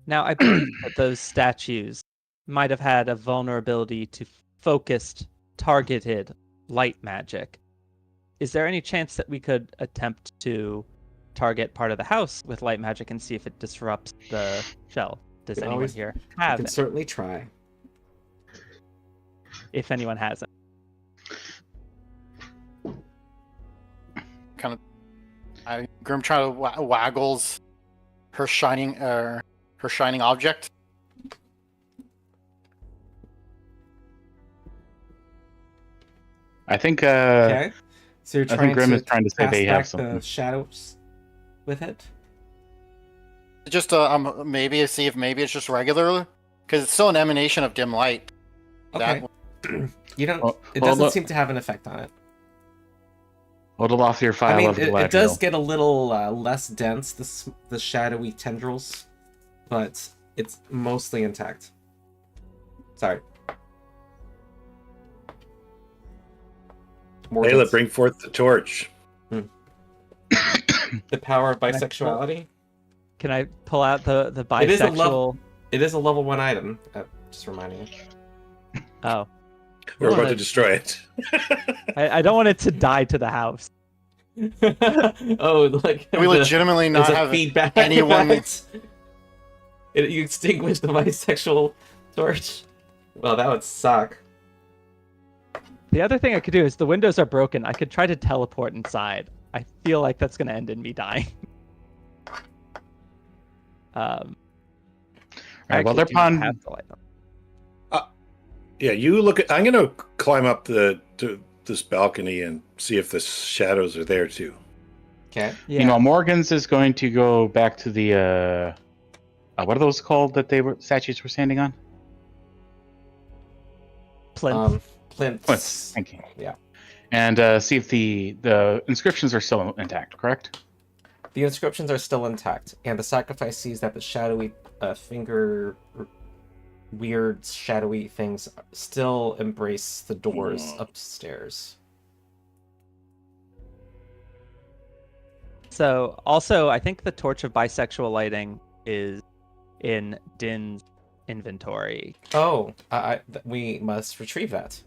Now, I believe that those statues might have had a vulnerability to focused, targeted light magic. Is there any chance that we could attempt to target part of the house with light magic and see if it disrupts the shell? Does can anyone always- here I have can it? certainly try. If anyone has it. Grim try to waggles her shining object. I think. Okay. So you're I think trying Grim to is trying to say pass they have back something. the shadows with it. Just maybe see if maybe it's just regular, because it's still an emanation of dim light. Okay. You don't. Well, it well, doesn't look- seem to have an effect on it. Hold it off your file I mean, of it collateral. does get a little less dense, the shadowy tendrils, but it's mostly intact. Sorry. Leila, bring forth the torch. The power of bisexuality. Can I pull out the It is a bisexual? It is a level 1 item. Just reminding you. Oh, We're about wanna- to destroy it. I don't want it to die to the house. Oh, like We legitimately there's not a have feedback. anyone. You extinguish the bisexual torch. Well, that would suck. The other thing I could do is the windows are broken. I could try to teleport inside. I feel like that's going to end in me dying. Right, well, they're pond. Yeah, you look at. I'm going to climb up to this balcony and see if the shadows are there too. Okay. Yeah. Meanwhile, Morgan's is going to go back to the what are those called that statues were standing on? Plinth. Plinths. Plinths. Thank you. Yeah. And see if the inscriptions are still intact. Correct. The inscriptions are still intact, and the sacrifice sees that the shadowy weird shadowy things still embrace the doors upstairs. So, also, I think the Torch of Bisexual Lighting is in Dyn's inventory. Oh, we must retrieve that.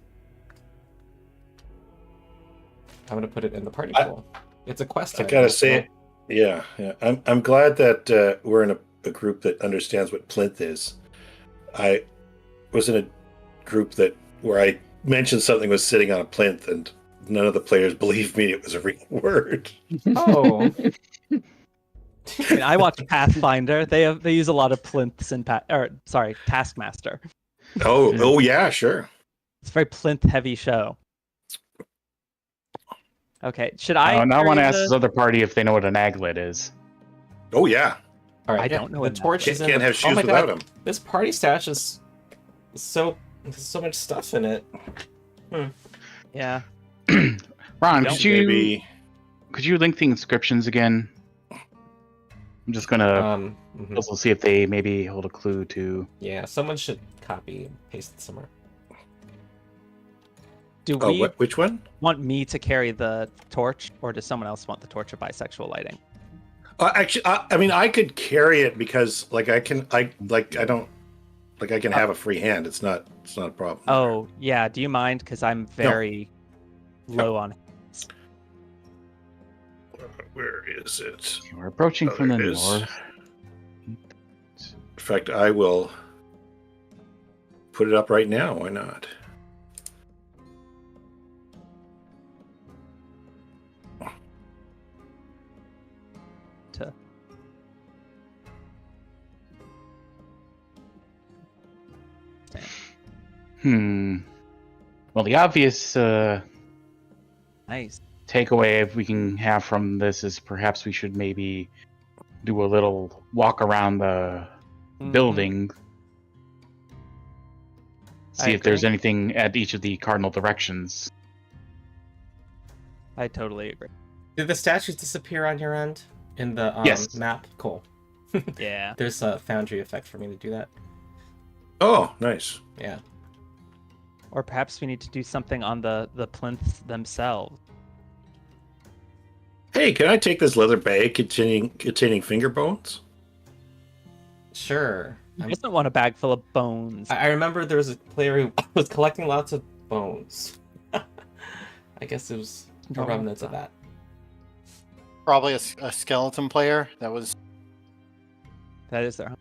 I'm gonna put it in the party pool. It's a quest. I item, gotta so- say, yeah. I'm glad that we're in a group that understands what plinth is. I was in a group where I mentioned something was sitting on a plinth, and none of the players believed me it was a real word. Oh, I mean, I watch Pathfinder. They use a lot of plinths in Taskmaster. Oh yeah, sure. It's a very plinth heavy show. Okay, should I? Now I want to carry ask the- this other party if they know what an aglet is. Oh yeah. all right. I don't know The what torch is in. Can't the- have oh shoes my without God, them. this party stash is so much stuff in it. Yeah. Ron, Don't could you Maybe link the inscriptions again? I'm just gonna Mhm. also see if they maybe hold a clue to. Yeah, someone should copy and paste it somewhere. Do Oh, we which one? want me to carry the torch, or does someone else want the Torch of Bisexual Lighting? Actually, I mean, I could carry it because, like, I don't. Like I can have a free hand. It's not a problem. Oh, yeah. Do you mind? Because I'm very low on. Where is it? We're approaching from the There it is. north. In fact, I will put it up right now. Why not? Well, the obvious Nice. takeaway if we can have from this is perhaps we should maybe do a little walk around the building. I See if there's agree. anything at each of the cardinal directions. I totally agree. Did the statues disappear on your end in the Yes. map? Cool. Yeah. There's a foundry effect for me to do that. Oh, nice. Yeah. Or perhaps we need to do something on the plinths themselves. Hey, can I take this leather bag containing finger bones? Sure. Who doesn't want a bag full of bones? I remember there was a player who was collecting lots of bones. I guess it was a Oh. remnant of that. Probably a skeleton player that was. That is their.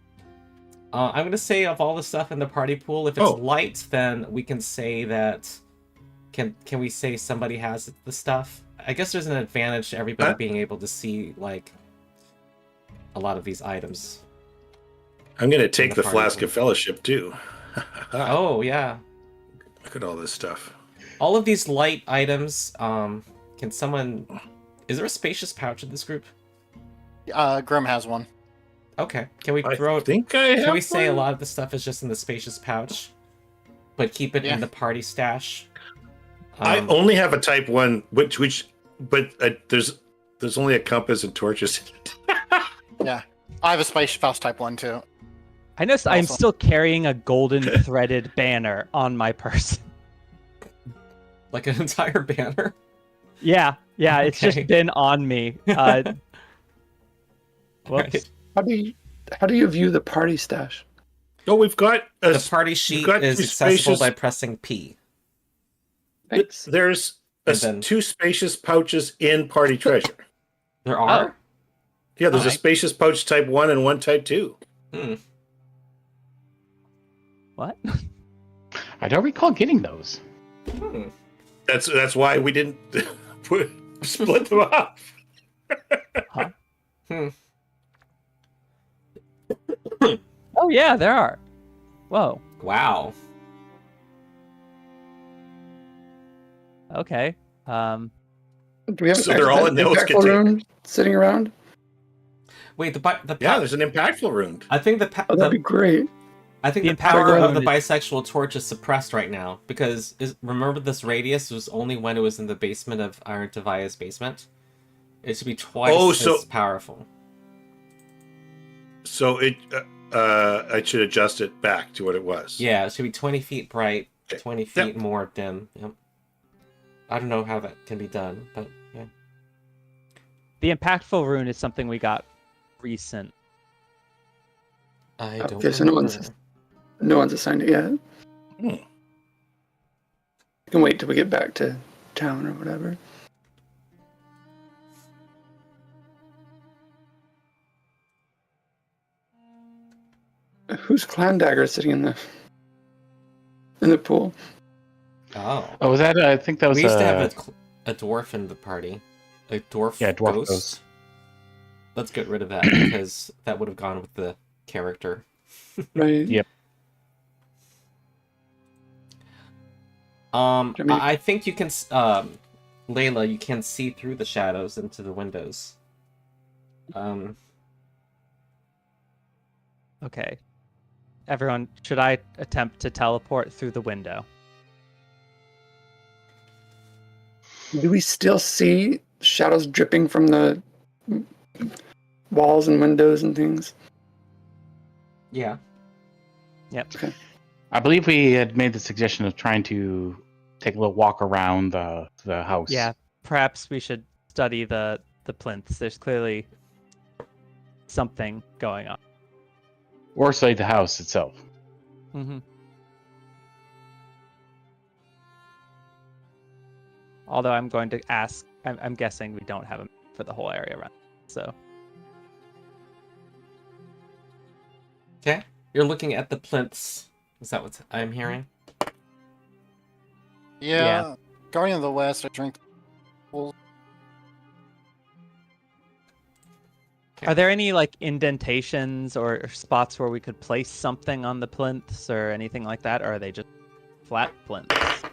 I'm gonna say of all the stuff in the party pool, if it's light, then we can say that. Can we say somebody has the stuff? I guess there's an advantage to everybody being able to see like a lot of these items. I'm going to take the party flask pool. of fellowship too. Oh yeah, Look at all this stuff. all of these light items. Can someone? Is there a spacious pouch in this group? Grim has one. Okay, can we I throw? think I have Can we say a one? lot of the stuff is just in the spacious pouch, but keep it Yeah. in the party stash? I only have a type 1, but there's only a compass and torches. Yeah. I have a Space Spouse type 1 too. I noticed I'm Also- still carrying a golden threaded banner on my person. Like an entire banner. Yeah, it's Okay. just been on me. Whoops. Right. How do you view the party stash? Oh, we've got a, The party sheet got is two accessible spacious- by pressing P. Thanks. there's And then- 2 spacious pouches in party treasure. There are. Yeah, there's a Alright. spacious pouch type 1 and one type 2. Hmm. What? I don't recall getting those. Hmm. That's why we didn't split them up. Hmm. Oh yeah, there are. Whoa. Wow. Okay. Do we have So they're all in those impactful containers. room sitting around? Wait, Yeah, there's an impactful rune. I think Oh, that'd be great. I think The the power impactful of the rune bisexual torch is suppressed right now because remember this radius was only when it was in the basement of Iron Tavia's basement. It should be twice as powerful. So I should adjust it back to what it was. Yeah, it should be 20 feet bright, Okay. 20 feet more dim. Yep. I don't know how that can be done, but yeah. The impactful rune is something we got recent. I don't Okay, so no remember. one's assigned it yet. Hmm. You can wait till we get back to town or whatever. Whose clan dagger is sitting in the pool? Oh. Oh, was that? I think that was. We used to have a dwarf in the party. A dwarf, dwarf ghost. ghost. Let's get rid of that because that would have gone with the character. Right. Yep. I mean- I think you can, Leila, you can see through the shadows into the windows. Okay. Everyone, should I attempt to teleport through the window? Do we still see shadows dripping from the walls and windows and things? Yeah. Yep. I believe we had made the suggestion of trying to take a little walk around the house. Yeah. Perhaps we should study the plinths. There's clearly something going on. Or study the house itself. Mm-hmm. Although I'm going to ask, I'm guessing we don't have a map for the whole area around. So Okay. You're looking at the plinths. Is that what I'm hearing? Yeah. Guardian of the West, I drink. are there any like indentations or spots where we could place something on the plinths or anything like that, or are they just flat plinths?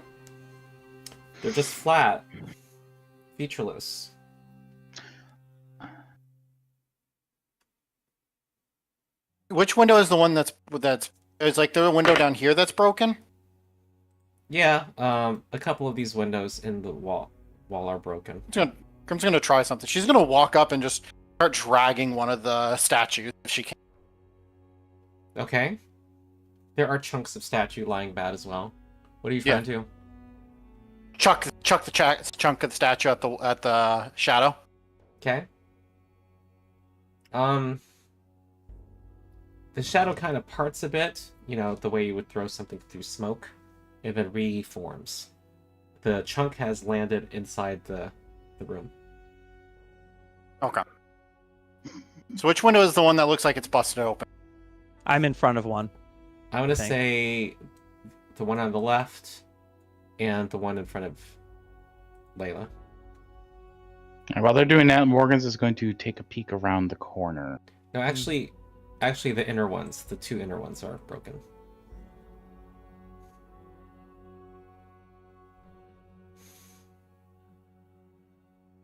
They're just flat, featureless. Which window is the one that's is like the window down here that's broken? Yeah, a couple of these windows in the wall are broken. Grim's gonna try something. She's gonna walk up and just start dragging one of the statues if she can. Okay. There are chunks of statue lying bad as well. What are you trying to do? Chuck the chunk of the statue at the shadow. Okay. The shadow kind of parts a bit, you know, the way you would throw something through smoke, and then reforms. The chunk has landed inside the room. Okay. So which window is the one that looks like it's busted open? I'm in front of one. I'm going to Thanks. say the one on the left and the one in front of Leila. And while they're doing that, Morgan's is going to take a peek around the corner. No, actually the inner ones, the two inner ones are broken.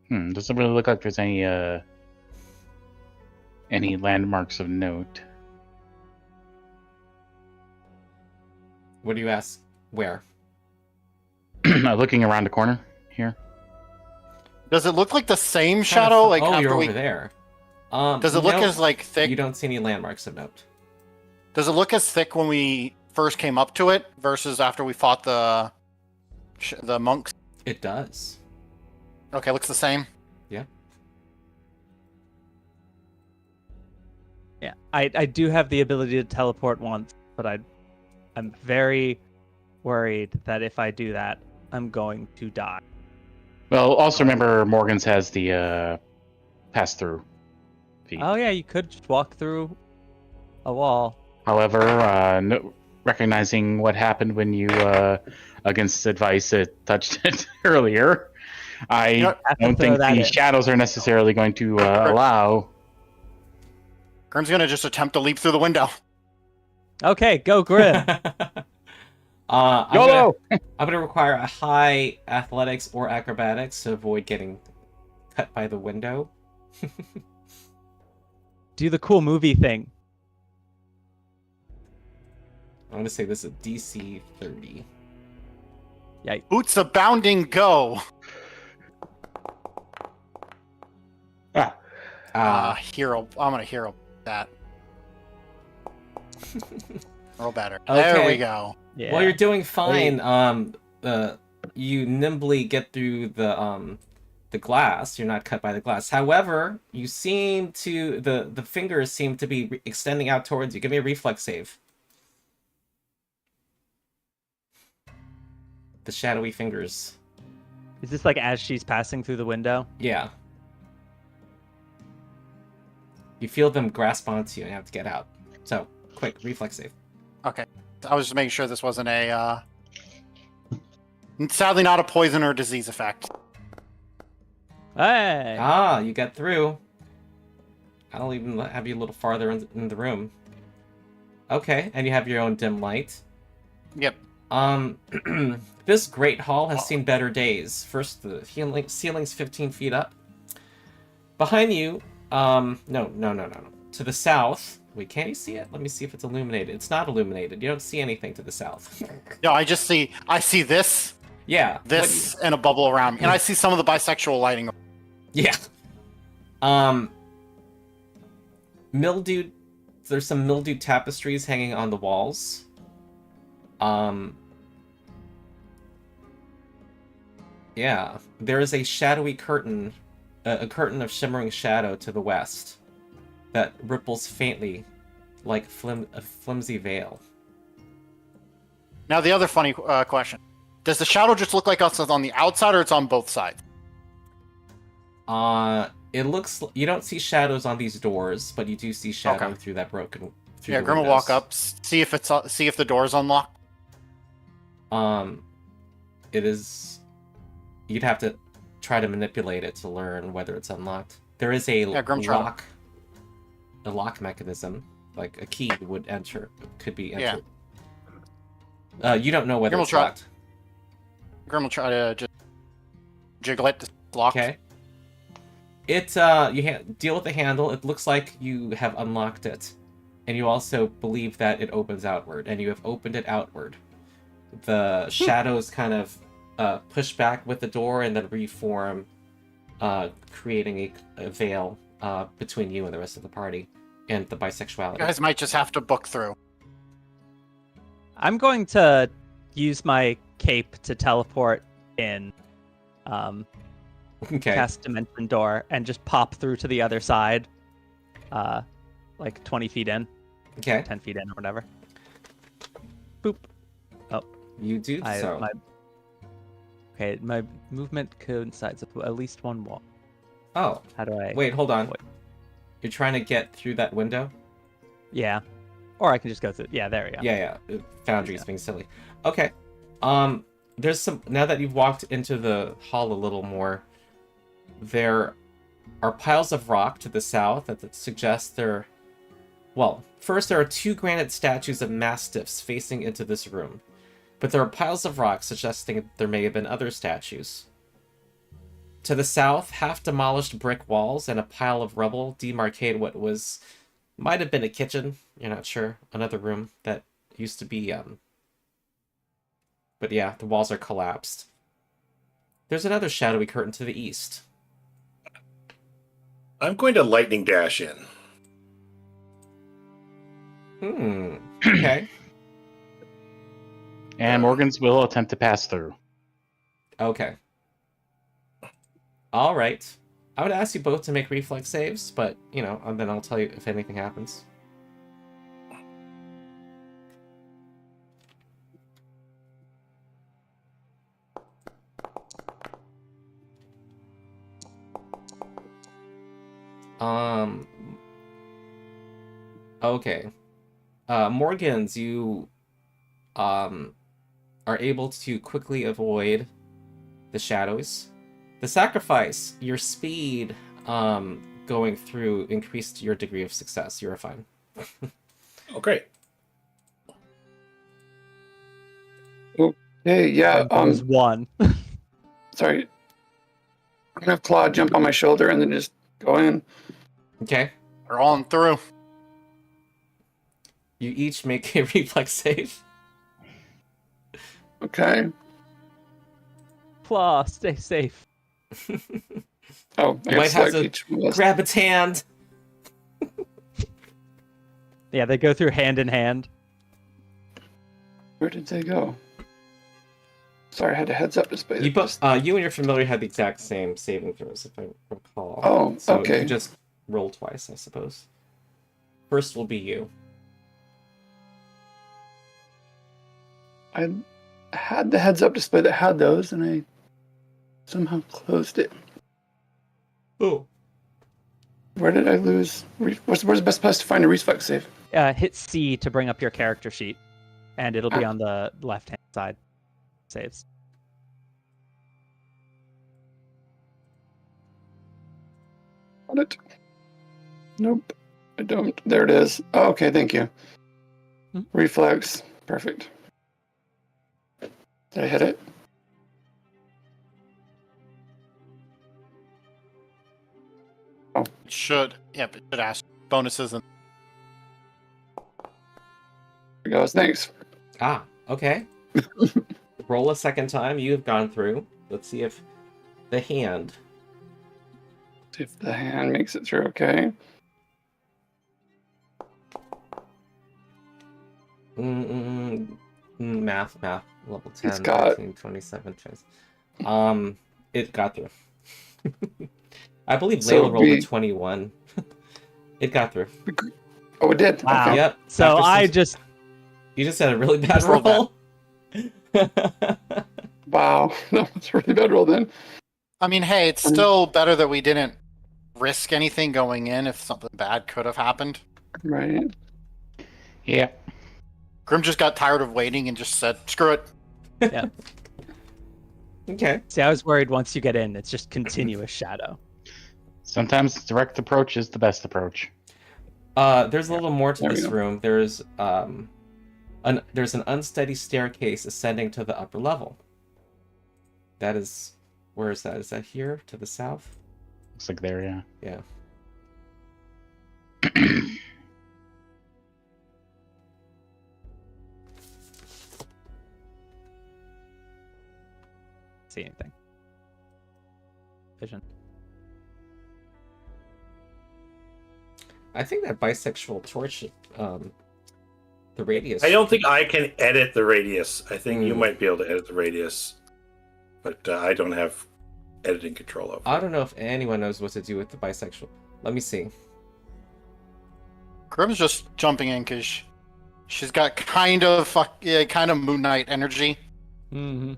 Doesn't really look like there's any landmarks of note. What do you ask? Where? Looking around the corner here. Does it look like the same shadow? Like oh, after you're we... over there. Does it look as like thick? You don't see any landmarks of note. Does it look as thick when we first came up to it versus after we fought the monks? It does. Okay, looks the same. Yeah, I do have the ability to teleport once, but I'm very worried that if I do that, I'm going to die. Well, also remember Morgan's has the pass-through feat. Oh yeah, you could just walk through a wall. However, recognizing what happened when you, against advice, touched it earlier, I don't think the shadows are necessarily going to allow. Grim's gonna just attempt to leap through the window. Okay, go Grim. YOLO! I'm gonna require a high athletics or acrobatics to avoid getting cut by the window. Do the cool movie thing. I'm gonna say this is a DC 30. Yikes. Boots a bounding go. Hero. I'm gonna hero that. Roll better. Okay. There we go. Yeah. Well, you're doing fine. You nimbly get through the glass. You're not cut by the glass. However, you seem to the fingers seem to be extending out towards you. Give me a reflex save. The shadowy fingers. Is this like as she's passing through the window? Yeah. You feel them grasp onto you and you have to get out. So, quick, reflex save. Okay. I was just making sure this wasn't a sadly not a poison or disease effect. Hey! Ah, you got through. I'll even have you a little farther in the room. Okay, and you have your own dim light. Yep. This great hall has seen better days. First, the ceiling's 15 feet up. Behind you, no. To the south, wait, can you see it? Let me see if it's illuminated. It's not illuminated. You don't see anything to the south. No, I see this. Yeah. This and a bubble around me. And I see some of the bisexual lighting. Yeah. Mildewed. There's some mildewed tapestries hanging on the walls. Yeah. There is a shadowy curtain, a curtain of shimmering shadow to the west that ripples faintly like a flimsy veil. Now, the other funny question. Does the shadow just look like it's on the outside or it's on both sides? It looks... You don't see shadows on these doors, but you do see shadow Okay. through that broken... Yeah, Grim will walk up, see if the door's unlocked. It is... You'd have to try to manipulate it to learn whether it's unlocked. There is a lock mechanism, like a key could be entered. Yeah. You don't know whether it's locked. Grim will try to just jiggle it to lock. Okay. You deal with the handle. It looks like you have unlocked it, and you also believe that it opens outward, and you have opened it outward. The shadows kind of push back with the door and then reform, creating a veil between you and the rest of the party, and the bisexuality. You guys might just have to book through. I'm going to use my cape to teleport in, Okay. cast Dimension Door, and just pop through to the other side, like 20 feet in, Okay. 10 feet in, or whatever. Boop. Oh, You do so. My movement coincides with at least one wall. Oh. How do I... Wait, hold on. Wait. You're trying to get through that window? Yeah. Or I can just go through... Yeah, there we go. Yeah. Foundry's being silly. Okay. There's some... Now that you've walked into the hall a little more, there are piles of rock to the south that suggest there... Well, first there are 2 granite statues of mastiffs facing into this room. But there are piles of rock suggesting there may have been other statues. To the south, half-demolished brick walls and a pile of rubble demarcate what might have been a kitchen. You're not sure. Another room that used to be... But yeah, the walls are collapsed. There's another shadowy curtain to the east. I'm going to lightning dash in. Okay. And Morgan's will attempt to pass through. Okay. All right. I would ask you both to make reflex saves, but, and then I'll tell you if anything happens. Okay. Morgans, you, are able to quickly avoid the shadows. The sacrifice, your speed, going through increased your degree of success. You're fine. Oh, great. Hey, yeah. There's one. Sorry. I'm gonna have Claude jump on my shoulder and then just go in. Okay. We're on through. You each make a reflex save. Okay. Claw, stay safe. Oh, I You might guess have like to each one of us- grab its hand. Yeah, they go through hand in hand. Where did they go? Sorry, I had a heads up display. You and your familiar had the exact same saving throws, if I recall. Oh, so okay. You just roll twice, I suppose. First will be you. I had the heads up display that had those, and I somehow closed it. Oh. Where did I lose? Where's the best place to find a reflex save? Hit C to bring up your character sheet, and it'll be on the left-hand side. Saves. Got it. Nope, I don't. There it is. Oh, okay, thank you. Reflex. Perfect. Did I hit it? Oh. It should. Yep, it should ask bonuses. And There it goes. Thanks. Ah, okay. Roll a second time. You have gone through. Let's see if the hand. See if the hand makes it through. Okay. Math, level 10, It's got- 15, 27 chance. It got through. I believe So Leila rolled a we- 21. It got through. Oh, it did. Wow. Okay. Yep. So After I some- just You just had a really bad Just rolled roll. Wow, that was a really bad roll then. I mean, hey, it's still better that we didn't risk anything going in if something bad could have happened. Right. Yeah. Grim just got tired of waiting and just said, screw it. Yeah. Okay. See, I was worried once you get in, it's just continuous shadow. Sometimes direct approach is the best approach. There's a little more to There we this go. room. There's an unsteady staircase ascending to the upper level. That is, where is that? Is that here to the south? Looks like there, yeah. Yeah. See anything? Vision. I think that bisexual torch, the radius. I don't think I can edit the radius. I think you Hmm. might be able to edit the radius, but I don't have editing control over. I don't know if anyone knows what to do with the bisexual. Let me see. Grim's just jumping in because she's got kind of Moon Knight energy. Mm-hmm.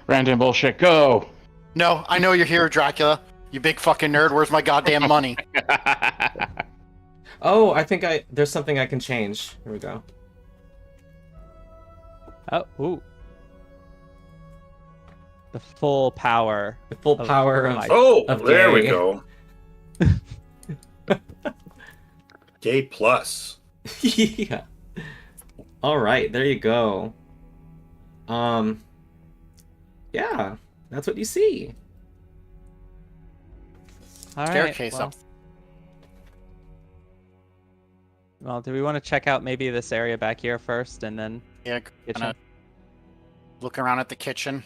Random bullshit, go! No, I know you're here, Dracula. You big fucking nerd. Where's my goddamn money? Oh, I think there's something I can change. Here we go. Oh, ooh. The full power. The full Oh, power of. my- Oh, Of there we gay. go. Gay plus. Yeah. All right, there you go. Yeah, that's what you see. All right. Staircase Well, up. well, do we want to check out maybe this area back here first, and then Yeah, kitchen? kinda look around at the kitchen.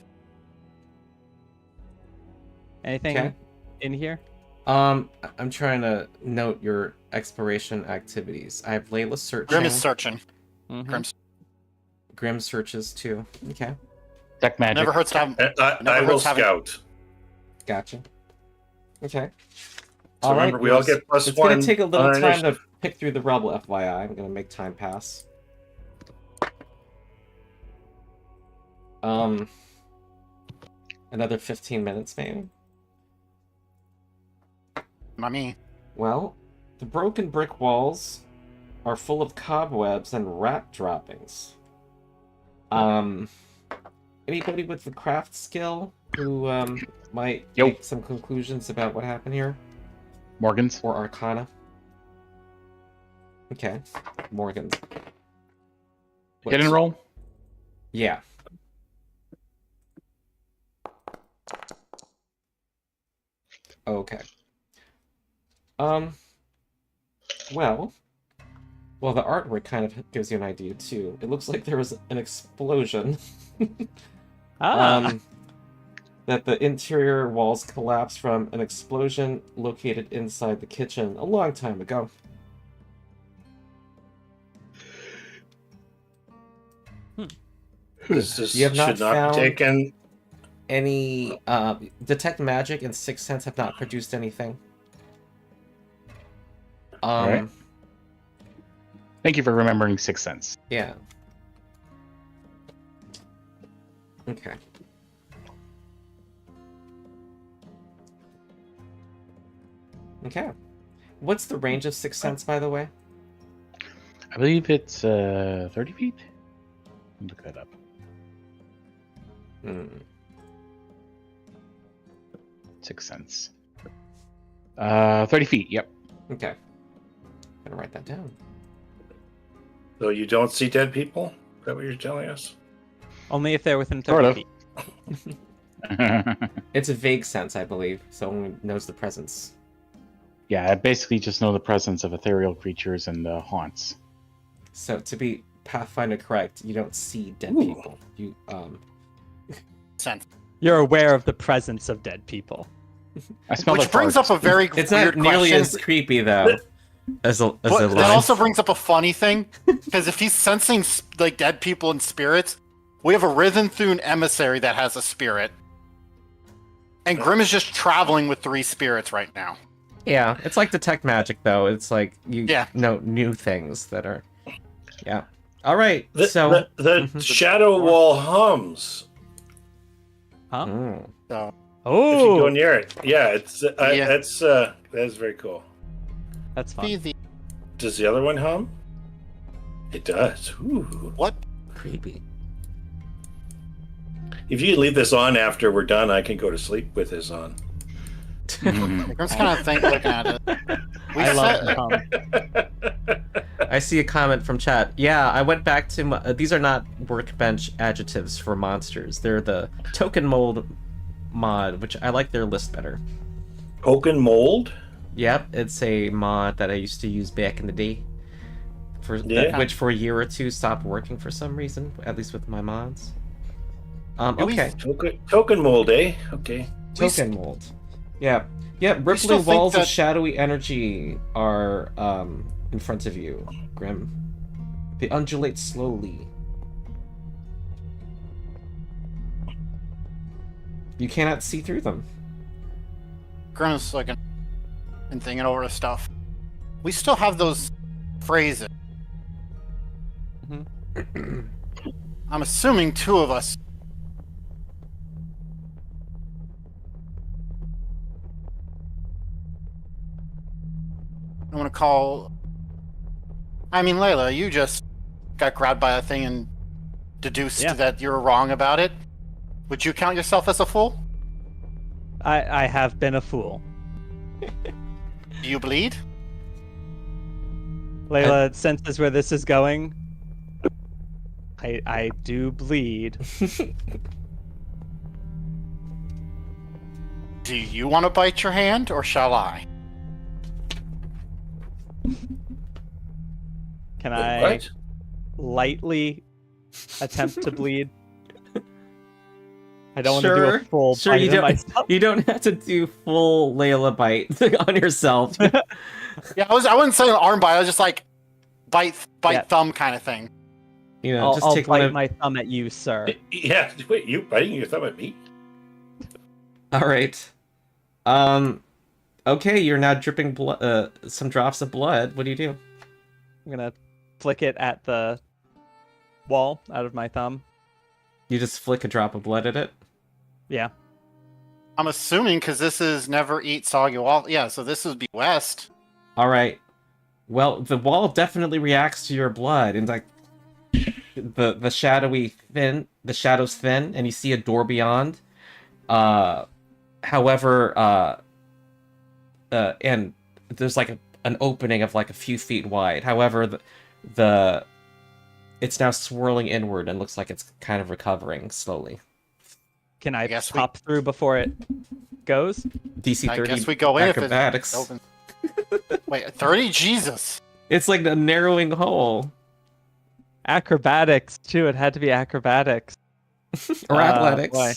Anything Okay. in here? I'm trying to note your exploration activities. I have Leila searching. Grim is searching. Mhm. Grim's Grim searches too. Okay, Deck magic. never hurts to have. I Never will hurts having- scout. gotcha. Okay. So remember, we all get plus it's one. gonna take a little on our time to initiative. pick through the rubble. FYI, I'm gonna make time pass. Another 15 minutes maybe. Not me. Well, the broken brick walls are full of cobwebs and rat droppings. Anybody with the craft skill who might Yo. make some conclusions about what happened here? Morgan's. Or Arcana? Okay, Morgan's. Hit and roll. Yeah. Okay. Well, the artwork kind of gives you an idea too. It looks like there was an explosion. Ah, That the interior walls collapsed from an explosion located inside the kitchen a long time ago. This You have not should not found- be taken. Any detect magic and Sixth Sense have not produced anything. Alright. Thank you for remembering Sixth Sense. Yeah. Okay. Okay. What's the range of Sixth Sense, by the way? I believe it's 30 feet. Look that up. Hmm. Sixth Sense. 30 feet, yep. Okay. Gotta write that down. So you don't see dead people? Is that what you're telling us? only if they're within Sort 30 of. feet. It's a vague sense, I believe, so only knows the presence. Yeah, I basically just know the presence of ethereal creatures and haunts. So to be Pathfinder correct, you don't see dead Ooh. people. You Sense. You're aware of the presence of dead people. I smell Which their brings farts. up a very it's weird not nearly question. as creepy though as a But that line. also brings up a funny thing, because if he's sensing like dead people and spirits, we have a Rhythm-Thune emissary that has a spirit, and Grim is just traveling with 3 spirits right now. Yeah, it's like detect magic though. It's like you Yeah. know new things that are. Yeah. All right. The Mhm. shadow wall hums. Huh? Mm. So If you go Oh, near it, yeah, it's Yeah. that's very cool. that's be fun. the Does the other one hum? It does. Ooh. what? Creepy. If you leave this on after we're done, I can go to sleep with this on. Mhm. I'm just kind of looking at it. We I love said, the hum. I see a comment from chat. Yeah, I went back to these are not workbench adjectives for monsters. They're the token mold mod, which I like their list better. Token mold? Yep, it's a mod that I used to use back in the day. Yeah. Which for a year or two stopped working for some reason, at least with my mods. Do we- Okay. Token mold, eh? Okay. Token mold. Yeah. Yeah, still rippling think walls of that- shadowy energy are in front of you, Grim. They undulate slowly. You cannot see through them. Grim's looking and thinking over the stuff. We still have those phrases. I'm assuming two of us. I'm gonna call. I mean, Leila, you just got grabbed by a thing and deduced Yeah. that you were wrong about it. Would you count yourself as a fool? I have been a fool. Do you bleed? Layla senses where this is going. I do bleed. Do you want to bite your hand, or shall I? Can Wait, I what? lightly attempt to bleed? I don't want to do Sure. a full Sure, bite you of don't- myself. You don't have to do full Layla bite on yourself. Yeah, I wouldn't say an arm bite. I was just like bite Yeah. thumb kind of thing. You know, just I'll take one bite of. my thumb at you, sir. Yeah, wait, you biting your thumb at me? All right. Okay, you're now dripping blood. Some drops of blood. What do you do? I'm gonna flick it at the wall out of my thumb. You just flick a drop of blood at it. Yeah. I'm assuming because this is never eat soggy wall. Yeah, so this would be west. All right. Well, the wall definitely reacts to your blood, and like the shadows thin, and you see a door beyond. However, and there's like an opening of like a few feet wide. However, it's now swirling inward and looks like it's kind of recovering slowly. Can I guess pop through before it goes? DC I 30 guess we go in if it's acrobatics. open. Wait, 30? Jesus. It's like a narrowing hole. Acrobatics too. It had to be acrobatics. Or athletics. boy.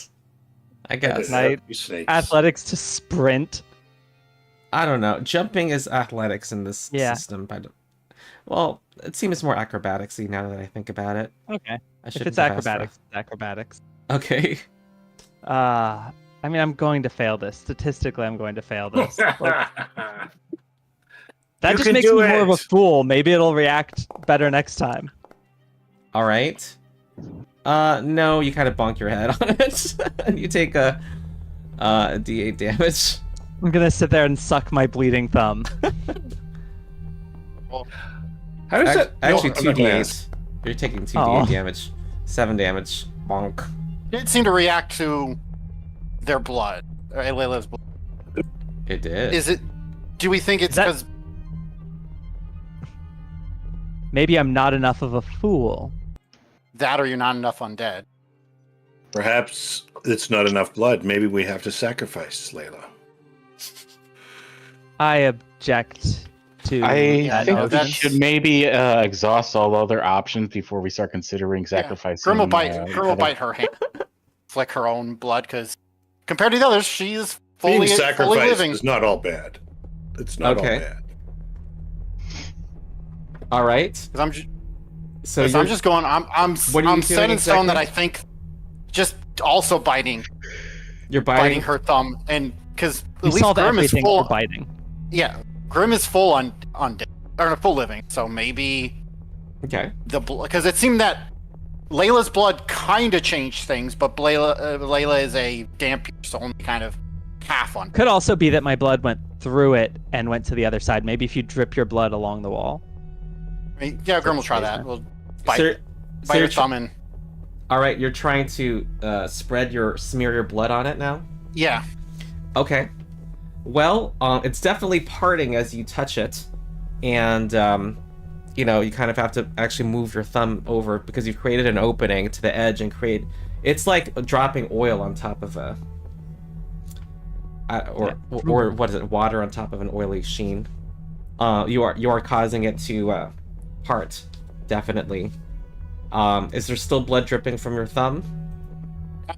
I guess. Night. You snakes. Athletics to sprint. I don't know. Jumping is athletics in this Yeah. system, but well, it seems more acrobaticsy now that I think about it. Okay. I If shouldn't it's have asked for- acrobatics, it's acrobatics. Okay. I mean, I'm going to fail this. Statistically, I'm going to fail this. Like, that You just can makes me do more of a it. fool. Maybe it'll react better next time. All right. No, you kind of bonk your head on it, and you take a D8 damage. I'm gonna sit there and suck my bleeding thumb. How does that? Actually, No, I'm two not gonna D8. ask. You're taking two Oh. D8 damage. 7 damage. Bonk. It seemed to react to their blood. Or Leila's blood. It did. Is it... Do we think it's That- because... Maybe I'm not enough of a fool. that or you're not enough undead? Perhaps it's not enough blood. Maybe we have to sacrifice Leila. I object to. I Yeah, think no, we that's- should maybe exhaust all other options before we start considering sacrificing. Grim will bite, uh, Grim will other- bite her hand. Flick her own blood, because compared to the others, she's Being fully sacrificed living. is not all bad. It's not Okay. all bad. All right. 'Cause I'm, So I'm just going. I'm What are you I'm set doing in stone that exactly? I think just also biting you're biting her thumb, and because at We least solved Grim is everything full. for biting. Yeah, Grim is full on dead or full living. So maybe Okay. Because it seemed that Layla's blood kind of changed things, but Layla is a dhampir, so only kind of half on. Could also be that my blood went through it and went to the other side. Maybe if you drip your blood along the wall. I mean, yeah, Grim will try that. We'll bite So your you're thumb in. All right, you're trying to smear your blood on it now? Yeah. Okay. Well, it's definitely parting as you touch it, and you know, you kind of have to actually move your thumb over because you've created an opening to the edge and create. It's like dropping oil on top of a, or what is it? Water on top of an oily sheen. You are causing it to part, definitely. Is there still blood dripping from your thumb?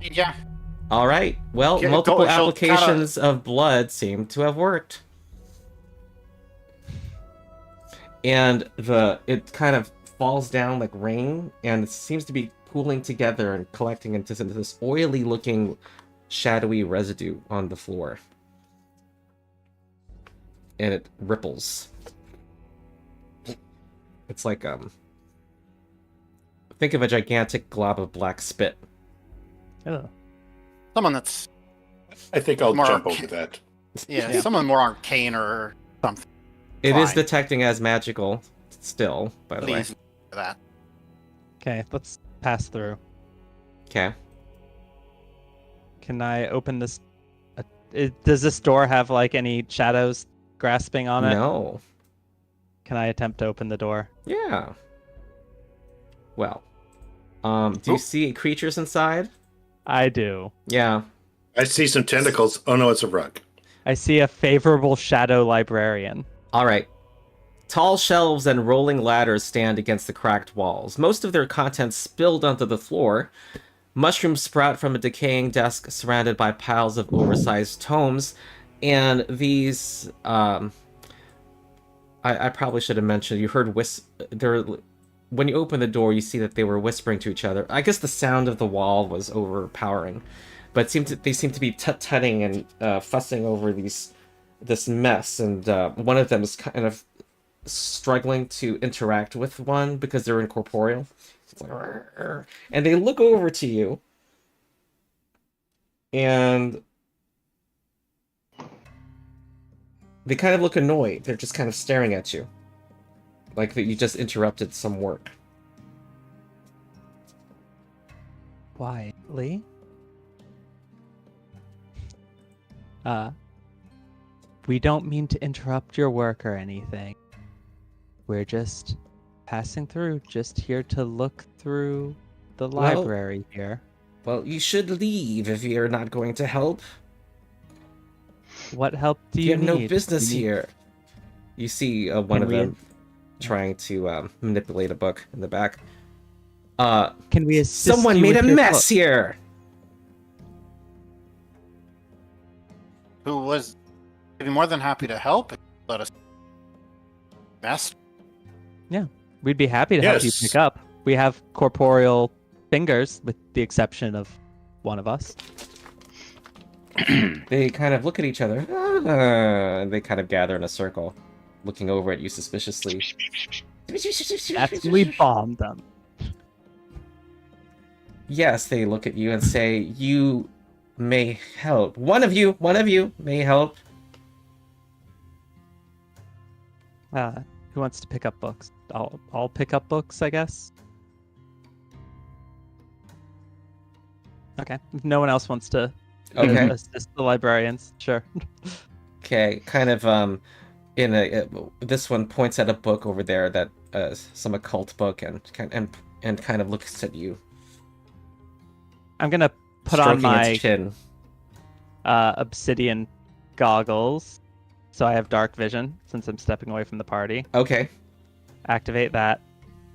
Yeah. All right. Well, Yeah, multiple she'll applications of blood seem to have worked. And it kind of falls down like rain, and it seems to be pooling together and collecting into this oily-looking, shadowy residue on the floor. And it ripples. It's like think of a gigantic glob of black spit. Oh. Someone that's I think I'll More jump arca- over that. yeah, someone more arcane or something. It is Fine. detecting as magical still, by the way. Please for that. Okay, let's pass through. Okay. Can I open this? Does this door have like any shadows grasping on it? No. Can I attempt to open the door? Yeah. Well. Do you see creatures inside? I do. Yeah. I see some tentacles. Oh no, it's a rug. I see a favorable shadow librarian. All right. Tall shelves and rolling ladders stand against the cracked walls. Most of their contents spilled onto the floor. Mushrooms sprout from a decaying desk surrounded by piles of oversized tomes. And these, I probably should have mentioned, you heard when you open the door, you see that they were whispering to each other. I guess the sound of the wall was overpowering. But they seem to be tut-tutting and fussing over this mess. And one of them is kind of struggling to interact with one because they're incorporeal. It's like, "Arr." And they look over to you, and they kind of look annoyed. They're just kind of staring at you, like that you just interrupted some work. Why, Lee? We don't mean to interrupt your work or anything. We're just passing through, just here to look through the library here. Well, you should leave if you're not going to help. What help do You you have need? no business You need- here. You see one Can of we- them trying to manipulate a book in the back. Can we assist Someone you made with a your mess book? here! Who was I'd be more than happy to help. Let us mess. We'd be happy to help you Yes. pick up. We have corporeal fingers, with the exception of one of us. They kind of look at each other, and they kind of gather in a circle, looking over at you suspiciously. That's we bombed them. Yes, they look at you and say, "You may help. One of you may help." Who wants to pick up books? I'll pick up books, I guess. Okay. If no one else wants to Okay. assist the librarians, sure. Okay, kind of this one points at a book over there that some occult book and kind of looks at you. I'm gonna put on stroking my its chin. obsidian goggles, so I have dark vision since I'm stepping away from the party. Okay. Activate that.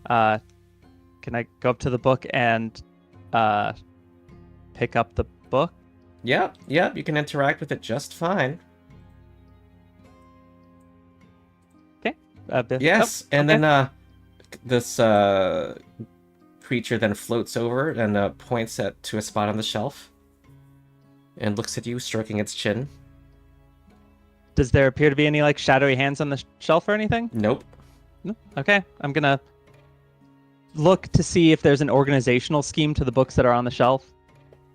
Can I go up to the book and pick up the book? Yeah, you can interact with it just fine. Yes, and then this creature then floats over and points to a spot on the shelf and looks at you, stroking its chin. Does there appear to be any like shadowy hands on the shelf or anything? Nope. No. Okay, I'm gonna look to see if there's an organizational scheme to the books that are on the shelf?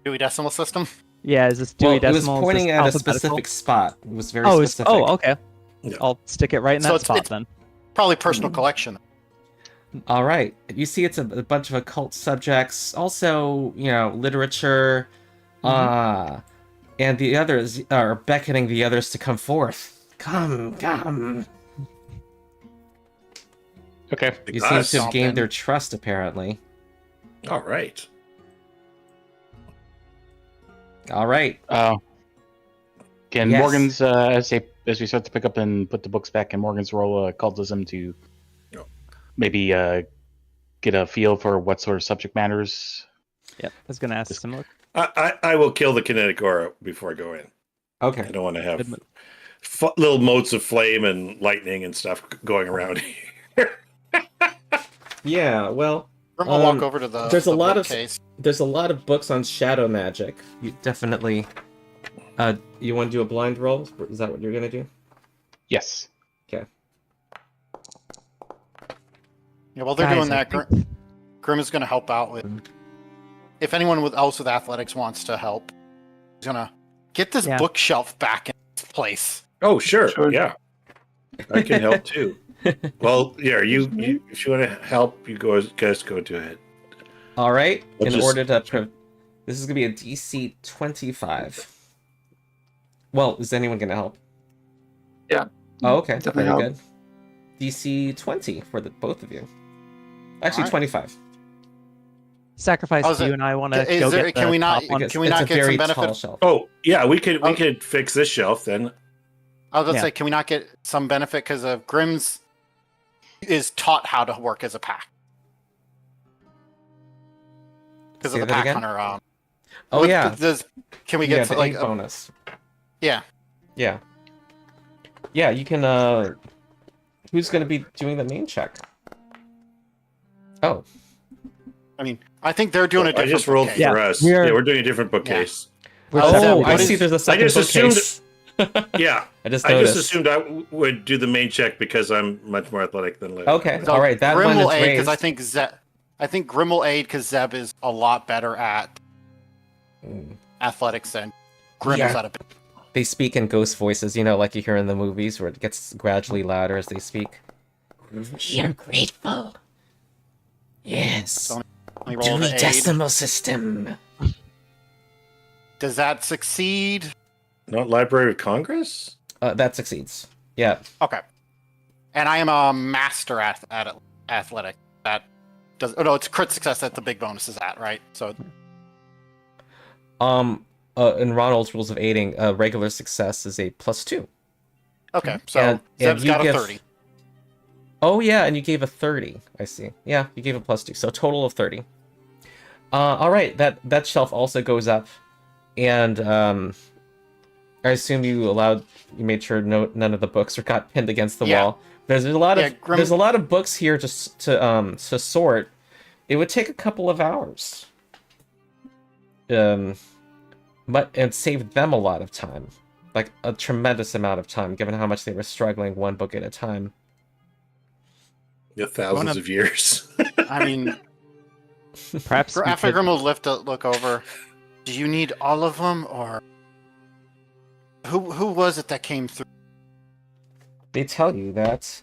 Dewey Decimal System? Yeah, is this Well, Dewey it was Decimal? Is pointing this at a alphabetical? specific spot. It was very Oh, specific. okay. Yeah. I'll stick it right in So that it's- spot it's- then. Probably personal collection. All right. You see, it's a bunch of occult subjects. Also, literature. And the others are beckoning the others to come forth. Come. Okay. You seem to have Something. gained their trust, apparently. All right. All right. Can Yes. Morgan's as we start to pick up and put the books back, can Morgan's roll occultism to maybe get a feel for what sort of subject matters? Yep, I was gonna ask similar. I will kill the kinetic aura before I go in. I Okay. don't want to have Good move. little motes of flame and lightning and stuff going around here. Yeah, well, Grim will walk over to the there's a lot of- bookcase. there's a lot of books on shadow magic. You definitely... you want to do a blind roll? Is that what you're going to do? Yes. Okay. Yeah, while they're Guys, doing I that, think- Grim is going to help out with. If anyone else with athletics wants to help, he's going to get this Yeah. bookshelf back in its place. Oh, sure. Sure. Yeah. I can help too. Well, yeah, you if you want to help, guys go to it. All right. We'll In just- order to... This is going to be a DC 25. Well, is anyone going to help? Yeah. Oh, okay. Definitely Very help. good. DC 20 for the both of you. Actually, All right. 25. Sacrifice, How's do you it- and I want to is go there- get can the we not- top one? Because Can we it's not a get some very benefit? tall shelf. Oh, yeah, we Oh. could fix this shelf then. I was going to Yeah. say, can we not get some benefit because of Grim's is taught how to work as a pack? Because Say of the that pack again? hunter. Oh, yeah. Can we Yeah, get the like ink a, bonus. yeah? Yeah. Yeah, you can, who's going to be doing the main check? Oh, I mean, I think they're doing a I different. just rolled bookcase. Yeah, for us. we are- Yeah, we're doing a different bookcase. We're Oh, set. oh, what I is- see there's a second just assumed- bookcase. Yeah, I just I noticed. just assumed would do the main check because I'm much more athletic than Leila. Okay, So all right, that Grim one is will aid raised. because I think Grim will aid because Zeb is a lot better at Mm. athletics than Grim Yeah. is at a. They speak in ghost voices, like you hear in the movies, where it gets gradually louder as they speak. We are grateful. Yes. Only roll the aid. system. Does that succeed? Not Library of Congress? That succeeds. Yeah. Okay. And I am a master at athletic. That does. Oh no, it's crit success that the big bonus is at, right? So In Ronald's rules of aiding, regular success is a +2. okay, so And Zeb's you got a give- 30. Oh yeah, and you gave a 30. I see. Yeah, you gave a +2, so a total of 30. All right, that shelf also goes up, and I assume you made sure none of the books got pinned against the Yeah. wall. There's a lot of Yeah, Grim- there's a lot of books here to sort. It would take a couple of hours. But and saved them a lot of time, like a tremendous amount of time, given how much they were struggling one book at a time. Yeah, thousands of years. I mean, Perhaps we after could- Grim will look over. Do you need all of them, or who was it that came through? They tell you that.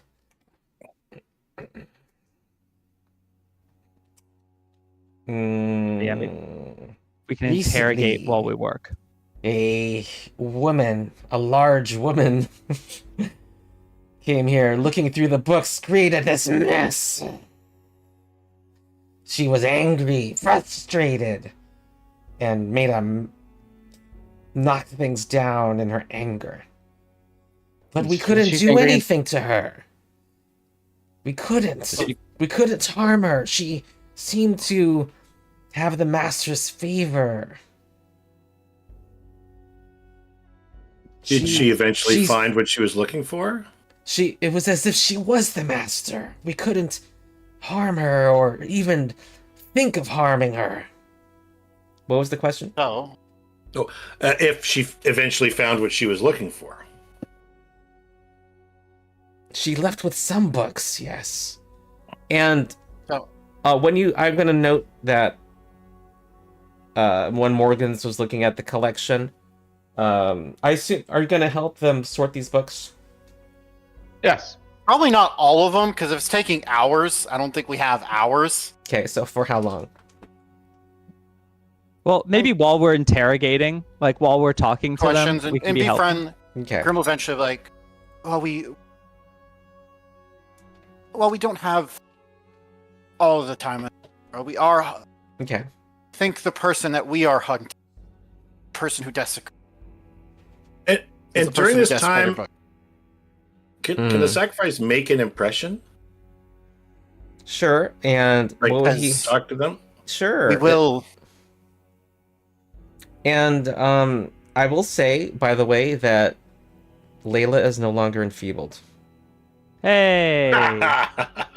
Yeah, we can interrogate Recently- while we work. A large woman, came here looking through the books, created this mess. She was angry, frustrated, and made knock things down in her anger. But we couldn't She's do angry. anything to her. We couldn't. We couldn't harm her. She seemed to have the master's favor. Did she eventually she's- find what she was looking for? It was as if she was the master. We couldn't harm her or even think of harming her. What was the question? Oh, If she eventually found what she was looking for. She left with some books, yes. And So- I'm gonna note that when Morgans was looking at the collection, I assume, are you gonna help them sort these books? Yes. Probably not all of them, because if it's taking hours, I don't think we have hours. Okay, so for how long? Well, maybe while we're interrogating, like while we're talking to Questions them, we and, can and be be helpful. friend. Okay. Grim will eventually like, well, we don't have all of the time. We are. Okay. Think the person that we are hunting, person who desecrated. And during this time, can the sacrifice make an impression? Sure. And Like, what would he talk to them? Sure. We will. And I will say, by the way, that Leila is no longer enfeebled. Hey.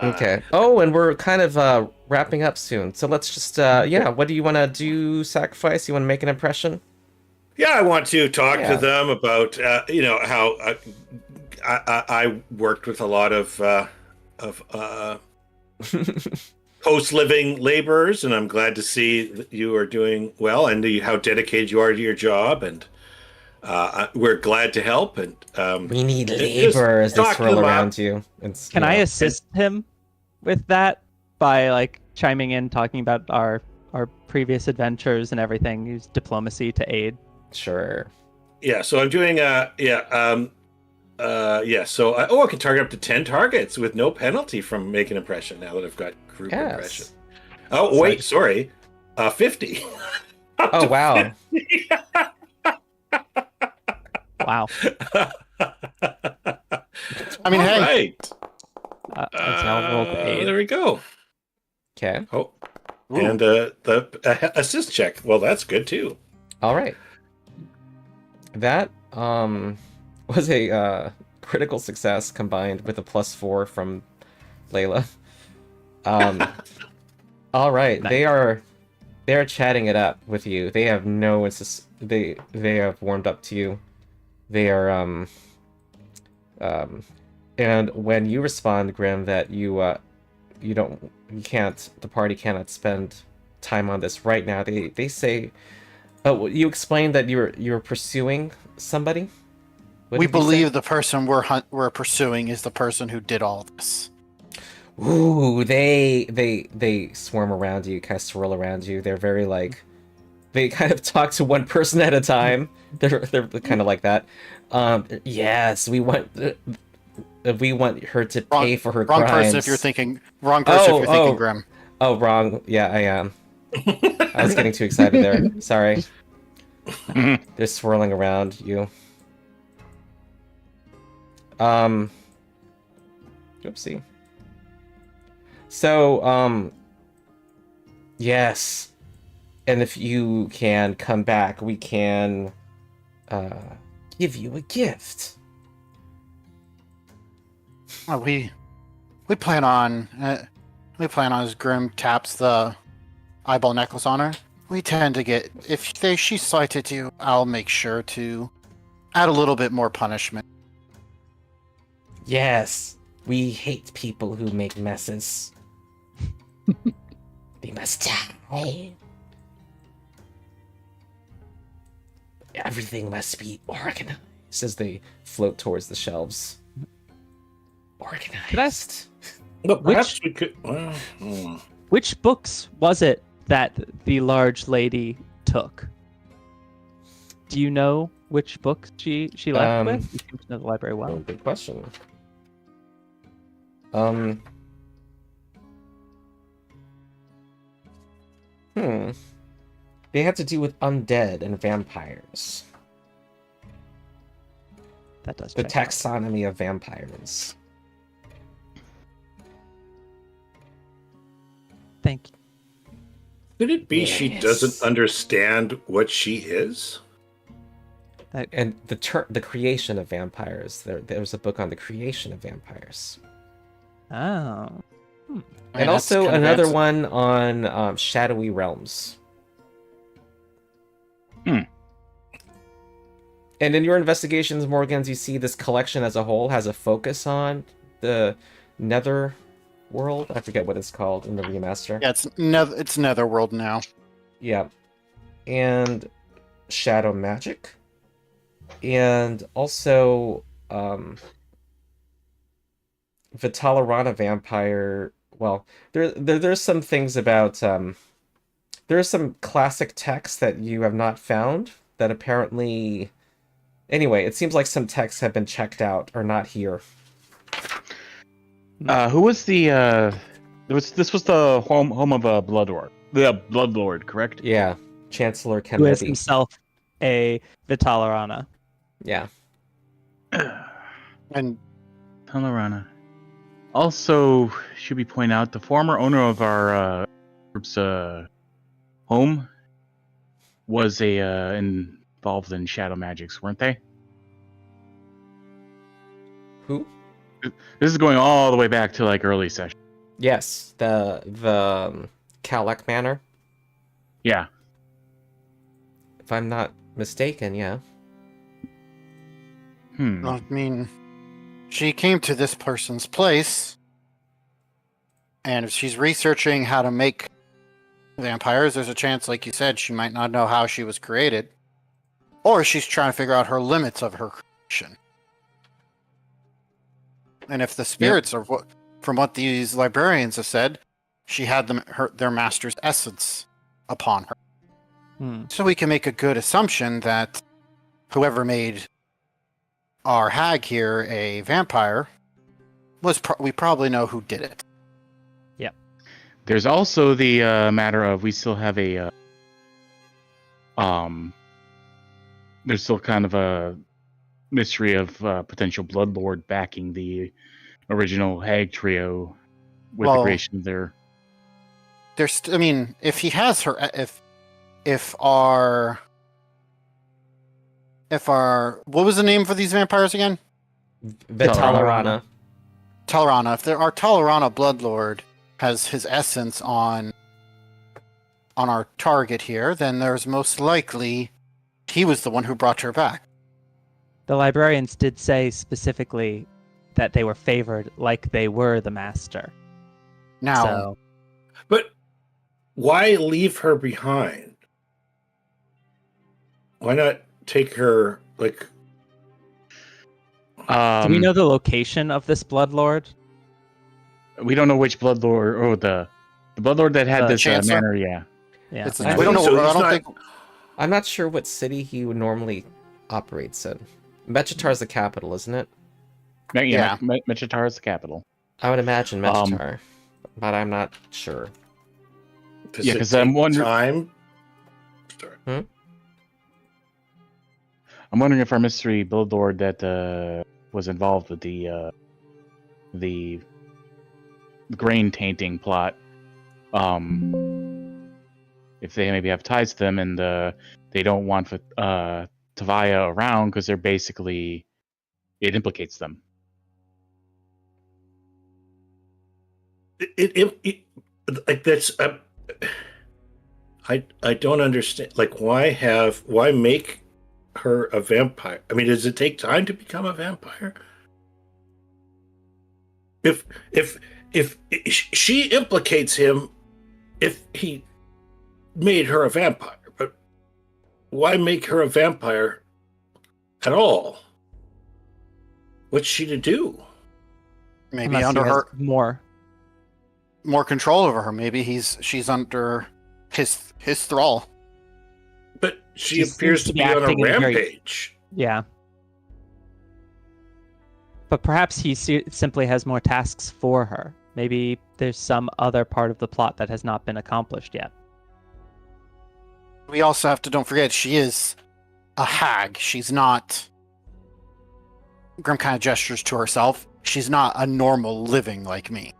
Okay. Oh, and we're kind of wrapping up soon. So let's just yeah, what do you want to do? Sacrifice? You want to make an impression? Yeah, I want to talk Yeah. to them about how I worked with a lot of post-living laborers, and I'm glad to see that you are doing well and how dedicated you are to your job, and we're glad to help. And We need just laborers. They talk swirl them around up. you. Can I assist him with that by like chiming in, talking about our previous adventures and everything? Use diplomacy to aid. Sure. Yeah, so I'm doing So I can target up to 10 targets with no penalty from Make an Impression now that I've got group impression. Oh wait, sorry, 50. Oh wow. 50. Wow. I mean, hey. Right. That's how I rolled the aid. There we go. Okay. Oh, and the assist check. Well, that's good too. All right. That was a critical success combined with a +4 from Leila. All right, Nice. they're chatting it up with you. They have no they have warmed up to you. They are and when you respond, Grim, that the party cannot spend time on this right now. They say, oh, you explained that you're pursuing somebody. What We did you say? believe the person we're pursuing is the person who did all this. Ooh, they swarm around you, kind of swirl around you. They're very like, they kind of talk to one person at a time. They're kind of like that. Yes, we want her to pay for her wrong crimes. person if you're thinking Grim. Oh, wrong. Yeah, I am. I was getting too excited there. Sorry. They're swirling around you. Oopsie. So, yes. And if you can come back, we can give you a gift. We plan on as Grim taps the eyeball necklace on her. We tend to get if she slighted you, I'll make sure to add a little bit more punishment. Yes, we hate people who make messes. They must die. Everything must be organized as they float towards the shelves. Organized. Well, perhaps Which- we could. Which books was it that the large lady took? Do you know which books she left with? You seem to know the library well. Oh, good question. They have to do with undead and vampires. That does The check out. taxonomy of vampires. Thank you. Could it be she Yes. doesn't understand what she is? And the creation of vampires. There's a book on the creation of vampires. Oh. And also another one on shadowy realms. And in your investigations, Morgans, you see this collection as a whole has a focus on the nether world. I forget what it's called in the remaster. Yeah, it's Netherworld now. Yeah. And shadow magic. And also Vitalarana vampire. Well, there's some things about there are some classic texts that you have not found that apparently. Anyway, it seems like some texts have been checked out or not here. Who was the? This was the home of a Bloodlord. The Bloodlord, correct? Yeah, Chancellor Who is Kennedy. himself a Vitalarana. Yeah. And Talarana. Also, should we point out the former owner of our group's home was involved in shadow magics, weren't they? Who? This is going all the way back to like early session. Yes, the Kalek Manor. Yeah. If I'm not mistaken, yeah. I mean, she came to this person's place, and if she's researching how to make vampires, there's a chance, like you said, she might not know how she was created, or she's trying to figure out her limits of her creation. And if the spirits are from what these librarians have said, she had their master's essence upon her. So we can make a good assumption that whoever made our hag here a vampire we probably know who did it. Yep. There's also the matter of we still have a there's still kind of a mystery of potential Bloodlord backing the original hag trio with the creation of their. I mean, if he has her, if our what was the name for these vampires again? Vitalarana. Talarana. If our Talarana Bloodlord has his essence on our target here, then there's most likely he was the one who brought her back. The librarians did say specifically that they were favored like they were the master. Now, So, But why leave her behind? Why not take her, like... do we know the location of this Bloodlord? We don't know which Bloodlord, or the Bloodlord that had this Chancellor? manor, yeah. Yeah. we don't know. So I he's don't not- think. I'm not sure what city he normally operates in. Mechitar's the capital, isn't it? Yeah. Mechitar is the capital. I would imagine Mechitar, but I'm not sure. Does Yeah, it 'cause I'm take wondering- time? Sorry. I'm wondering if our mystery Bloodlord that was involved with the grain tainting plot, if they maybe have ties to them and they don't want Tavaya around because they're basically, it implicates them. It like that's I don't understand. Like, why make her a vampire? I mean, does it take time to become a vampire? If she implicates him, if he made her a vampire, but why make her a vampire at all? What's she to do? Maybe Unless he under has her more control over her. Maybe she's under his thrall. But she She appears seems to to be be on a acting in a very- rampage. Yeah. But perhaps he simply has more tasks for her. Maybe there's some other part of the plot that has not been accomplished yet. We also have to don't forget she is a hag. She's not. Grim kind of gestures to herself. She's not a normal living like me.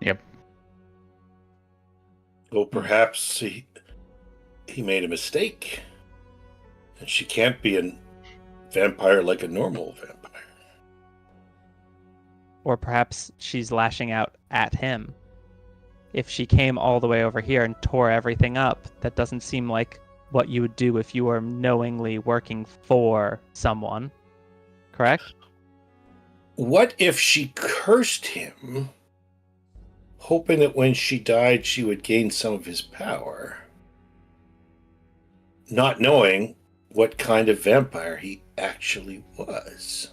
Yep. Well, perhaps he made a mistake, and she can't be a vampire like a normal vampire. Or perhaps she's lashing out at him. If she came all the way over here and tore everything up, that doesn't seem like what you would do if you were knowingly working for someone. Correct? what if she cursed him, hoping that when she died she would gain some of his power, not knowing what kind of vampire he actually was?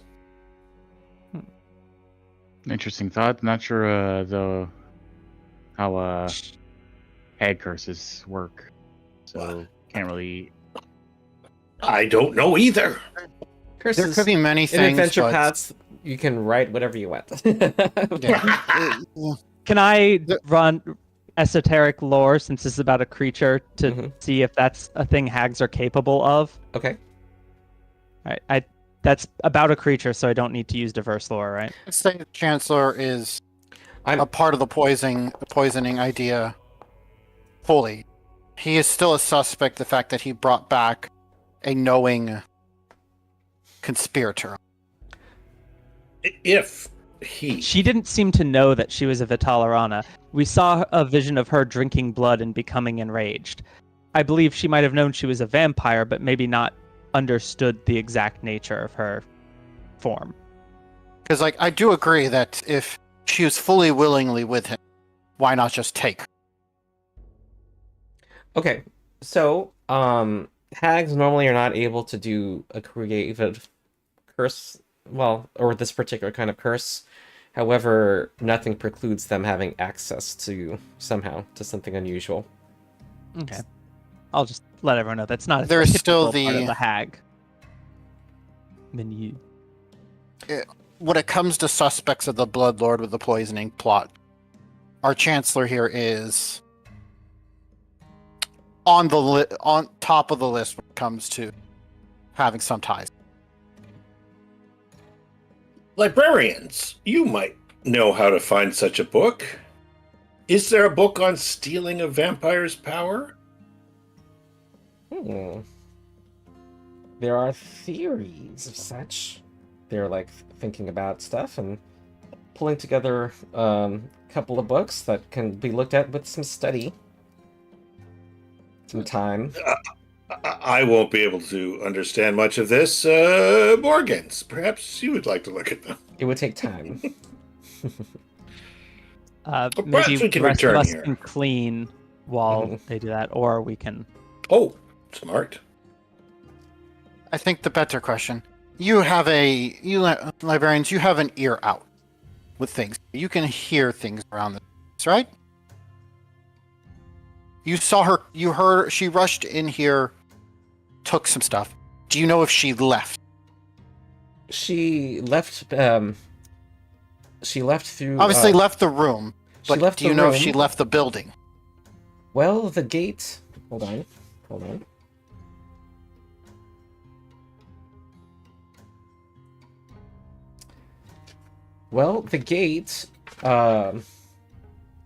Interesting thought. Not sure though how hag curses work, so can't really. I don't know either. Curses. There could be many In things. adventure but- paths, you can write whatever you want. Yeah. Can I run esoteric lore since this is about a creature to Mhm. see if that's a thing hags are capable of? Okay. All right, that's about a creature, so I don't need to use diverse lore, right? Let's say the Chancellor is I'm a part of the poisoning idea fully. He is still a suspect, the fact that he brought back a knowing conspirator. If he... She didn't seem to know that she was a Vitalarana. We saw a vision of her drinking blood and becoming enraged. I believe she might have known she was a vampire, but maybe not understood the exact nature of her form. Because, like, I do agree that if she was fully willingly with him, why not just take her? Okay, so hags normally are not able to do a creative curse, well, or this particular kind of curse. However, nothing precludes them having access to somehow to something unusual. Okay. I'll just let everyone know that's not a There's typical still part the- of the hag menu. When it comes to suspects of the Blood Lord with the poisoning plot, our Chancellor here is on top of the list when it comes to having some ties. Librarians, you might know how to find such a book. Is there a book on stealing a vampire's power? There are theories of such. They're like thinking about stuff and pulling together a couple of books that can be looked at with some study, some time. I won't be able to understand much of this. Morgans, perhaps you would like to look at them. It would take time. perhaps Maybe we can the rest of return us here. can clean while Mhm. they do that, or we can. Oh, smart. I think the better question: librarians, you have an ear out with things. You can hear things around the place, right? You saw her. You heard. She rushed in here, took some stuff. Do you know if she left? She left. She left through. Obviously, left the room. She But left do you the know if room. she left the building? Well, the gate. Hold on. Hold on. Well, the gate.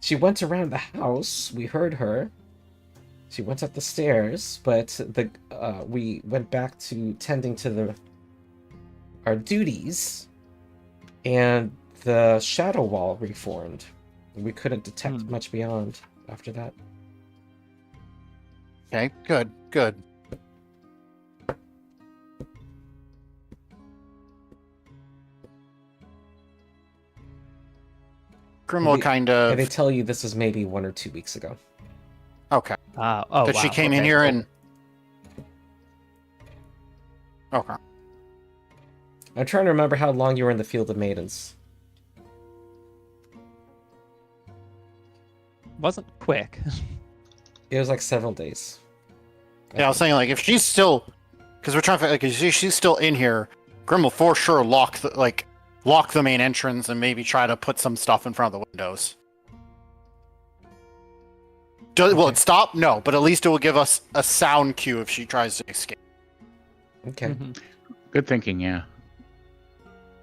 She went around the house. We heard her. She went up the stairs, but we went back to tending to our duties, and the shadow wall reformed. We couldn't detect much beyond after that. Okay, good. Grimwell Maybe- kind And they of. tell you this was maybe 1 or 2 weeks ago. Okay. Oh, But she wow, came in okay, here cool. and. Okay. I'm trying to remember how long you were in the Field of Maidens. Wasn't quick. It was like several days. Yeah, I was saying, like, if she's still, because we're trying to, like, if she's still in here, Grim will for sure lock the main entrance and maybe try to put some stuff in front of the windows. Will it stop? No, but at least it will give us a sound cue if she tries to escape. Okay. Mhm. Good thinking, yeah.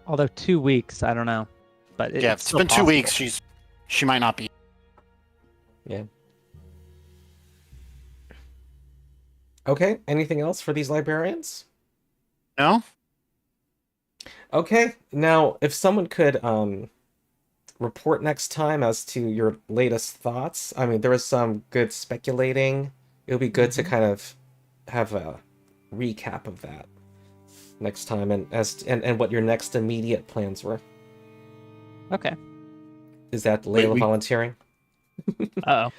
Although 2 weeks, I don't know. But Yeah, if it's it's still been 2 possible. weeks, she might not be. Yeah. Okay, anything else for these librarians? No? Okay, now if someone could report next time as to your latest thoughts. I mean, there was some good speculating. It would be good to kind of have a recap of that next time, and what your next immediate plans were. Okay. Is that Leila we- volunteering? Uh-oh.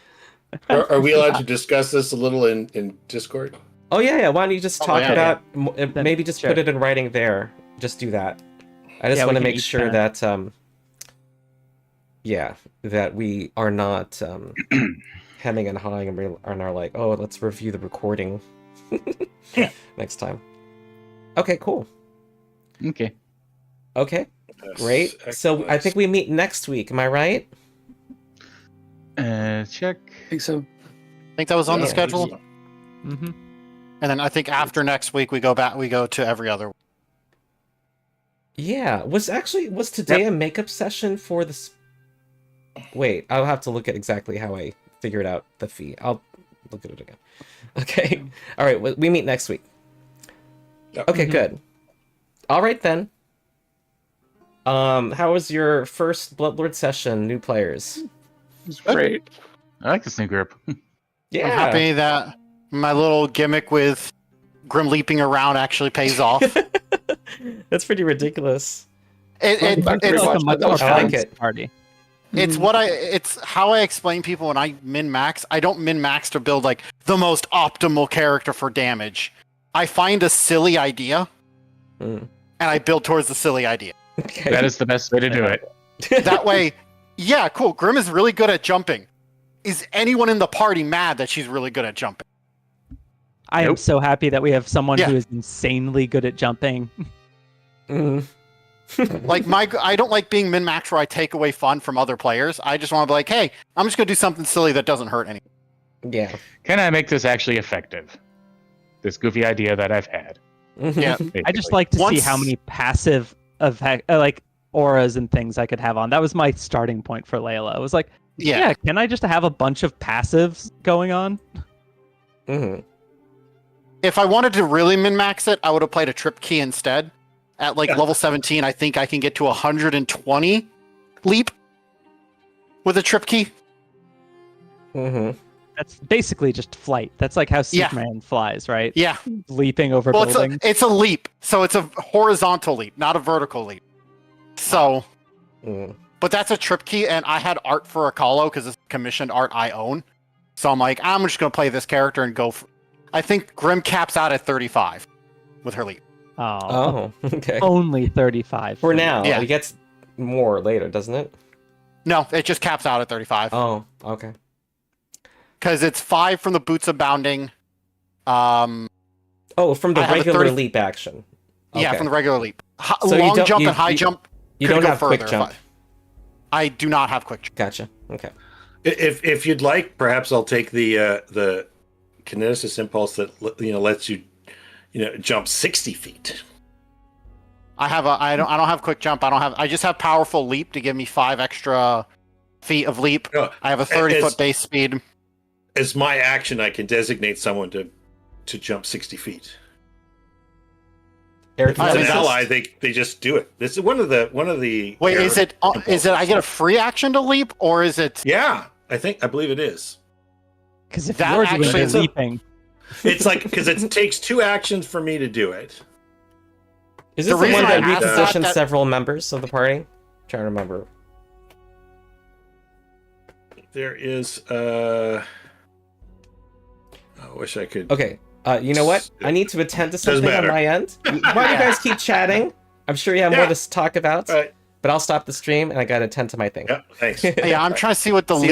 Are we allowed to discuss this a little in Discord? Oh yeah. Why don't you just Oh, talk yeah, about Then- maybe just sure. put it in writing there. Just do that. I just Yeah, we want to can make each sure kinda- that that we are not hemming and hawing and we are like, oh, let's review the recording Yeah. next time. Okay, cool. Okay. Okay, great. So I think we meet next week. Am I right? Check. I think so. I think that was on the Yeah. schedule. Mm-hmm. And then I think after next week we go to every other. Yeah. Was today a makeup session for this? Wait, I'll have to look at exactly how I figured out the fee. I'll look at it again. Okay. All right. We meet next week. Yep. Okay, good. All right then. How was your first Bloodlord session, new players? It's great. I like this new group. Yeah. I'm happy that my little gimmick with Grim leaping around actually pays off. That's pretty ridiculous. It, Back to it's rewatch Like a much that. more Was I like balanced it. party. it's how I explain people when I min max. I don't min max to build like the most optimal character for damage. I find a silly idea Mm. and I build towards the silly idea. Okay. That is the best way to do it. That way, yeah, cool. Grim is really good at jumping. Is anyone in the party mad that she's really good at jumping? I am Nope. so happy that we have someone Yeah. who is insanely good at jumping. Mhm. Like I don't like being min max where I take away fun from other players. I just want to be like, hey, I'm just gonna do something silly that doesn't hurt anyone. Yeah. Can I make this actually effective? This goofy idea that I've had. Mhm. Yeah. I just like to see Once- how many passive effect, like auras and things I could have on. That was my starting point for Leila. I was like, Yeah. can I just have a bunch of passives going on? Mhm. If I wanted to really min max it, I would have played a trip key instead. At like Yeah. level 17, I think I can get to 120 leap with a trip key. Mhm. That's basically just flight. That's like how Yeah. Superman flies, right? Yeah. Leaping over Well, buildings. it's a leap, so it's a horizontal leap, not a vertical leap. So, Mm. but that's a trip key, and I had art for a Akalo because it's commissioned art I own. So I'm like, I'm just gonna play this character and go. I think Grim caps out at 35 with her leap. Oh, Oh, okay. only 35 For now, Yeah. it gets more later, doesn't it? No, it just caps out at 35 Oh, okay. because it's 5 from the boots of bounding. Oh, from the I have a regular 30 leap action. Yeah, Okay. from the regular leap. So you Long don't- jump you- and high you- jump. You could don't go have quick further if jump. I do not have quick jump. Gotcha. Okay. If you'd like, perhaps I'll take the kineticist impulse that lets you jump 60 feet. I don't have quick jump. I just have powerful leap to give me 5 extra feet of leap. No, I have a 30-foot as- base speed. As my action, I can designate someone to jump 60 feet. Eric, If it's an is this- ally, they just do it. This is one of the Wait, is it I get a free action to leap, or is it? Yeah, I believe it is. Because if That you're doing actually the is a- leaping, It's like because it takes 2 actions for me to do it. is the this the reason one I that asked repositions that- several members of the party? Trying to remember. There is. I wish I could. Okay. You know what? I need to attend to Doesn't something on matter. my end. Why don't you guys keep chatting? I'm sure you have more Yeah. to talk about. All right. But I'll stop the stream and I gotta attend to my thing. Yeah. Thanks. Yeah, I'm trying to see what the